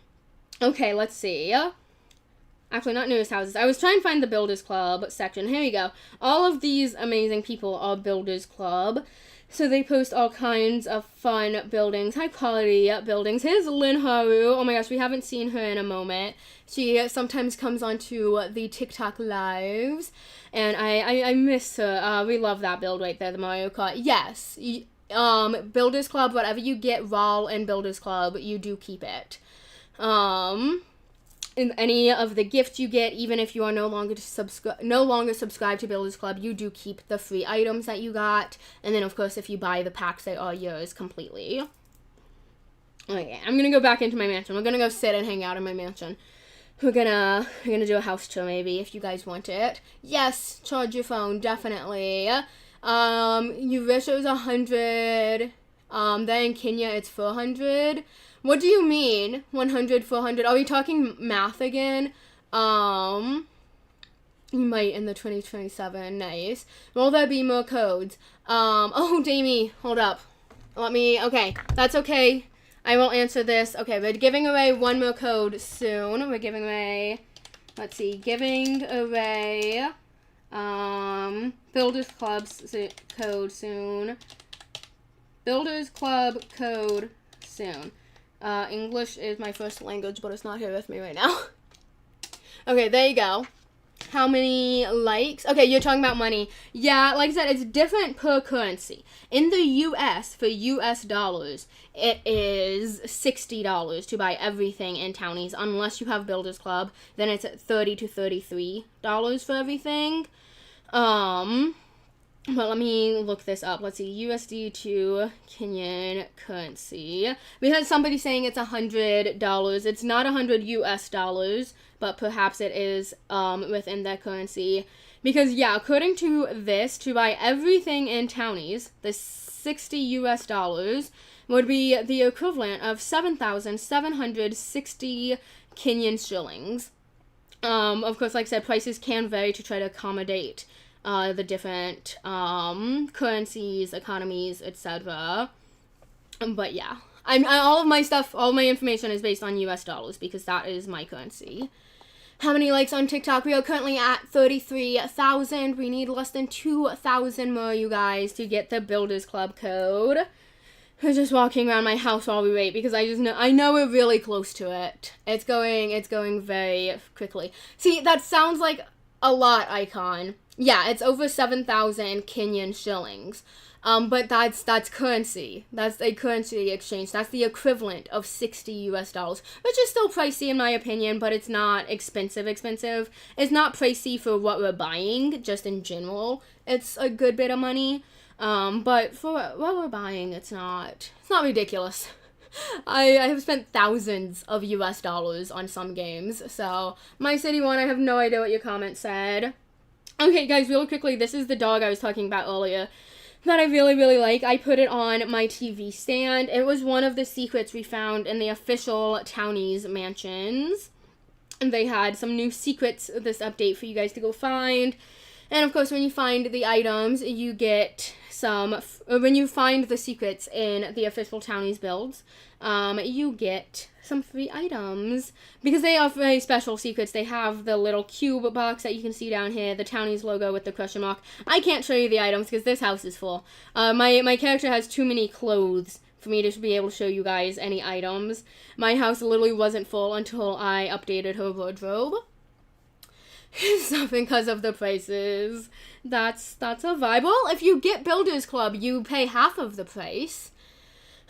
Okay, let's see. Actually, not newest houses. I was trying to find the Builders Club section. Here we go. All of these amazing people are Builders Club. So they post all kinds of fun buildings, high quality buildings. Here's Lynn Haru. Oh my gosh, we haven't seen her in a moment. She sometimes comes onto the TikTok lives, and I miss her. We love that build right there, the Mario Kart. Yes, Builders Club, whatever you get raw in Builders Club, you do keep it. In any of the gifts you get, even if you are no longer subscribed to Builders Club, you do keep the free items that you got. And then, of course, if you buy the packs, they are yours completely. Okay, I'm gonna go back into my mansion. We're gonna go sit and hang out in my mansion. We're gonna do a house tour maybe if you guys want it. Yes, charge your phone, definitely. You wish it was 100. Then in Kenya it's 400. What do you mean? 100, 400? Are we talking math again? You might in the 2027. Nice. Will there be more codes? Oh, Damie, hold up. Okay, that's okay. I will answer this. Okay, we're giving away one more code soon. We're giving away, let's see, giving away, Builders Club code soon. Builders Club code soon. English is my first language, but it's not here with me right now. Okay, there you go. How many likes? Okay, you're talking about money. Yeah, like I said, it's different per currency. In the US, for US dollars, it is $60 to buy everything in Townies. Unless you have Builders Club, then it's $30 to $33 for everything. But let me look this up. Let's see, USD to Kenyan currency. We had somebody saying it's $100. It's not 100 US dollars, but perhaps it is within that currency. Because yeah, according to this, to buy everything in Towniz, the 60 US dollars would be the equivalent of 7,760 Kenyan shillings. Of course, like I said, prices can vary to try to accommodate the different currencies, economies, etc. But yeah, all of my stuff, all my information is based on US dollars because that is my currency. How many likes on TikTok? We are currently at 33,000. We need less than 2,000 more, you guys, to get the Builders Club code. We're just walking around my house while we wait because I know we're really close to it. It's going very quickly. See, that sounds like a lot, Icon. Yeah, it's over 7,000 Kenyan shillings. But that's currency. That's a currency exchange. That's the equivalent of 60 US dollars, which is still pricey in my opinion, but it's not expensive. It's not pricey for what we're buying, just in general. It's a good bit of money. But for what we're buying, it's not ridiculous. I have spent thousands of US dollars on some games. So, My City 1, I have no idea what your comment said. Okay, guys, really quickly, this is the dog I was talking about earlier that I really, really like. I put it on my TV stand. It was one of the secrets we found in the official Towniz mansions. And they had some new secrets, this update for you guys to go find. And of course, when you find the items, you get when you find the secrets in the official Townies builds, you get some free items. Because they are very special secrets. They have the little cube box that you can see down here, the Townies logo with the question mark. I can't show you the items because this house is full. My character has too many clothes for me to be able to show you guys any items. My house literally wasn't full until I updated her wardrobe. It's not because of the prices. That's a vibe. Well, if you get Builders Club, you pay half of the price.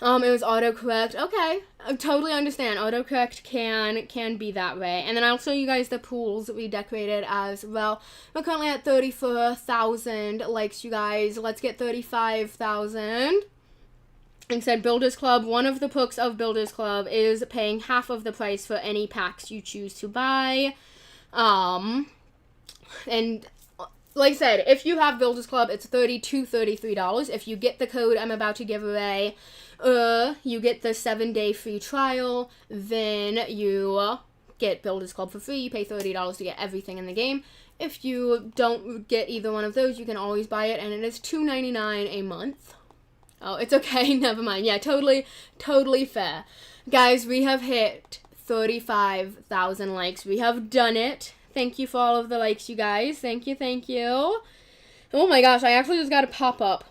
It was autocorrect. Okay, I totally understand. Autocorrect can be that way. And then I'll show you guys the pools that we decorated as well. We're currently at 34,000 likes, you guys. Let's get 35,000. And said Builders Club, one of the perks of Builders Club is paying half of the price for any packs you choose to buy. And like I said, if you have Builders Club, it's $32, $33. If you get the code I'm about to give away, you get the 7-day free trial, then you get Builders Club for free. You pay $30 to get everything in the game. If you don't get either one of those, you can always buy it, and it is $2.99 a month. Oh, it's okay, never mind. Yeah, totally fair. Guys, we have hit 35,000 likes. We have done it. Thank you for all of the likes, you guys. Thank you. Oh my gosh, I actually just got a pop-up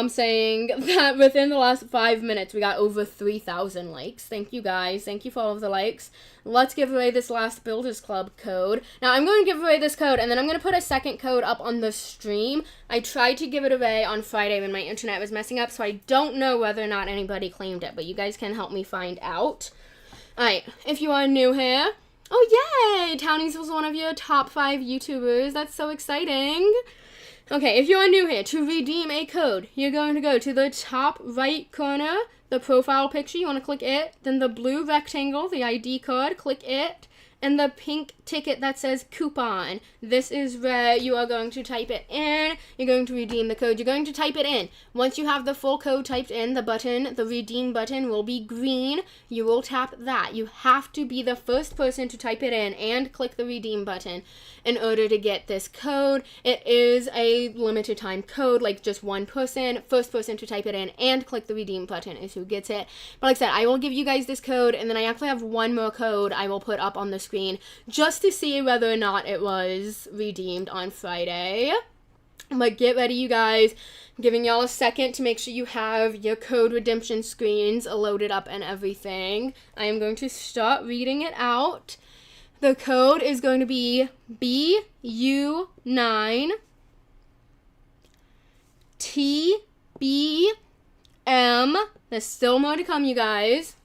saying that within the last 5 minutes, we got over 3,000 likes. Thank you, guys. Thank you for all of the likes. Let's give away this last Builders Club code. Now, I'm going to give away this code, and then I'm going to put a second code up on the stream. I tried to give it away on Friday when my internet was messing up, so I don't know whether or not anybody claimed it, but you guys can help me find out. Alright, if you are new here... Oh, yay! Townies was one of your top 5 YouTubers. That's so exciting. Okay, if you are new here, to redeem a code, you're going to go to the top right corner, the profile picture. You want to click it. Then the blue rectangle, the ID card, click it. And the pink ticket that says coupon. This is where you are going to type it in. You're going to redeem the code. You're going to type it in. Once you have the full code typed in, the redeem button will be green. You will tap that. You have to be the first person to type it in and click the redeem button in order to get this code. It is a limited time code, like just one person. First person to type it in and click the redeem button is who gets it. But like I said, I will give you guys this code, and then I actually have one more code I will put up on the screen just to see whether or not it was redeemed on Friday. But get ready, you guys. I'm giving y'all a second to make sure you have your code redemption screens loaded up and everything. I am going to start reading it out. The code is going to be BU9 TBM. There's still more to come, you guys.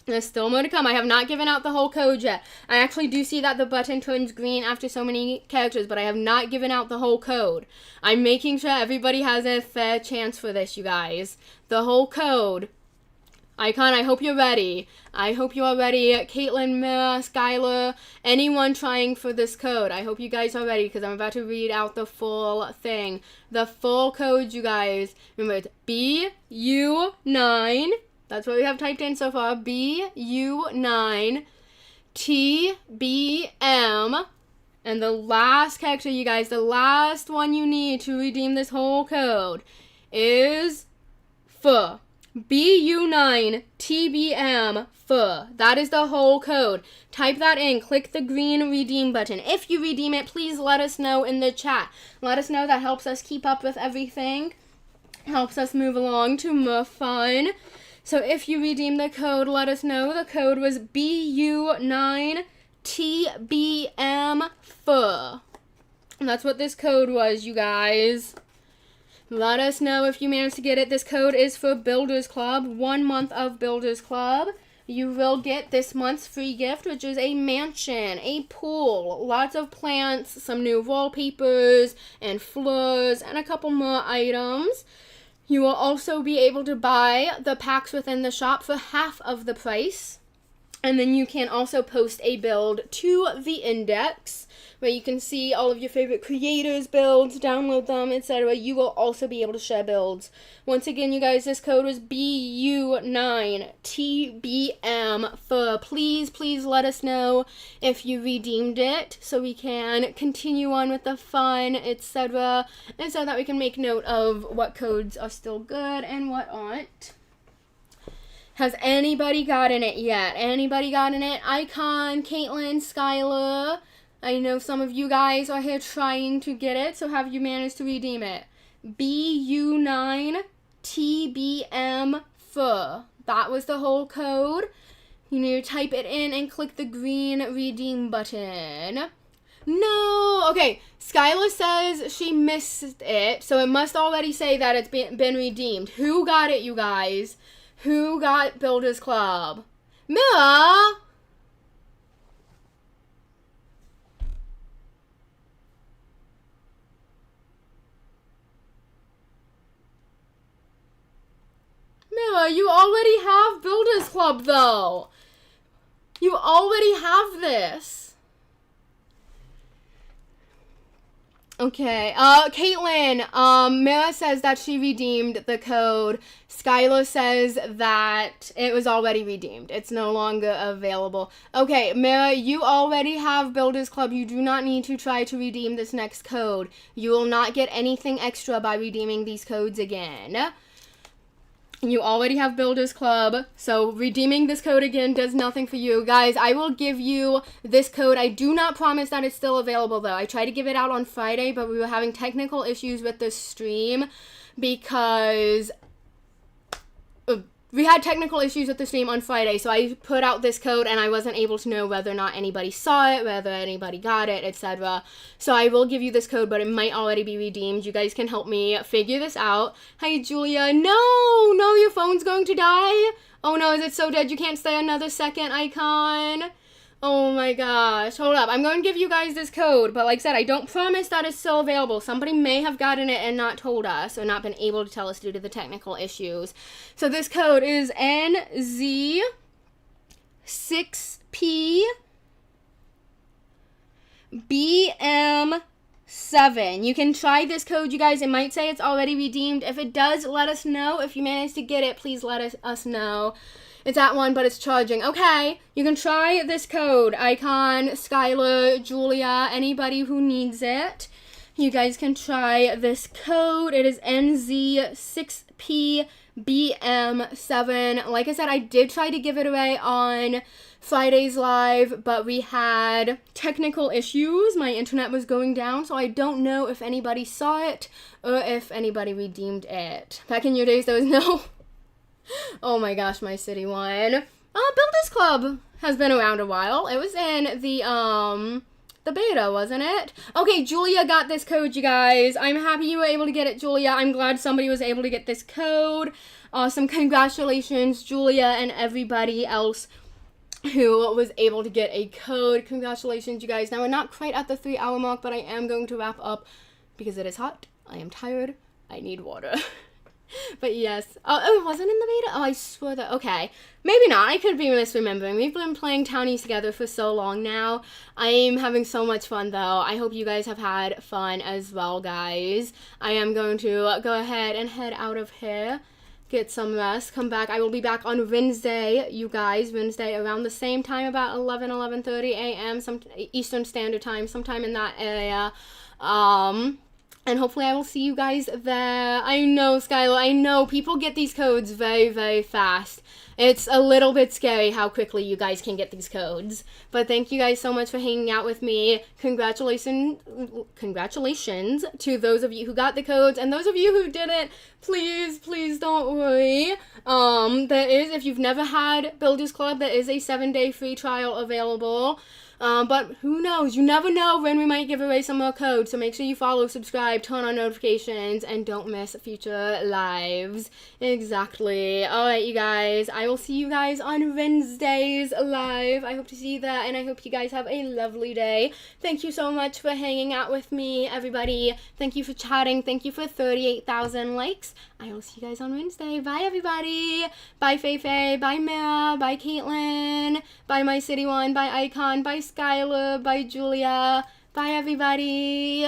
There's still more to come. I have not given out the whole code yet. I actually do see that the button turns green after so many characters, but I have not given out the whole code. I'm making sure everybody has a fair chance for this, you guys. The whole code. Icon, I hope you're ready. I hope you are ready. Caitlin, Mira, Skylar, anyone trying for this code. I hope you guys are ready because I'm about to read out the full thing. The full code, you guys. Remember, it's BU9. That's what we have typed in so far. BU9 TBM. And the last character, you guys, the last one you need to redeem this whole code is F. BU9 TBM F. That is the whole code. Type that in. Click the green redeem button. If you redeem it, please let us know in the chat. Let us know. That helps us keep up with everything. Helps us move along to more fun. So if you redeem the code, let us know. The code was BU9 TBM F. And that's what this code was, you guys. Let us know if you managed to get it. This code is for Builders Club. 1 month of Builders Club. You will get this month's free gift, which is a mansion, a pool, lots of plants, some new wallpapers and floors, and a couple more items. You will also be able to buy the packs within the shop for half of the price. And then you can also post a build to the index where you can see all of your favorite creators' builds, download them, etc. You will also be able to share builds. Once again, you guys, this code was BU9TBM for please let us know if you redeemed it so we can continue on with the fun, etc. And so that we can make note of what codes are still good and what aren't. Has anybody gotten it yet? Anybody gotten it? Icon, Caitlin, Skylar. I know some of you guys are here trying to get it, so have you managed to redeem it? BU9 TBM F. That was the whole code. You need to type it in and click the green redeem button. No! Okay, Skylar says she missed it, so it must already say that it's been redeemed. Who got it, you guys? Who got Builders Club? Mira! Mira, you already have Builders Club, though. You already have this. Okay, Caitlin, Mira says that she redeemed the code. Skylar says that it was already redeemed. It's no longer available. Okay, Mira, you already have Builders Club. You do not need to try to redeem this next code. You will not get anything extra by redeeming these codes again. You already have Builders Club, so redeeming this code again does nothing for you. Guys, I will give you this code. I do not promise that it's still available, though. I tried to give it out on Friday, but we were having technical issues with the stream because we had technical issues with the stream on Friday, so I put out this code and I wasn't able to know whether or not anybody saw it, whether anybody got it, etc. So I will give you this code, but it might already be redeemed. You guys can help me figure this out. Hi, Julia. No, your phone's going to die. Oh no, is it so dead you can't stay another second, Icon? Oh my gosh. Hold up. I'm going to give you guys this code, but like I said, I don't promise that it's still available. Somebody may have gotten it and not told us or not been able to tell us due to the technical issues. So this code is NZ6PBM7. You can try this code, you guys. It might say it's already redeemed. If it does, let us know. If you manage to get it, please let us know. It's at 1, but it's charging. Okay, you can try this code. Icon, Skylar, Julia, anybody who needs it. You guys can try this code. It is NZ6PBM7. Like I said, I did try to give it away on Friday's live, but we had technical issues. My internet was going down, so I don't know if anybody saw it or if anybody redeemed it. Back in your days, there was no... Oh my gosh, my city one. Builders Club has been around a while. It was in the the beta, wasn't it? Okay, Julia got this code, you guys. I'm happy you were able to get it, Julia. I'm glad somebody was able to get this code. Awesome. Congratulations, Julia, and everybody else who was able to get a code. Congratulations, you guys. Now, we're not quite at the 3-hour mark, but I am going to wrap up because it is hot. I am tired. I need water. But yes. Oh, it wasn't in the beta? Oh, I swear that. Okay. Maybe not. I could be misremembering. We've been playing Towniz together for so long now. I'm having so much fun, though. I hope you guys have had fun as well, guys. I am going to go ahead and head out of here. Get some rest. Come back. I will be back on Wednesday, you guys. Wednesday around the same time, about 11:30 a.m. some Eastern Standard Time, sometime in that area. And hopefully I will see you guys there. I know, Skylar, I know. People get these codes very, very fast. It's a little bit scary how quickly you guys can get these codes. But thank you guys so much for hanging out with me. Congratulations to those of you who got the codes. And those of you who didn't, please don't worry. There is, if you've never had Builders Club, there is a 7-day free trial available. But who knows? You never know when we might give away some more codes. So make sure you follow, subscribe, turn on notifications, and don't miss future lives. Exactly. Alright, you guys. I will see you guys on Wednesdays live. I hope to see you there, and I hope you guys have a lovely day. Thank you so much for hanging out with me, everybody. Thank you for chatting. Thank you for 38,000 likes. I will see you guys on Wednesday. Bye, everybody. Bye, Faye. Bye, Mira. Bye, Caitlin. Bye, My City One. Bye, Icon. Bye, Skylar. Bye, Julia. Bye, everybody.